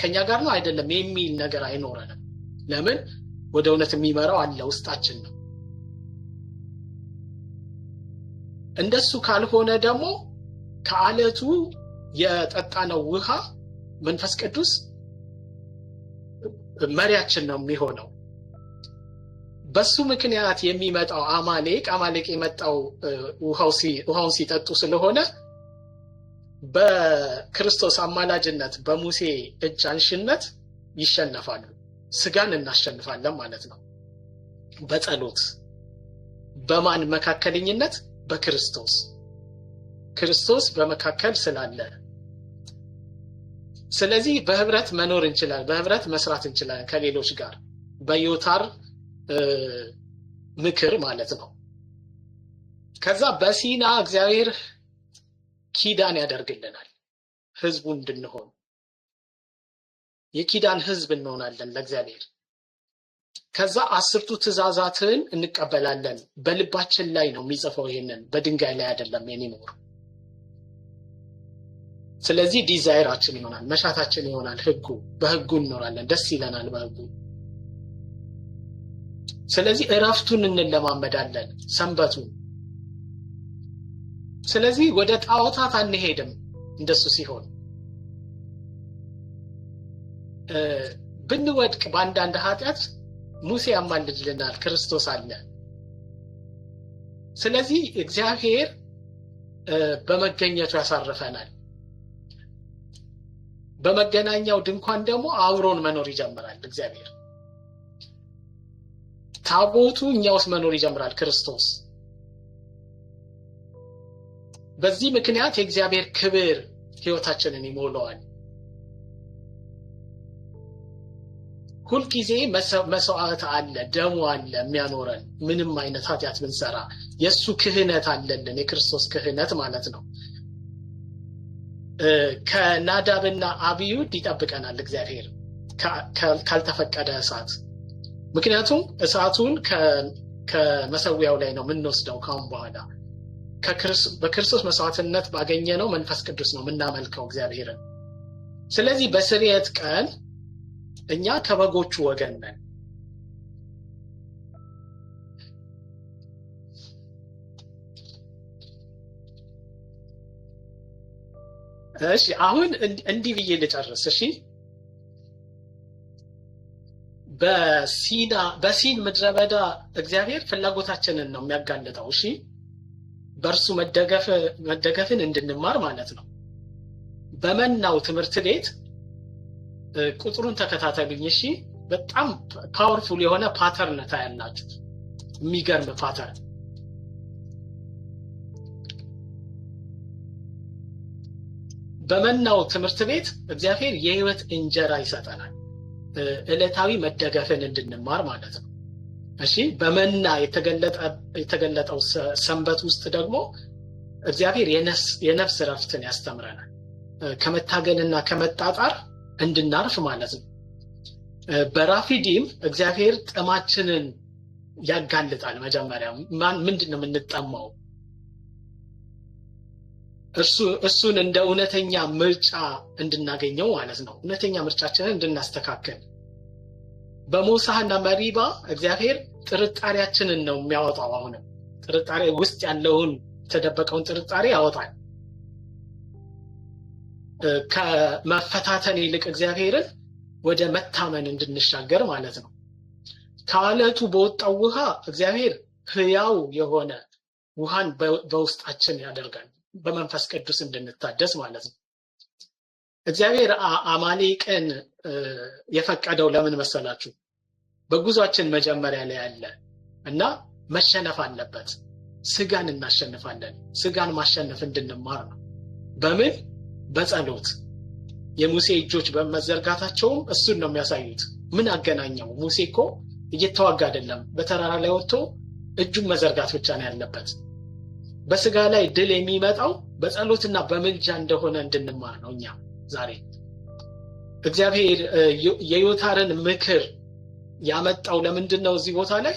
ከኛ ጋር ነው አይደለም የሚል ነገር አይኖረንም። ለምን? ወደ እውነት የሚመራው አለ ውስጣችን ነው። እንደሱ ካልሆነ ደግሞ ከአለቱ የጠጣነው ውሃ መንፈስ ቅዱስ መሪያችን ነው የሚሆነው። በሱ ምክንያት የሚመጣው አማሌቅ የመጣው ውሃውን ሲጠጡ ስለሆነ በክርስቶስ አማላጅነት በሙሴ እጅ አንሽነት ይሸነፋሉ። ስጋን እናሸንፋለን ማለት ነው በጸሎት። በማን መካከለኝነት? ክርስቶስ በመካከል ስላለ። ስለዚህ በህብረት መኖር እንችላለን፣ በህብረት መስራት እንችላለን ከሌሎች ጋር በዮታር ምክር ማለት ነው። ከዛ በሲና እግዚአብሔር ኪዳን ያደርግልናል ህዝቡ እንድንሆን። የኪዳን ህዝብ እንሆናለን ለእግዚአብሔር። ከዛ 10ቱ ትእዛዛትን እንቀበላለን። በልባችን ላይ ነው የሚጽፈው፣ ይሄንን በድንጋይ ላይ አይደለም የሚኖር። ስለዚህ ዲዛይራችን ይሆናል፣ መሻታችን ይሆናል። በህጉ እንኖራለን፣ ደስ ይለናል በህጉ። ስለዚህ እረፍቱን እንለማመዳለን፣ ሰንበቱን። ስለዚህ ወደ ጣዖታት አንሄድም። እንደሱ ሲሆን ብንወድቅ በአንዳንድ ኃጢአት ሙሴ ያማልድልናል፣ ክርስቶስ አለ። ስለዚህ እግዚአብሔር በመገኘቱ ያሳርፈናል። በመገናኛው ድንኳን ደግሞ አብሮን መኖር ይጀምራል እግዚአብሔር። ታቦቱ እኛ ውስጥ መኖር ይጀምራል ክርስቶስ። በዚህ ምክንያት የእግዚአብሔር ክብር ህይወታችንን ይሞላዋል። ሁልጊዜ መስዋዕት አለ፣ ደሙ አለ የሚያኖረን። ምንም አይነት ኃጢአት ብንሰራ የሱ ክህነት አለልን፣ የክርስቶስ ክህነት ማለት ነው። ከናዳብና አብዩድ ይጠብቀናል እግዚአብሔር ካልተፈቀደ እሳት። ምክንያቱም እሳቱን ከመሰዊያው ላይ ነው የምንወስደው ካሁን በኋላ። በክርስቶስ መስዋዕትነት ባገኘነው መንፈስ ቅዱስ ነው የምናመልከው እግዚአብሔርን። ስለዚህ በስርየት ቀን እኛ ከበጎቹ ወገን ነን። እሺ አሁን እንዲህ ብዬ ልጨርስ። እሺ በሲን ምድረ በዳ እግዚአብሔር ፍላጎታችንን ነው የሚያጋልጠው። እሺ በእርሱ መደገፍን እንድንማር ማለት ነው። በመናው ትምህርት ቤት ቁጥሩን ተከታተሉኝ። እሺ በጣም ፓወርፉል የሆነ ፓተርን ታያላችሁ፣ የሚገርም ፓተርን። በመናው ትምህርት ቤት እግዚአብሔር የህይወት እንጀራ ይሰጠናል፣ ዕለታዊ መደገፍን እንድንማር ማለት ነው። እሺ በመና የተገለጠው ሰንበት ውስጥ ደግሞ እግዚአብሔር የነፍስ ረፍትን ያስተምረናል፣ ከመታገልና ከመጣጣር እንድናርፍ ማለት ነው። በራፊዲም እግዚአብሔር ጥማችንን ያጋልጣል። መጀመሪያ ምንድነው የምንጠማው? እሱን እንደ እውነተኛ ምርጫ እንድናገኘው ማለት ነው። እውነተኛ ምርጫችንን እንድናስተካከል። በሞሳህና መሪባ እግዚአብሔር ጥርጣሬያችንን ነው የሚያወጣው። አሁንም ጥርጣሬ ውስጥ ያለውን የተደበቀውን ጥርጣሬ ያወጣል። ከመፈታተን ይልቅ እግዚአብሔርን ወደ መታመን እንድንሻገር ማለት ነው። ከአለቱ በወጣው ውሃ እግዚአብሔር ህያው የሆነ ውሃን በውስጣችን ያደርጋል፣ በመንፈስ ቅዱስ እንድንታደስ ማለት ነው። እግዚአብሔር አማሌቅን የፈቀደው ለምን መሰላችሁ? በጉዟችን መጀመሪያ ላይ ያለ እና መሸነፍ አለበት። ስጋን እናሸንፋለን። ስጋን ማሸነፍ እንድንማር ነው። በምን? በጸሎት። የሙሴ እጆች በመዘርጋታቸውም እሱን ነው የሚያሳዩት። ምን አገናኘው? ሙሴ እኮ እየተዋጋ አይደለም፣ በተራራ ላይ ወጥቶ እጁን መዘርጋት ብቻ ነው ያለበት። በስጋ ላይ ድል የሚመጣው በጸሎትና በምልጃ እንደሆነ እንድንማር ነው። እኛ ዛሬ እግዚአብሔር የዮታርን ምክር ያመጣው ለምንድን ነው? እዚህ ቦታ ላይ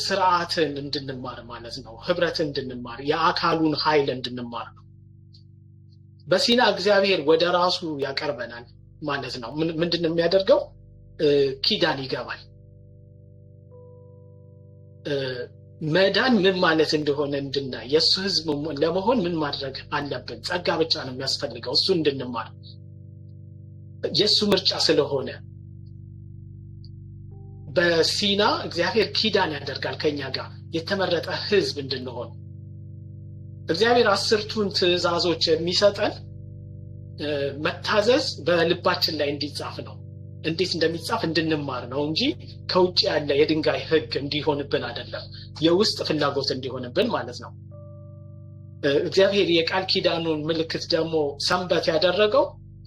ስርዓትን እንድንማር ማለት ነው። ህብረትን እንድንማር፣ የአካሉን ኃይል እንድንማር ነው። በሲና እግዚአብሔር ወደ ራሱ ያቀርበናል ማለት ነው። ምንድን ነው የሚያደርገው? ኪዳን ይገባል። መዳን ምን ማለት እንደሆነ እንድናይ የሱ ህዝብ ለመሆን ምን ማድረግ አለብን? ጸጋ ብቻ ነው የሚያስፈልገው እሱ እንድንማር የሱ ምርጫ ስለሆነ በሲና እግዚአብሔር ኪዳን ያደርጋል ከኛ ጋር የተመረጠ ህዝብ እንድንሆን እግዚአብሔር 10ቱን ትእዛዞች የሚሰጠን መታዘዝ በልባችን ላይ እንዲጻፍ ነው እንዴት እንደሚጻፍ እንድንማር ነው እንጂ ከውጭ ያለ የድንጋይ ህግ እንዲሆንብን አይደለም የውስጥ ፍላጎት እንዲሆንብን ማለት ነው እግዚአብሔር የቃል ኪዳኑን ምልክት ደግሞ ሰንበት ያደረገው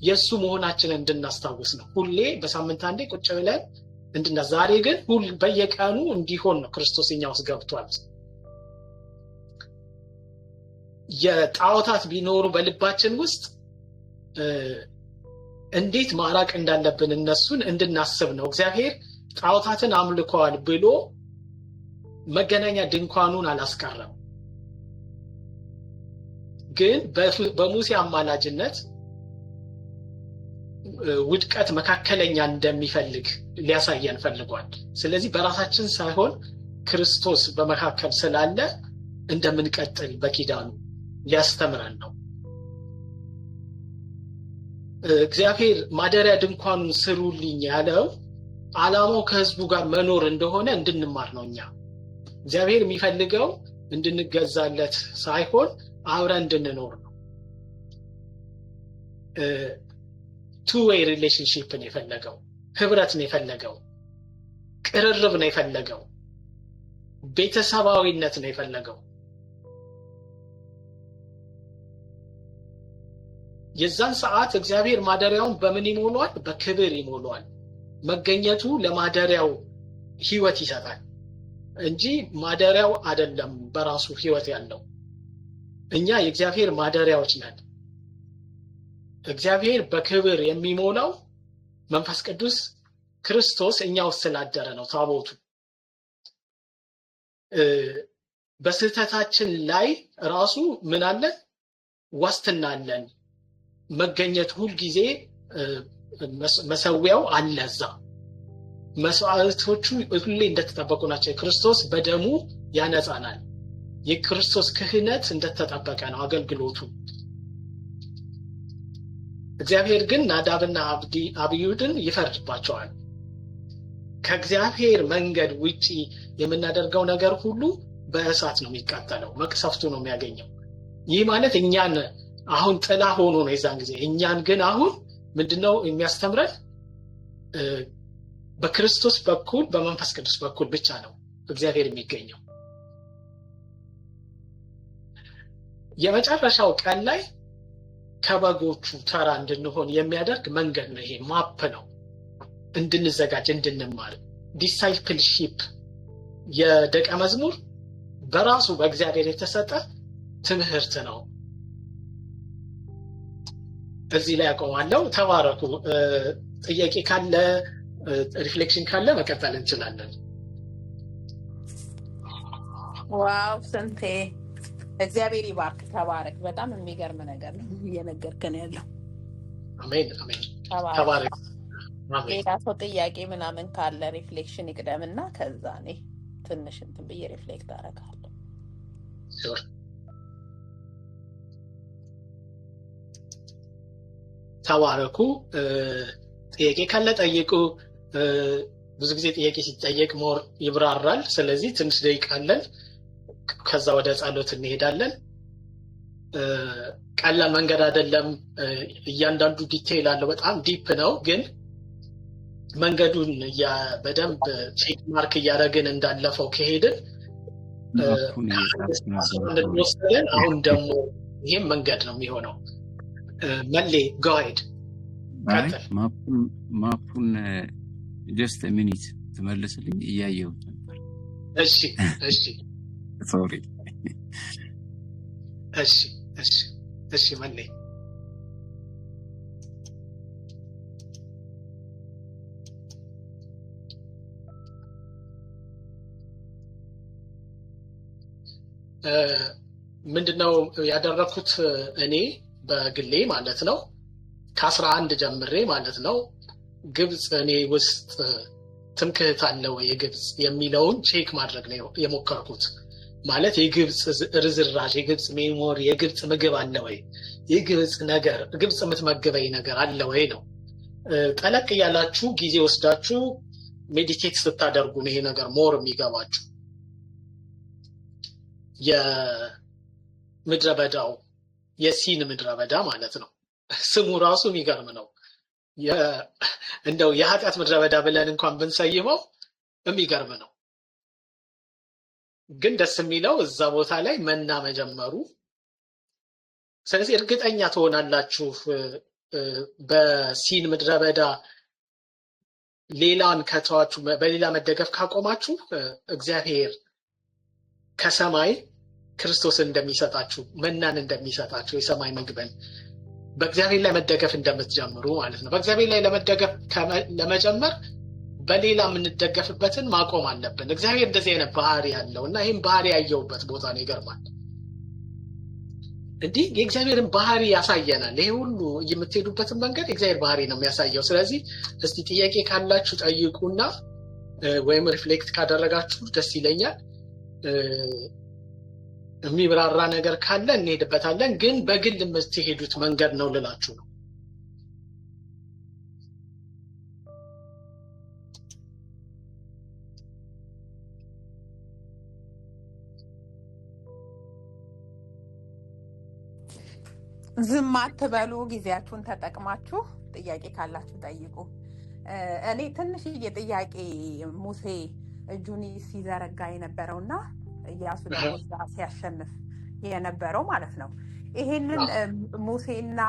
የሱ መሆናችንን እንድናስታውስ ነው ሁሌ በሳምንት አንዴ ቁጭ ብለን ዛሬ ግን በየቀኑ እንዲሆን ነው ክርስቶስኛ ውስጥ ገብቷል የጣዖታት ቢኖሩ በልባችን ውስጥ እንዴት ማራቅ እንዳለብን እነሱን እንድናስብ ነው እግዚአብሔር ጣዖታትን አምልከዋል ብሎ መገናኛ ድንኳኑን አላስቀረም ግን በሙሴ አማላጅነት ውድቀት መካከለኛ እንደሚፈልግ ሊያሳየን ፈልጓል ስለዚህ በራሳችን ሳይሆን ክርስቶስ በመካከል ስላለ እንደምንቀጥል በኪዳኑ ሊያስተምረን ነው እግዚአብሔር ማደሪያ ድንኳኑን ስሩልኝ ያለው ዓላማው ከህዝቡ ጋር መኖር እንደሆነ እንድንማር ነው እኛ እግዚአብሔር የሚፈልገው እንድንገዛለት ሳይሆን አብረን እንድንኖር ነው two way relationship ነው የፈለገው ህብረት ነው የፈለገው ቅርርብ ነው የፈለገው ቤተሰባዊነት ነው የፈለገው የዛን ሰዓት እግዚአብሔር ማደሪያውን በምን ይሞላል በክብር ይሞላል መገኘቱ ለማደሪያው ህይወት ይሰጣል እንጂ ማደሪያው አይደለም በራሱ ህይወት ያለው እኛ የእግዚአብሔር ማደሪያዎች ነን እግዚአብሔር በክብር የሚሞላው መንፈስ ቅዱስ ክርስቶስ እኛው ስላደረ ነው ታቦቱ በስህተታችን ላይ ራሱ ምን አለ ዋስትና አለን መገኘት ሁሉ ጊዜ መሰዊያው አለዛ መስዋዕቶቹ ሁሌ እንደተጠበቁ ናቸው ክርስቶስ በደሙ ያነጻናል የክርስቶስ ክህነት እንደተጠበቀ ነው አገልግሎቱ እግዚአብሔር ግን ናዳብና አብዩድን ይፈርድባቸዋል ከእግዚአብሔር መንገድ ውጪ የምናደርገው ነገር ሁሉ በእሳት ነው የሚቃጠለው መቅሰፍቱ ነው የሚያገኘው ይህ ማለት እኛን አሁን ጥላ ሆኖ ነው የዛን ጊዜ እኛን ግን አሁን ምንድነው የሚያስተምረን በክርስቶስ በኩል በመንፈስ ቅዱስ በኩል ብቻ ነው እግዚአብሔር የሚገኘው የመጨረሻው ቀን ላይ ከበጎቹ ተራ እንድንሆን የሚያደርግ መንገድ ነው ይሄ ማፕ ነው እንድንዘጋጅ እንድንማር ዲሳይፕልሺፕ የደቀ መዝሙር በራሱ በእግዚአብሔር የተሰጠ ትምህርት ነው እዚህ ላይ አቆማለሁ ተባረኩ ጥያቄ ካለ ሪፍሌክሽን ካለ መቀጠል እንችላለን ዋው ሰንቴ እግዚአብሔር ይባርክ ተባረክ በጣም የሚገርም ነገር ነው እየነገርከን ያለው አሜን አሜን ተባረክ ሌላ ሰው ጥያቄ ምናምን ካለ ሪፍሌክሽን ይቅደምና ከዛ እኔ ትንሽ እንትን ብዬ ሪፍሌክት አደርጋለሁ ሹር ተባረኩ ጥያቄ ካለ ጠይቁ ብዙ ጊዜ ጥያቄ ሲጠየቅ ሞር ይብራራል ስለዚህ ትንሽ ደቂቃ አለን ከዛ ወደ ጸሎት እንሄዳለን ቀላል መንገድ አይደለም እያንዳንዱ ዲቴይል አለው በጣም ዲፕ ነው ግን መንገዱን በደንብ ቼክ ማርክ እያደረግን እንዳለፈው ከሄድን አሁን ደግሞ ይሄም መንገድ ነው የሚሆነው መሌ ጋይድ ማፑን just a minute ተመለስልኝ እያየው ነበር እሺ እሺ sorry እሺ እሺ እሺ መሌ ምንድነው ያደረኩት እኔ በግሌ ማለት ነው ከ11 ጀምሬ ማለት ነው ግብጽ እኔ ውስጥ ትምክህት አለው የግብጽ የሚለውን ቼክ ማድረግ ነው የሞከርኩት ማለት የግብፅ ርዝራዥ፣ የግብፅ ሜሞሪ፣ የግብፅ ምግብ አለ ወይ? የግብፅ ነገር ግብፅ የምትመግበኝ ነገር አለ ወይ ነው። ጠለቅ እያላችሁ ጊዜ ወስዳችሁ ሜዲቴት ስታደርጉ ነው ይሄ ነገር ሞር የሚገባችሁ። የምድረ በዳው የሲን ምድረ በዳ ማለት ነው። ስሙ ራሱ የሚገርም ነው። እንደው የኃጢአት ምድረ በዳ ብለን እንኳን ብንሰይመው የሚገርም ነው። ግን ደስ የሚለው እዛ ቦታ ላይ መና መጀመሩ። ስለዚህ እርግጠኛ ትሆናላችሁ በሲን ምድረ በዳ ሌላን ከተዋችሁ፣ በሌላ መደገፍ ካቆማችሁ እግዚአብሔር ከሰማይ ክርስቶስን እንደሚሰጣችሁ፣ መናን እንደሚሰጣችሁ፣ የሰማይ ምግብን በእግዚአብሔር ላይ መደገፍ እንደምትጀምሩ ማለት ነው። በእግዚአብሔር ላይ ለመጀመር በሌላ የምንደገፍበትን ማቆም አለብን። እግዚአብሔር እንደዚህ አይነት ባህሪ ያለው እና ይህም ባህሪ ያየውበት ቦታ ነው። ይገርማል። እንዲህ የእግዚአብሔርን ባህሪ ያሳየናል። ይሄ ሁሉ የምትሄዱበትን መንገድ የእግዚአብሔር ባህሪ ነው የሚያሳየው። ስለዚህ እስቲ ጥያቄ ካላችሁ ጠይቁና ወይም ሪፍሌክት ካደረጋችሁ ደስ ይለኛል። የሚብራራ ነገር ካለ እንሄድበታለን። ግን በግል የምትሄዱት መንገድ ነው ልላችሁ ነው። ዝም አትበሉ፣ ጊዜያችሁን ተጠቅማችሁ ጥያቄ ካላችሁ ጠይቁ። እኔ ትንሽዬ ጥያቄ ሙሴ እጁን ሲዘረጋ የነበረውና ኢያሱ ደግሞ እዛ ሲያሸንፍ የነበረው ማለት ነው። ይሄንን ሙሴና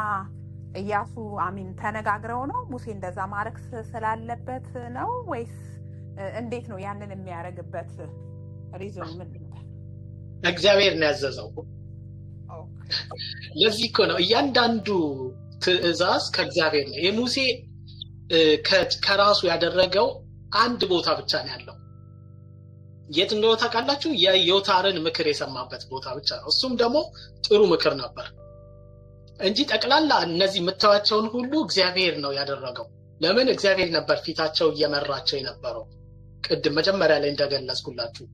ኢያሱ አሚን ተነጋግረው ነው ሙሴ እንደዛ ማድረግ ስላለበት ነው ወይስ እንዴት ነው? ያንን የሚያደርግበት ሪዝን ምንድን ነው? እግዚአብሔር ነው ያዘዘው። ለዚህ እኮ ነው እያንዳንዱ ትእዛዝ ከእግዚአብሔር ነው። የሙሴ ከራሱ ያደረገው አንድ ቦታ ብቻ ነው ያለው። የት እንደሆነ ታውቃላችሁ? የዮታርን ምክር የሰማበት ቦታ ብቻ ነው። እሱም ደግሞ ጥሩ ምክር ነበር እንጂ ጠቅላላ እነዚህ የምታዩዋቸውን ሁሉ እግዚአብሔር ነው ያደረገው። ለምን? እግዚአብሔር ነበር ፊታቸው እየመራቸው የነበረው። ቅድም መጀመሪያ ላይ እንደገለጽኩላችሁ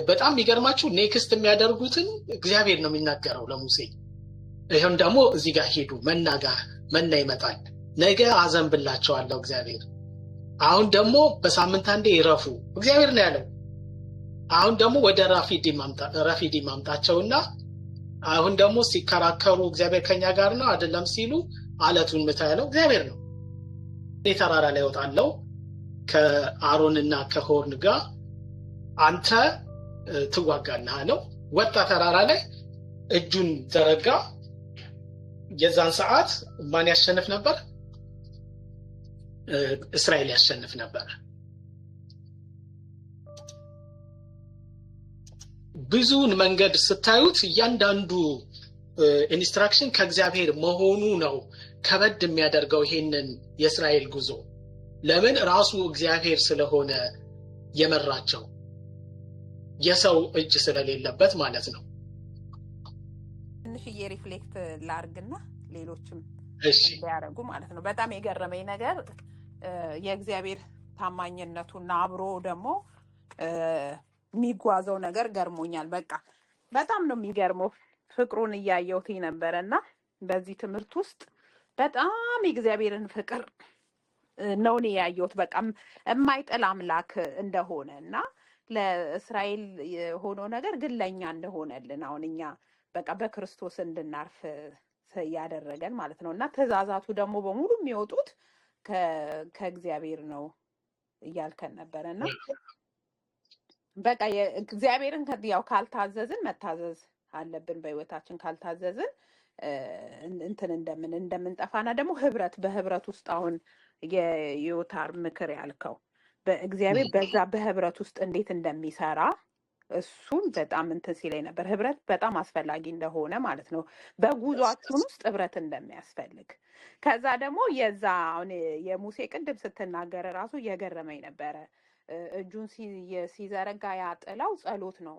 በጣም የሚገርማችሁ ኔክስት የሚያደርጉትን እግዚአብሔር ነው የሚናገረው ለሙሴ። ይሄን ደግሞ እዚህ ጋር ሄዱ፣ መና ይመጣል፣ ነገ አዘንብላቸዋለሁ እግዚአብሔር። አሁን ደግሞ በሳምንት አንዴ ይረፉ እግዚአብሔር ነው ያለው። አሁን ደግሞ ወደ ራፊዲ ማምጣቸውና አሁን ደግሞ ሲከራከሩ እግዚአብሔር ከኛ ጋር ነው አይደለም ሲሉ አለቱን ምታ ያለው እግዚአብሔር ነው። ተራራ ላይ ወጣለው ከአሮንና ከሆርን ጋር አንተ ትዋጋለህ አለው። ወጣ ተራራ ላይ እጁን ዘረጋ። የዛን ሰዓት ማን ያሸንፍ ነበር? እስራኤል ያሸንፍ ነበር። ብዙውን መንገድ ስታዩት እያንዳንዱ ኢንስትራክሽን ከእግዚአብሔር መሆኑ ነው ከበድ የሚያደርገው ይሄንን የእስራኤል ጉዞ። ለምን? ራሱ እግዚአብሔር ስለሆነ የመራቸው፣ የሰው እጅ ስለሌለበት ማለት ነው። ትንሽዬ ሪፍሌክት ላርግና ሌሎችም እሺ ሊያደርጉ ማለት ነው። በጣም የገረመኝ ነገር የእግዚአብሔር ታማኝነቱና አብሮ ደግሞ የሚጓዘው ነገር ገርሞኛል። በቃ በጣም ነው የሚገርመው። ፍቅሩን እያየሁት ነበረና በዚህ ትምህርት ውስጥ በጣም የእግዚአብሔርን ፍቅር ነው እኔ ያየሁት። በቃ የማይጥል አምላክ እንደሆነ እና ለእስራኤል የሆነው ነገር ግን ለእኛ እንደሆነልን አሁን እኛ በቃ በክርስቶስ እንድናርፍ ያደረገን ማለት ነው። እና ትእዛዛቱ ደግሞ በሙሉ የሚወጡት ከእግዚአብሔር ነው እያልከን ነበረ። እና በቃ እግዚአብሔርን ያው ካልታዘዝን መታዘዝ አለብን። በህይወታችን ካልታዘዝን እንትን እንደምንጠፋና ደግሞ በህብረት ውስጥ አሁን የዮታር ምክር ያልከው በእግዚአብሔር በዛ በህብረት ውስጥ እንዴት እንደሚሰራ እሱን በጣም እንትን ሲለኝ ነበር። ህብረት በጣም አስፈላጊ እንደሆነ ማለት ነው። በጉዟችን ውስጥ ህብረት እንደሚያስፈልግ ከዛ ደግሞ የዛ አሁን የሙሴ ቅድም ስትናገር ራሱ እየገረመኝ ነበረ። እጁን ሲዘረጋ ያጥላው ጸሎት ነው።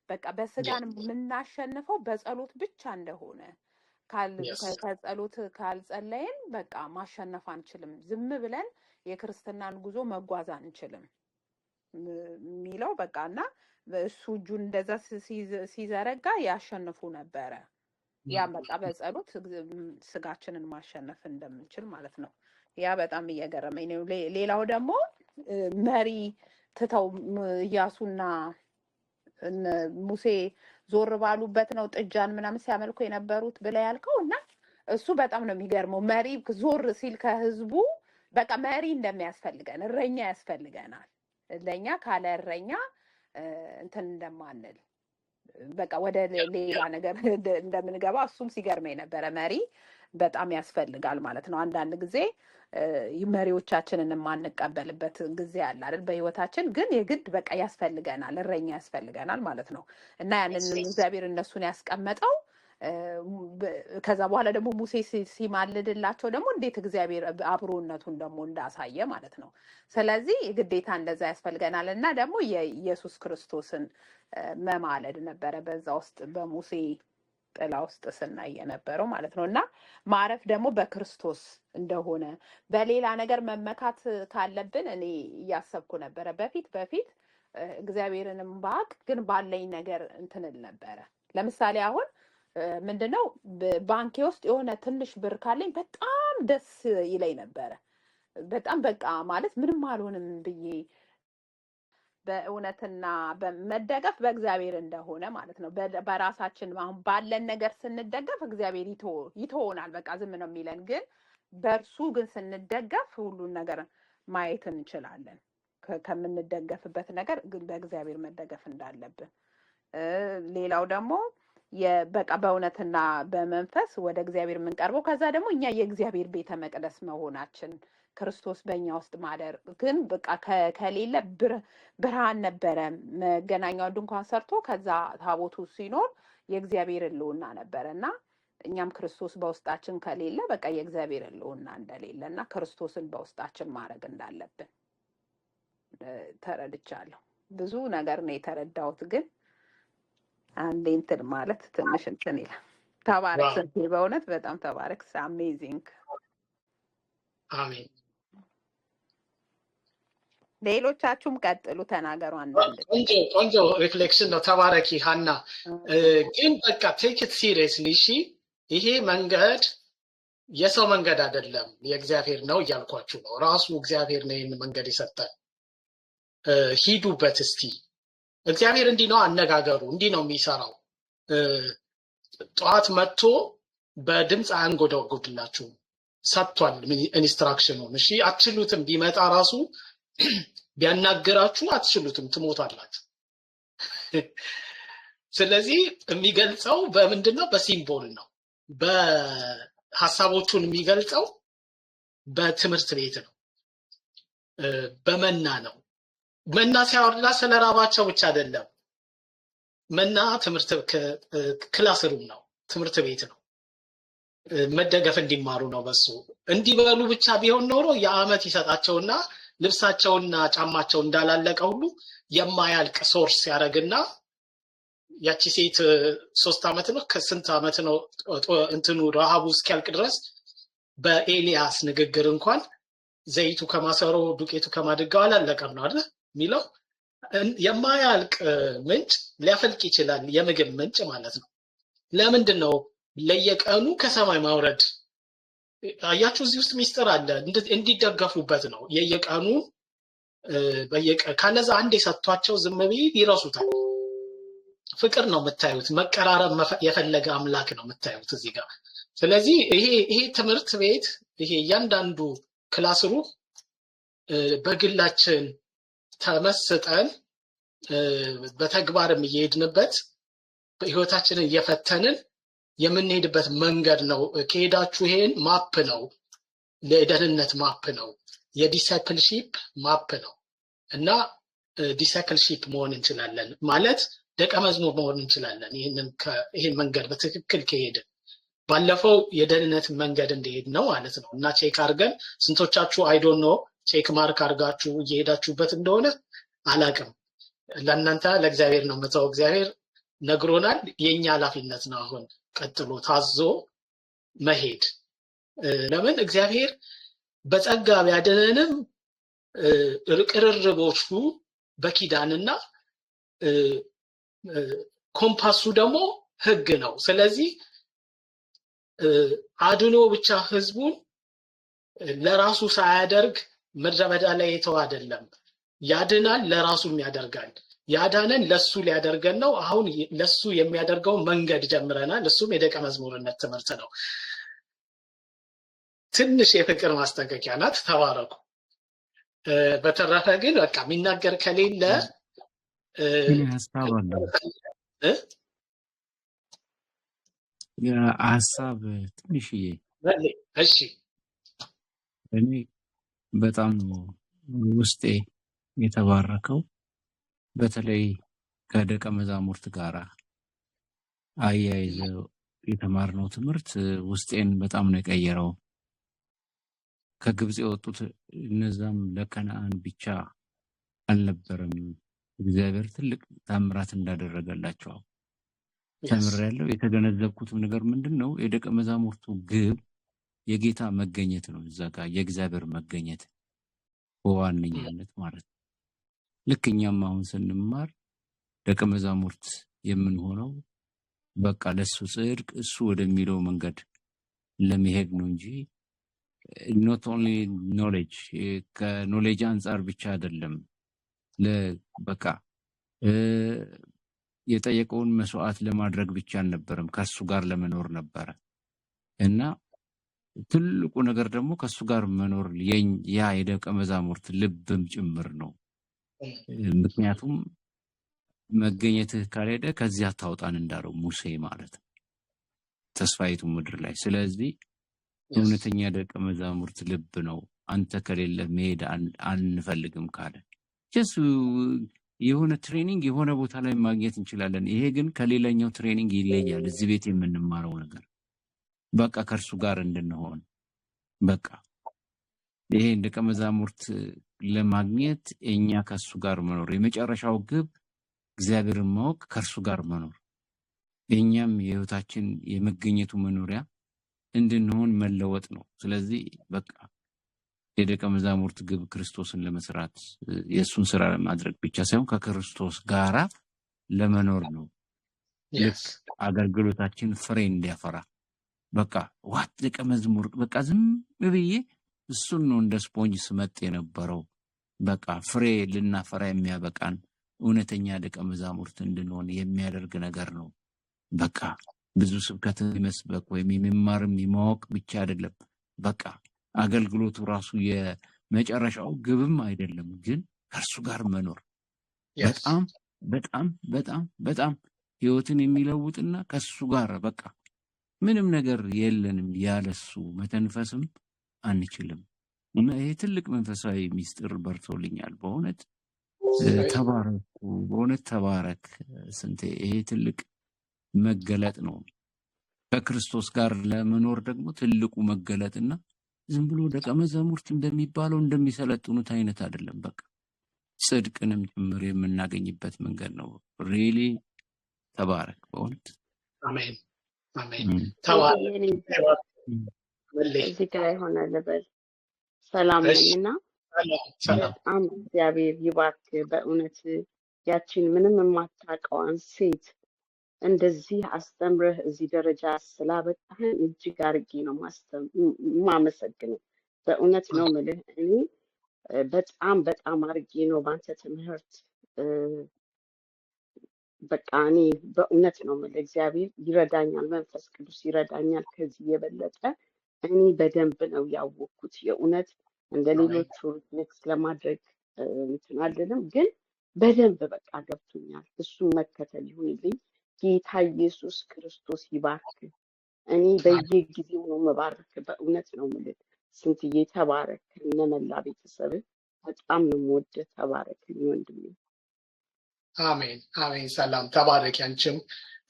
በቃ በስጋን የምናሸንፈው በጸሎት ብቻ እንደሆነ ከጸሎት ካልጸለይን በቃ ማሸነፍ አንችልም። ዝም ብለን የክርስትናን ጉዞ መጓዝ አንችልም የሚለው በቃ እና እሱ እጁን እንደዛ ሲዘረጋ ያሸንፉ ነበረ። ያ በቃ በጸሎት ስጋችንን ማሸነፍ እንደምንችል ማለት ነው። ያ በጣም እየገረመኝ ነው። ሌላው ደግሞ መሪ ትተው ኢያሱና ሙሴ ዞር ባሉበት ነው ጥጃን ምናምን ሲያመልኩ የነበሩት ብለ ያልከው እና እሱ በጣም ነው የሚገርመው። መሪ ዞር ሲል ከህዝቡ በቃ መሪ እንደሚያስፈልገን እረኛ ያስፈልገናል። ለኛ ካለ እረኛ እንትን እንደማንል በቃ ወደ ሌላ ነገር እንደምንገባ እሱም ሲገርመኝ ነበረ። መሪ በጣም ያስፈልጋል ማለት ነው። አንዳንድ ጊዜ መሪዎቻችንን የማንቀበልበት ጊዜ አለ አይደል? በህይወታችን ግን የግድ በቃ ያስፈልገናል፣ እረኛ ያስፈልገናል ማለት ነው። እና ያንን እግዚአብሔር እነሱን ያስቀመጠው ከዛ በኋላ ደግሞ ሙሴ ሲማልድላቸው ደግሞ እንዴት እግዚአብሔር አብሮነቱን ደግሞ እንዳሳየ ማለት ነው። ስለዚህ ግዴታ እንደዛ ያስፈልገናል እና ደግሞ የኢየሱስ ክርስቶስን መማለድ ነበረ በዛ ውስጥ በሙሴ ጥላ ውስጥ ስናይ የነበረው ማለት ነው። እና ማረፍ ደግሞ በክርስቶስ እንደሆነ በሌላ ነገር መመካት ካለብን እኔ እያሰብኩ ነበረ። በፊት እግዚአብሔርንም ባቅ ግን ባለኝ ነገር እንትንል ነበረ። ለምሳሌ አሁን ምንድነው ባንኬ ውስጥ የሆነ ትንሽ ብር ካለኝ በጣም ደስ ይለኝ ነበረ። በጣም በቃ ማለት ምንም አልሆንም ብዬ በእውነትና በመደገፍ በእግዚአብሔር እንደሆነ ማለት ነው። በራሳችን አሁን ባለን ነገር ስንደገፍ እግዚአብሔር ይተወናል። በቃ ዝም ነው የሚለን። ግን በእርሱ ግን ስንደገፍ ሁሉን ነገር ማየት እንችላለን። ከምንደገፍበት ነገር ግን በእግዚአብሔር መደገፍ እንዳለብን። ሌላው ደግሞ በቃ በእውነትና በመንፈስ ወደ እግዚአብሔር የምንቀርበው ከዛ ደግሞ እኛ የእግዚአብሔር ቤተ መቅደስ መሆናችን ክርስቶስ በእኛ ውስጥ ማደር ግን በቃ ከሌለ ብርሃን ነበረ። መገናኛው ድንኳን ሰርቶ ከዛ ታቦቱ ሲኖር የእግዚአብሔር ሕልውና ነበረ እና እኛም ክርስቶስ በውስጣችን ከሌለ በቃ የእግዚአብሔር ሕልውና እንደሌለ እና ክርስቶስን በውስጣችን ማድረግ እንዳለብን ተረድቻለሁ። ብዙ ነገር ነው የተረዳሁት፣ ግን አንዴ እንትን ማለት ትንሽ እንትን ይላል። ተባረክ ስንቴ፣ በእውነት በጣም ተባረክ። አሜዚንግ። አሜን። ሌሎቻችሁም ቀጥሉ፣ ተናገሩ። አንዳንድ ቆንጆ ሪፍሌክሽን ነው። ተባረኪ ሀና። ግን በቃ ቴክ ኢት ሲሪየስሊ። እሺ፣ ይሄ መንገድ የሰው መንገድ አይደለም፣ የእግዚአብሔር ነው እያልኳችሁ ነው። ራሱ እግዚአብሔር ነው ይህን መንገድ የሰጠን። ሂዱበት እስቲ። እግዚአብሔር እንዲህ ነው አነጋገሩ፣ እንዲህ ነው የሚሰራው። ጠዋት መጥቶ በድምፅ አያንጎደጉድላችሁም፣ ሰጥቷል ኢንስትራክሽኑን። እሺ፣ አትችሉትም። ቢመጣ ራሱ ቢያናገራችሁ አትችሉትም፣ ትሞታላችሁ። ስለዚህ የሚገልጸው በምንድነው? በሲምቦል ነው። በሐሳቦቹን የሚገልጸው በትምህርት ቤት ነው፣ በመና ነው። መና ሲያወርዳ ስለራባቸው ብቻ አይደለም። መና ትምህርት ክላስሩም ነው፣ ትምህርት ቤት ነው። መደገፍ እንዲማሩ ነው። በሱ እንዲበሉ ብቻ ቢሆን ኖሮ የዓመት ይሰጣቸውና ልብሳቸውና ጫማቸው እንዳላለቀ ሁሉ የማያልቅ ሶርስ ያደርግና ያቺ ሴት 3 ዓመት ነው ከስንት ዓመት ነው እንትኑ ረሃቡ እስኪያልቅ ድረስ በኤልያስ ንግግር እንኳን ዘይቱ ከማሰሮ ዱቄቱ ከማድጋው አላለቀም ነው አይደል የሚለው። የማያልቅ ምንጭ ሊያፈልቅ ይችላል፣ የምግብ ምንጭ ማለት ነው። ለምንድን ነው ለየቀኑ ከሰማይ ማውረድ? አያችሁ፣ እዚህ ውስጥ ሚስጥር አለ። እንዲደገፉበት ነው። የየቀኑ ካለዛ አንድ የሰጥቷቸው ዝም ቢል ይረሱታል። ፍቅር ነው የምታዩት፣ መቀራረብ የፈለገ አምላክ ነው የምታዩት እዚህ ጋር። ስለዚህ ይሄ ትምህርት ቤት፣ ይሄ እያንዳንዱ ክላስሩ በግላችን ተመስጠን በተግባርም እየሄድንበት በህይወታችንን እየፈተንን የምንሄድበት መንገድ ነው። ከሄዳችሁ ይሄን ማፕ ነው፣ ለደህንነት ማፕ ነው፣ የዲሳይፕልሺፕ ማፕ ነው እና ዲሳይፕልሺፕ መሆን እንችላለን ማለት ደቀ መዝሙር መሆን እንችላለን። ይሄን መንገድ በትክክል ከሄድን ባለፈው የደህንነት መንገድ እንደሄድ ነው ማለት ነው። እና ቼክ አድርገን ስንቶቻችሁ አይዶን ነው ቼክ ማርክ አድርጋችሁ እየሄዳችሁበት እንደሆነ አላቅም። ለእናንተ ለእግዚአብሔር ነው የምተው። እግዚአብሔር ነግሮናል፣ የኛ ኃላፊነት ነው አሁን ቀጥሎ ታዞ መሄድ። ለምን እግዚአብሔር በጸጋ ቢያድነንም ቅርርቦቹ በኪዳንና ኮምፓሱ ደግሞ ህግ ነው። ስለዚህ አድኖ ብቻ ህዝቡን ለራሱ ሳያደርግ ምድረ በዳ ላይ የተው አይደለም። ያድናል፣ ለራሱም ያደርጋል። ያዳነን ለሱ ሊያደርገን ነው። አሁን ለሱ የሚያደርገው መንገድ ጀምረናል። እሱም የደቀ መዝሙርነት ትምህርት ነው። ትንሽ የፍቅር ማስጠንቀቂያ ናት። ተባረኩ። በተረፈ ግን በቃ የሚናገር ከሌለ ሀሳብ አለ የሀሳብ ትንሽዬ። እሺ እኔ በጣም ውስጤ የተባረከው በተለይ ከደቀ መዛሙርት ጋር አያይዘው የተማርነው ትምህርት ውስጤን በጣም ነው የቀየረው። ከግብፅ የወጡት እነዛም ለከነአን ብቻ አልነበረም። እግዚአብሔር ትልቅ ታምራት እንዳደረገላቸው ተምሬያለሁ። የተገነዘብኩትም ነገር ምንድን ነው? የደቀ መዛሙርቱ ግብ የጌታ መገኘት ነው። እዛ ጋር የእግዚአብሔር መገኘት በዋነኛነት ማለት ነው። ልክ እኛም አሁን ስንማር ደቀ መዛሙርት የምንሆነው በቃ ለሱ ጽድቅ እሱ ወደሚለው መንገድ ለመሄድ ነው እንጂ ኖት ኦንሊ ኖሌጅ ከኖሌጅ አንጻር ብቻ አይደለም። በቃ የጠየቀውን መስዋዕት ለማድረግ ብቻ አልነበረም፣ ከሱ ጋር ለመኖር ነበረ እና ትልቁ ነገር ደግሞ ከሱ ጋር መኖር ያ የደቀ መዛሙርት ልብም ጭምር ነው። ምክንያቱም መገኘትህ ካልሄደ ከዚያ አታውጣን እንዳለው ሙሴ ማለት ነው ተስፋይቱ ምድር ላይ። ስለዚህ እውነተኛ ደቀ መዛሙርት ልብ ነው። አንተ ከሌለ መሄድ አንፈልግም ካለ ጀስ የሆነ ትሬኒንግ የሆነ ቦታ ላይ ማግኘት እንችላለን። ይሄ ግን ከሌላኛው ትሬኒንግ ይለያል። እዚህ ቤት የምንማረው ነገር በቃ ከእርሱ ጋር እንድንሆን በቃ ይሄ ደቀ መዛሙርት ለማግኘት እኛ ከሱ ጋር መኖር፣ የመጨረሻው ግብ እግዚአብሔርን ማወቅ፣ ከእርሱ ጋር መኖር፣ እኛም የህይወታችን የመገኘቱ መኖሪያ እንድንሆን መለወጥ ነው። ስለዚህ በቃ የደቀ መዛሙርት ግብ ክርስቶስን ለመስራት የእሱን ስራ ለማድረግ ብቻ ሳይሆን ከክርስቶስ ጋራ ለመኖር ነው። ልክ አገልግሎታችን ፍሬ እንዲያፈራ በቃ ዋት ደቀ መዝሙር በቃ ዝም ብዬ እሱን ነው እንደ ስፖንጅ ስመጥ የነበረው። በቃ ፍሬ ልናፈራ የሚያበቃን እውነተኛ ደቀ መዛሙርት እንድንሆን የሚያደርግ ነገር ነው። በቃ ብዙ ስብከት መስበክ ወይም የመማርም የማወቅ ብቻ አይደለም። በቃ አገልግሎቱ ራሱ የመጨረሻው ግብም አይደለም፣ ግን ከእርሱ ጋር መኖር በጣም በጣም በጣም በጣም ህይወትን የሚለውጥና ከሱ ጋር በቃ ምንም ነገር የለንም ያለሱ መተንፈስም አንችልም። እና ይሄ ትልቅ መንፈሳዊ ሚስጥር በርቶልኛል። በእውነት ተባረኩ። በእውነት ተባረክ ስንቴ። ይሄ ትልቅ መገለጥ ነው። ከክርስቶስ ጋር ለመኖር ደግሞ ትልቁ መገለጥና ዝም ብሎ ደቀ መዛሙርት እንደሚባለው እንደሚሰለጥኑት አይነት አይደለም። በቃ ጽድቅንም ጭምር የምናገኝበት መንገድ ነው። ሪሊ ተባረክ በእውነት አሜን አሜን። ተባረክ። እዚህ ጋር የሆነ ልበል ሰላም ነኝና በጣም እግዚአብሔር ይባርክ። በእውነት ያችን ምንም የማታውቀዋን ሴት እንደዚህ አስተምረህ እዚህ ደረጃ ስላበቃህን እጅግ አድርጌ ነው ማመሰግነው። በእውነት ነው የምልህ። እኔ በጣም በጣም አድርጌ ነው በአንተ ትምህርት በቃ እኔ በእውነት ነው የምልህ እግዚአብሔር ይረዳኛል፣ መንፈስ ቅዱስ ይረዳኛል። ከዚህ የበለጠ እኔ በደንብ ነው ያወቅኩት። የእውነት እንደ ሌሎቹ ሪፍሌክስ ለማድረግ እንትን አልልም፣ ግን በደንብ በቃ ገብቶኛል። እሱን መከተል ይሁንልኝ። ጌታ ኢየሱስ ክርስቶስ ይባርክ። እኔ በየጊዜው ነው መባረክ። በእውነት ነው የምልህ ስንትዬ ተባረክ። እነመላ ቤተሰብ በጣም ነው የምወደው። ተባረክ ወንድሜ። አሜን አሜን። ሰላም ተባረክ። አንቺም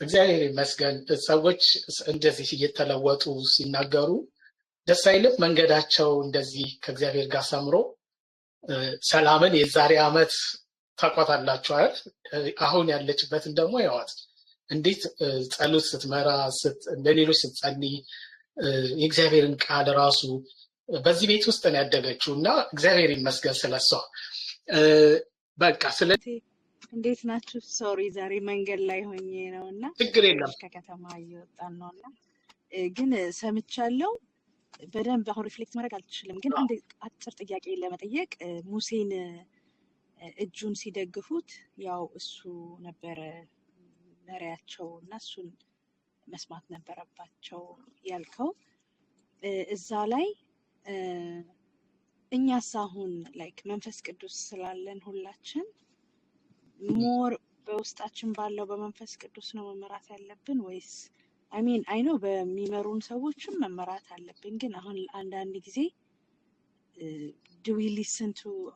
እግዚአብሔር ይመስገን። ሰዎች እንደዚህ እየተለወጡ ሲናገሩ ደስ አይልም? መንገዳቸው እንደዚህ ከእግዚአብሔር ጋር ሰምሮ ሰላምን የዛሬ ዓመት ታቋታላችኋል። አሁን ያለችበትን ደግሞ ያዋት እንዴት ጸሎት ስትመራ ለሌሎች ስትጸልይ የእግዚአብሔርን ቃል ራሱ በዚህ ቤት ውስጥ ነው ያደገችው እና እግዚአብሔር ይመስገን ስለሷ። በቃ እንዴት ናችሁ? ሶሪ ዛሬ መንገድ ላይ ሆኜ ነው እና ችግር የለም። ትንሽ ከከተማ እየወጣን ነው እና ግን ሰምቻለሁ በደንብ። አሁን ሪፍሌክት ማድረግ አልችልም፣ ግን አንድ አጭር ጥያቄ ለመጠየቅ ሙሴን እጁን ሲደግፉት ያው እሱ ነበረ መሪያቸው እና እሱን መስማት ነበረባቸው ያልከው እዛ ላይ እኛስ አሁን ላይክ መንፈስ ቅዱስ ስላለን ሁላችን ሞር በውስጣችን ባለው በመንፈስ ቅዱስ ነው መመራት ያለብን ወይስ አይ ኖ በሚመሩን ሰዎችም መመራት አለብን፣ ግን አሁን አንዳንድ ጊዜ do we listen to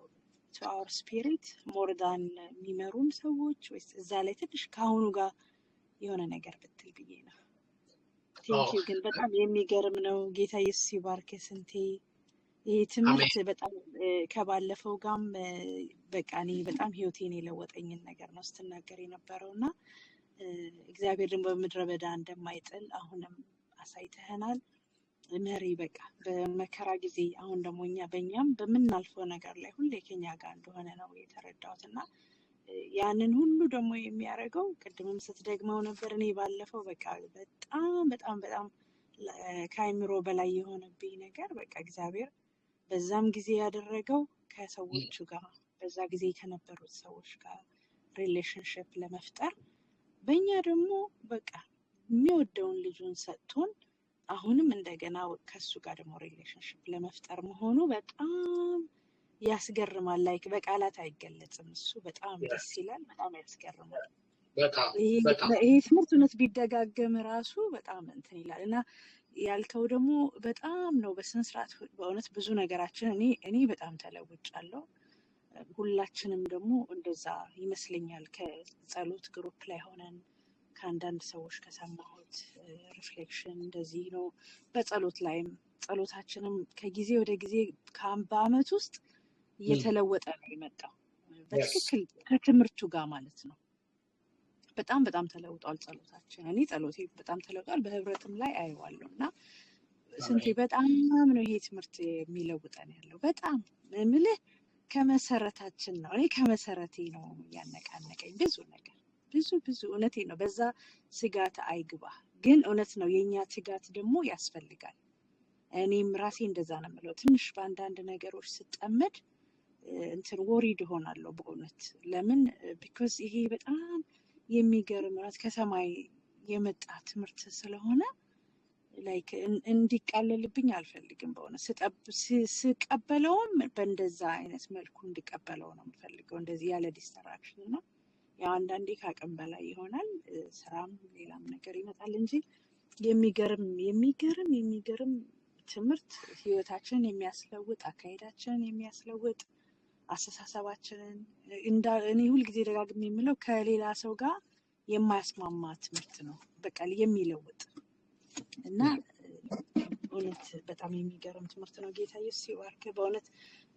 our spirit more than የሚመሩን ሰዎች ወይስ እዛ ላይ ትንሽ ከአሁኑ ጋር የሆነ ነገር ብትል ብዬ ነው። ቴንክ ዩ። ግን በጣም የሚገርም ነው። ጌታ ኢየሱስ ይባርክ። ስንቴ ይሄ ትምህርት በጣም ከባለፈው ጋርም በቃ እኔ በጣም ህይወቴን የለወጠኝን ነገር ነው ስትናገር የነበረው እና እግዚአብሔር ደግሞ በምድረ በዳ እንደማይጥል አሁንም አሳይተህናል። መሪ በቃ በመከራ ጊዜ አሁን ደግሞ በእኛም በምናልፈው ነገር ላይ ሁሌ ከኛ ጋር እንደሆነ ነው የተረዳሁት እና ያንን ሁሉ ደግሞ የሚያደርገው ቅድምም ስትደግመው ነበር። እኔ ባለፈው በቃ በጣም ከአይምሮ በላይ የሆነብኝ ነገር በቃ እግዚአብሔር በዛም ጊዜ ያደረገው ከሰዎቹ ጋር በዛ ጊዜ ከነበሩት ሰዎች ጋር ሪሌሽንሽፕ ለመፍጠር በእኛ ደግሞ በቃ የሚወደውን ልጁን ሰጥቶን አሁንም እንደገና ከሱ ጋር ደግሞ ሪሌሽንሽፕ ለመፍጠር መሆኑ በጣም ያስገርማል። ላይክ በቃላት አይገለጽም። እሱ በጣም ደስ ይላል። በጣም ያስገርማል። ይሄ ትምህርት እውነት ቢደጋገም ራሱ በጣም እንትን ይላል እና ያልከው ደግሞ በጣም ነው በስነ ስርዓት በእውነት ብዙ ነገራችን እኔ በጣም ተለውጫለሁ። ሁላችንም ደግሞ እንደዛ ይመስለኛል። ከጸሎት ግሩፕ ላይ ሆነን ከአንዳንድ ሰዎች ከሰማሁት ሪፍሌክሽን እንደዚህ ነው። በጸሎት ላይም ጸሎታችንም ከጊዜ ወደ ጊዜ በአመት ውስጥ እየተለወጠ ነው የመጣው በትክክል ከትምህርቱ ጋር ማለት ነው። በጣም ተለውጧል ጸሎታችን። እኔ ጸሎቴ በጣም ተለውጧል። በህብረትም ላይ አየዋለሁ እና ስንቴ በጣም ነው ይሄ ትምህርት የሚለውጠን ያለው። በጣም ምልህ ከመሰረታችን ነው። እኔ ከመሰረቴ ነው ያነቃነቀኝ ብዙ ነገር ብዙ እውነቴ ነው። በዛ ስጋት አይግባ። ግን እውነት ነው የኛ ትጋት ደግሞ ያስፈልጋል። እኔም ራሴ እንደዛ ነው የምለው። ትንሽ በአንዳንድ ነገሮች ስጠመድ እንትን ወሪድ ሆናለሁ በእውነት። ለምን ቢኮዝ ይሄ በጣም የሚገርም እውነት ከሰማይ የመጣ ትምህርት ስለሆነ ላይክ እንዲቃለልብኝ አልፈልግም በእውነት። ስቀበለውም በእንደዛ አይነት መልኩ እንዲቀበለው ነው የምፈልገው፣ እንደዚህ ያለ ዲስተራክሽን ነው። ያው አንዳንዴ ከአቅም በላይ ይሆናል፣ ስራም ሌላም ነገር ይመጣል እንጂ የሚገርም ትምህርት ህይወታችንን የሚያስለውጥ አካሄዳችንን የሚያስለውጥ አስተሳሰባችንን እኔ ሁልጊዜ ደጋግሜ የምለው ከሌላ ሰው ጋር የማያስማማ ትምህርት ነው በቃ የሚለውጥ እና እውነት በጣም የሚገርም ትምህርት ነው። ጌታ ኢየሱስ ይባርክ። በእውነት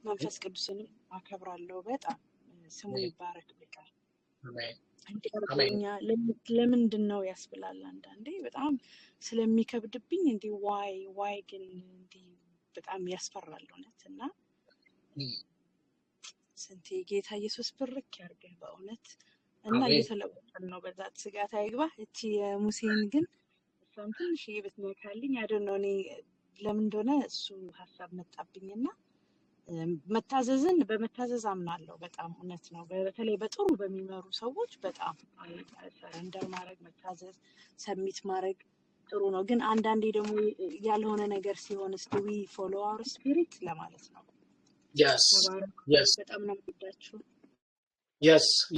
መንፈስ ቅዱስንም አከብራለሁ በጣም ስሙ ይባረክ። በቃ እንዲያርገኛ ለምንድን ነው ያስብላል አንዳንዴ በጣም ስለሚከብድብኝ እንዲህ ዋይ ግን እንዲህ በጣም ያስፈራል እውነት። እና ስንቴ ጌታ ኢየሱስ ብርክ ያርገህ በእውነት። እና እየተለወጥን ነው፣ በዛ ስጋት አይግባህ። እቺ የሙሴን ግን እሷም ትንሽ ብትነካልኝ አይደል እኔ ለምን እንደሆነ እሱ ሀሳብ መጣብኝና መታዘዝን በመታዘዝ አምናለሁ በጣም እውነት ነው። በተለይ በጥሩ በሚመሩ ሰዎች በጣም ሰረንደር ማድረግ፣ መታዘዝ፣ ሰሚት ማድረግ ጥሩ ነው። ግን አንዳንዴ ደግሞ ያልሆነ ነገር ሲሆን ዊ ፎሎ አወር ስፒሪት ለማለት ነው። በጣም ነው የምወዳችሁ።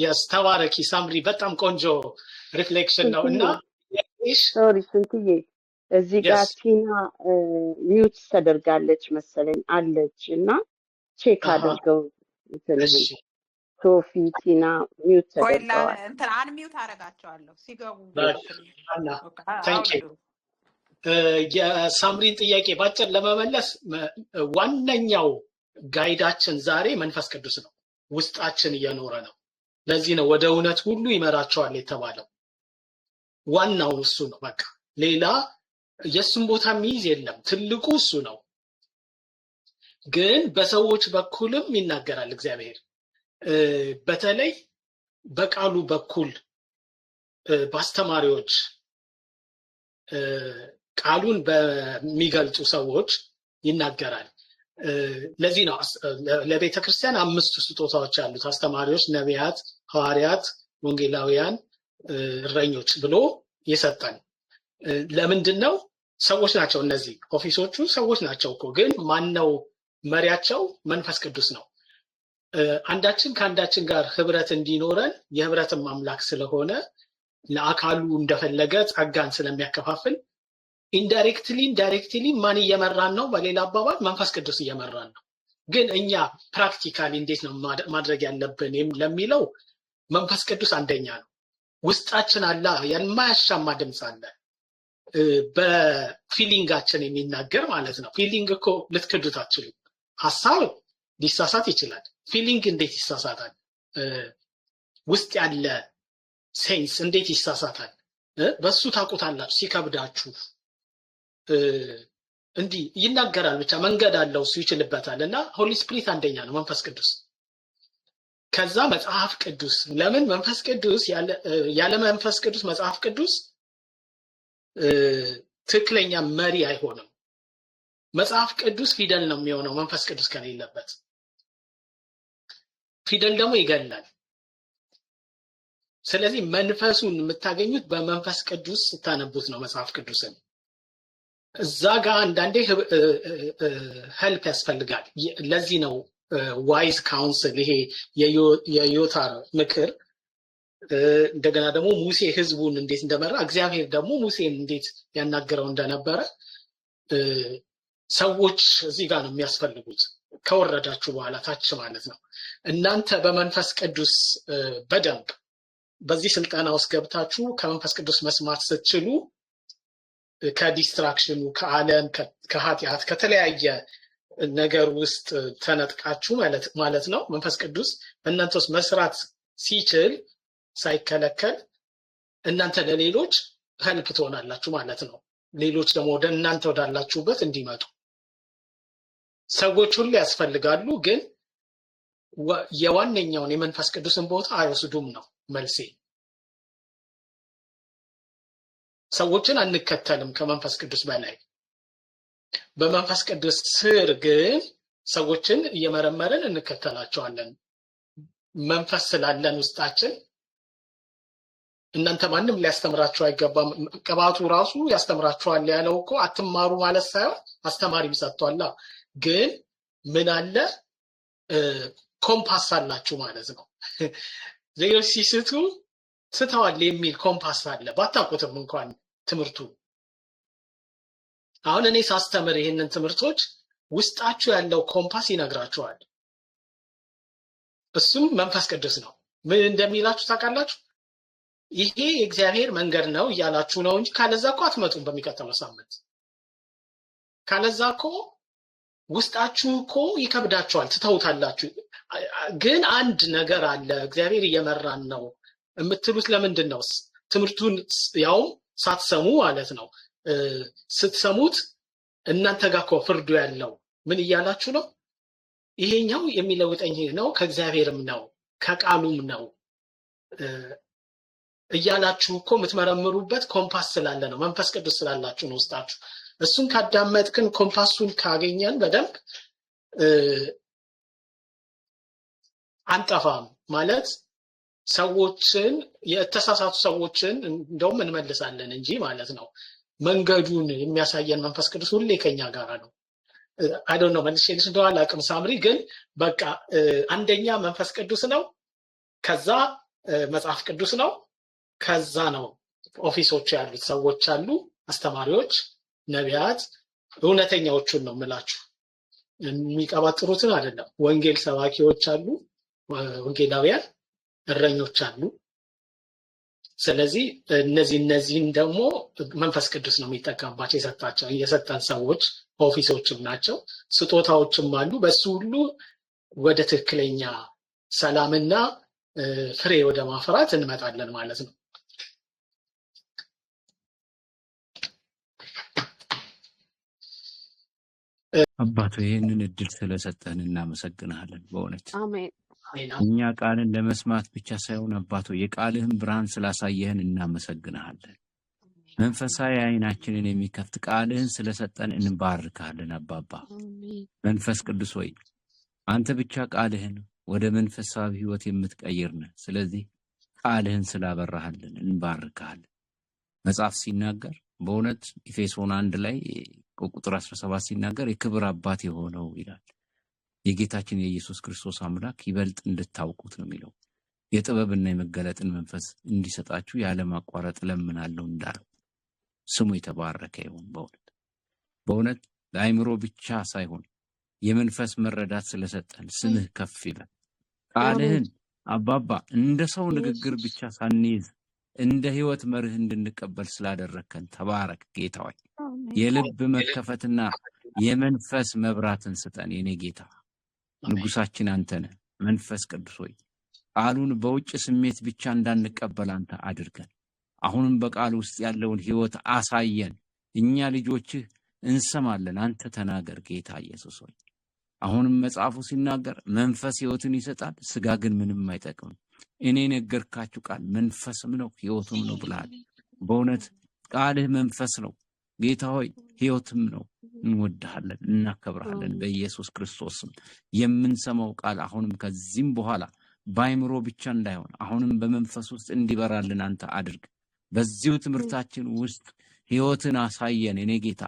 የስ ተባረኪ ሳምሪ። በጣም ቆንጆ ሪፍሌክሽን ነው እና ሶሪ ስንትዬ እዚህ ጋር ቲና ሚውት ተደርጋለች መሰለኝ አለች እና ቼክ አድርገው ሶፊ ቲና ሚውት ተደርገዋል። እንትን አንሚውት አደርጋቸዋለሁ ሲገቡ። የሳምሪን ጥያቄ ባጭር ለመመለስ ዋነኛው ጋይዳችን ዛሬ መንፈስ ቅዱስ ነው፣ ውስጣችን እየኖረ ነው። ለዚህ ነው ወደ እውነት ሁሉ ይመራቸዋል የተባለው። ዋናው እሱ ነው። በቃ ሌላ የሱን ቦታ የሚይዝ የለም። ትልቁ እሱ ነው። ግን በሰዎች በኩልም ይናገራል እግዚአብሔር። በተለይ በቃሉ በኩል በአስተማሪዎች ቃሉን በሚገልጹ ሰዎች ይናገራል። ለዚህ ነው ለቤተ ክርስቲያን 5 ስጦታዎች አሉት። አስተማሪዎች፣ ነቢያት፣ ሐዋርያት፣ ወንጌላውያን፣ እረኞች ብሎ የሰጠን። ለምንድነው? ሰዎች ናቸው። እነዚህ ኦፊሶቹ ሰዎች ናቸው እኮ። ግን ማነው መሪያቸው? መንፈስ ቅዱስ ነው። አንዳችን ከአንዳችን ጋር ህብረት እንዲኖረን የህብረትም አምላክ ስለሆነ ለአካሉ እንደፈለገ ጸጋን ስለሚያከፋፍል ኢንዳይሬክትሊ ማን እየመራን ነው? በሌላ አባባል መንፈስ ቅዱስ እየመራን ነው። ግን እኛ ፕራክቲካሊ እንዴት ነው ማድረግ ያለብን ለሚለው መንፈስ ቅዱስ አንደኛ ነው። ውስጣችን አለ፣ የማያሻማ ድምፅ አለ፣ በፊሊንጋችን የሚናገር ማለት ነው። ፊሊንግ እኮ ልትክዱት አትችሉም። ሀሳብ ሊሳሳት ይችላል። ፊሊንግ እንዴት ይሳሳታል? ውስጥ ያለ ሴንስ እንዴት ይሳሳታል? በሱ ታውቁታላችሁ። ሲከብዳችሁ እንዲህ ይናገራል። ብቻ መንገድ አለው፣ እሱ ይችልበታል። እና ሆሊ ስፒሪት አንደኛ ነው፣ መንፈስ ቅዱስ። ከዛ መጽሐፍ ቅዱስ። ለምን መንፈስ ቅዱስ ያለ መንፈስ ቅዱስ መጽሐፍ ቅዱስ ትክክለኛ መሪ አይሆንም። መጽሐፍ ቅዱስ ፊደል ነው የሚሆነው መንፈስ ቅዱስ ከሌለበት። ፊደል ደግሞ ይገላል። ስለዚህ መንፈሱን የምታገኙት በመንፈስ ቅዱስ ስታነቡት ነው መጽሐፍ ቅዱስን። እዛ ጋር አንዳንዴ ሄልፕ ያስፈልጋል። ለዚህ ነው ዋይዝ ካውንስል፣ ይሄ የዮታር ምክር። እንደገና ደግሞ ሙሴ ህዝቡን እንዴት እንደመራ፣ እግዚአብሔር ደግሞ ሙሴን እንዴት ያናገረው እንደነበረ ሰዎች እዚህ ጋር ነው የሚያስፈልጉት። ከወረዳችሁ በኋላ ታች ማለት ነው። እናንተ በመንፈስ ቅዱስ በደንብ በዚህ ስልጠና ውስጥ ገብታችሁ ከመንፈስ ቅዱስ መስማት ስትችሉ ከዲስትራክሽኑ፣ ከዓለም፣ ከኃጢአት፣ ከተለያየ ነገር ውስጥ ተነጥቃችሁ ማለት ነው። መንፈስ ቅዱስ በእናንተ ውስጥ መስራት ሲችል ሳይከለከል እናንተ ለሌሎች ሄልፕ ትሆናላችሁ ማለት ነው። ሌሎች ደግሞ ወደ እናንተ ወዳላችሁበት እንዲመጡ ሰዎች ሁሉ ያስፈልጋሉ። ግን የዋነኛውን የመንፈስ ቅዱስን ቦታ አይወስዱም ነው መልሴ። ሰዎችን አንከተልም ከመንፈስ ቅዱስ በላይ። በመንፈስ ቅዱስ ስር ግን ሰዎችን እየመረመርን እንከተላቸዋለን። መንፈስ ስላለን ውስጣችን እናንተ ማንም ሊያስተምራችሁ አይገባም። ቅባቱ ራሱ ያስተምራችኋል ያለው እኮ አትማሩ ማለት ሳይሆን አስተማሪም ሰጥቷላ። ግን ምን አለ? ኮምፓስ አላችሁ ማለት ነው። ሌሎች ሲስቱ ስተዋል የሚል ኮምፓስ አለ፣ ባታውቁትም እንኳን ትምህርቱ። አሁን እኔ ሳስተምር ይሄንን ትምህርቶች ውስጣችሁ ያለው ኮምፓስ ይነግራችኋል። እሱም መንፈስ ቅዱስ ነው። ምን እንደሚላችሁ ታውቃላችሁ? ይሄ የእግዚአብሔር መንገድ ነው እያላችሁ ነው እንጂ ካለዛ እኮ አትመጡም በሚቀጥለው ሳምንት። ካለዛ እኮ ውስጣችሁ እኮ ይከብዳችኋል፣ ትተውታላችሁ። ግን አንድ ነገር አለ፣ እግዚአብሔር እየመራን ነው የምትሉት ለምንድን ነው? ትምህርቱን ያው ሳትሰሙ ማለት ነው። ስትሰሙት እናንተ ጋር እኮ ፍርዱ ያለው ምን እያላችሁ ነው? ይሄኛው የሚለውጠኝ ነው፣ ከእግዚአብሔርም ነው፣ ከቃሉም ነው እያላችሁ እኮ የምትመረምሩበት ኮምፓስ ስላለ ነው። መንፈስ ቅዱስ ስላላችሁ ነው ውስጣችሁ። እሱን ካዳመጥክን፣ ኮምፓሱን ካገኘን በደንብ አንጠፋም ማለት ሰዎችን፣ የተሳሳቱ ሰዎችን እንደውም እንመልሳለን እንጂ ማለት ነው። መንገዱን የሚያሳየን መንፈስ ቅዱስ ሁሌ ከኛ ጋር ነው። አይ ዶንት ኖ መልሼልሽ እንደው አላውቅም ሳምሪ። ግን በቃ አንደኛ መንፈስ ቅዱስ ነው፣ ከዛ መጽሐፍ ቅዱስ ነው፣ ከዛ ነው ኦፊሶች ያሉት ሰዎች አሉ፣ አስተማሪዎች፣ ነቢያት፣ እውነተኛዎቹን ነው የምላችሁ፣ የሚቀባጥሩትን አይደለም። ወንጌል ሰባኪዎች አሉ፣ ወንጌላውያን፣ እረኞች አሉ። ስለዚህ እነዚህን ደግሞ መንፈስ ቅዱስ ነው የሚጠቀምባቸው። የሰጠን ሰዎች ኦፊሶችም ናቸው፣ ስጦታዎችም አሉ። በሱ ሁሉ ወደ ትክክለኛ ሰላምና ፍሬ ወደ ማፍራት እንመጣለን ማለት ነው። አባቱ ይህንን እድል ስለሰጠን እናመሰግናለን። በእውነት አሜን እኛ ቃልን ለመስማት ብቻ ሳይሆን አባቶ የቃልህን ብርሃን ስላሳየህን እናመሰግንሃለን። መንፈሳዊ ዓይናችንን የሚከፍት ቃልህን ስለሰጠን እንባርካለን። አባባ መንፈስ ቅዱስ ሆይ አንተ ብቻ ቃልህን ወደ መንፈሳዊ ሕይወት የምትቀይር ነህ። ስለዚህ ቃልህን ስላበራሃልን እንባርካለን። መጽሐፍ ሲናገር በእውነት ኤፌሶን 1 ላይ ቁጥር 17 ሲናገር የክብር አባት የሆነው ይላል የጌታችን የኢየሱስ ክርስቶስ አምላክ ይበልጥ እንድታውቁት ነው የሚለው። የጥበብና የመገለጥን መንፈስ እንዲሰጣችሁ ያለማቋረጥ ለምናለሁ እንዳለው ስሙ የተባረከ ይሁን። በእውነት ለአእምሮ ብቻ ሳይሆን የመንፈስ መረዳት ስለሰጠን ስምህ ከፍ ይበል። ቃልህን አባባ እንደ ሰው ንግግር ብቻ ሳንይዝ እንደ ሕይወት መርህ እንድንቀበል ስላደረከን ተባረክ ጌታ ሆይ። የልብ መከፈትና የመንፈስ መብራትን ስጠን የኔ ጌታ። ንጉሳችን አንተ ነህ። መንፈስ ቅዱስ ሆይ ቃሉን በውጭ ስሜት ብቻ እንዳንቀበል አንተ አድርገን። አሁንም በቃል ውስጥ ያለውን ሕይወት አሳየን። እኛ ልጆችህ እንሰማለን። አንተ ተናገር ጌታ ኢየሱስ ሆይ። አሁንም መጽሐፉ ሲናገር መንፈስ ሕይወትን ይሰጣል፣ ሥጋ ግን ምንም አይጠቅምም። እኔ ነገርካችሁ ቃል መንፈስም ነው ሕይወትም ነው ብለሃል። በእውነት ቃልህ መንፈስ ነው ጌታ ሆይ፣ ሕይወትም ነው። እንወድሃለን፣ እናከብርሃለን። በኢየሱስ ክርስቶስም የምንሰማው ቃል አሁንም ከዚህም በኋላ በአእምሮ ብቻ እንዳይሆን አሁንም በመንፈስ ውስጥ እንዲበራልን አንተ አድርግ። በዚሁ ትምህርታችን ውስጥ ሕይወትን አሳየን የኔ ጌታ።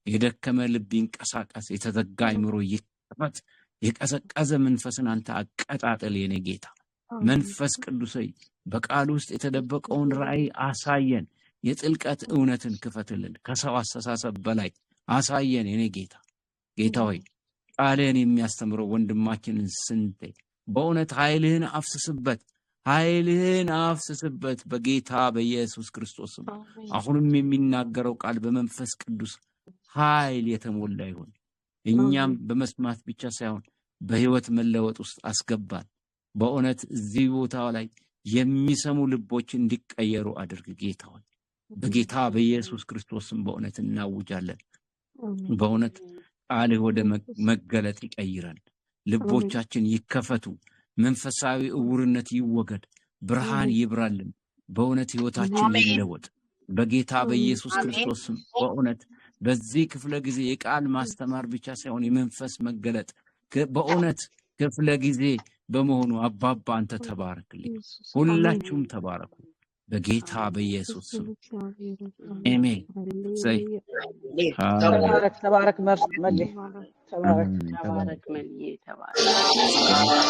የደከመ ልብ ይንቀሳቀስ፣ የተዘጋ አእምሮ ይከፈት፣ የቀዘቀዘ መንፈስን አንተ አቀጣጥል የኔ ጌታ። መንፈስ ቅዱስ ሆይ በቃል ውስጥ የተደበቀውን ራእይ አሳየን። የጥልቀት እውነትን ክፈትልን። ከሰው አስተሳሰብ በላይ አሳየን የኔ ጌታ። ጌታ ሆይ ቃልህን የሚያስተምረው ወንድማችንን ስንቴ በእውነት ኃይልህን አፍስስበት በጌታ በኢየሱስ ክርስቶስም። አሁንም የሚናገረው ቃል በመንፈስ ቅዱስ ኃይል የተሞላ ይሁን። እኛም በመስማት ብቻ ሳይሆን በሕይወት መለወጥ ውስጥ አስገባን። በእውነት እዚህ ቦታ ላይ የሚሰሙ ልቦች እንዲቀየሩ አድርግ ጌታ ሆይ። በጌታ በኢየሱስ ክርስቶስም በእውነት እናውጃለን። በእውነት ቃልህ ወደ መገለጥ ይቀይረን። ልቦቻችን ይከፈቱ። መንፈሳዊ እውርነት ይወገድ። ብርሃን ይብራልን። በእውነት ሕይወታችን ይለወጥ በጌታ በኢየሱስ ክርስቶስም። በእውነት በዚህ ክፍለ ጊዜ የቃል ማስተማር ብቻ ሳይሆን የመንፈስ መገለጥ በእውነት ክፍለ ጊዜ በመሆኑ አባባ አንተ ተባረክልኝ። ሁላችሁም ተባረኩ በጌታ በኢየሱስ ስም አሜን። ሰይ ተባረክ መልዬ ተባረክ ተባረክ መልዬ ተባረክ።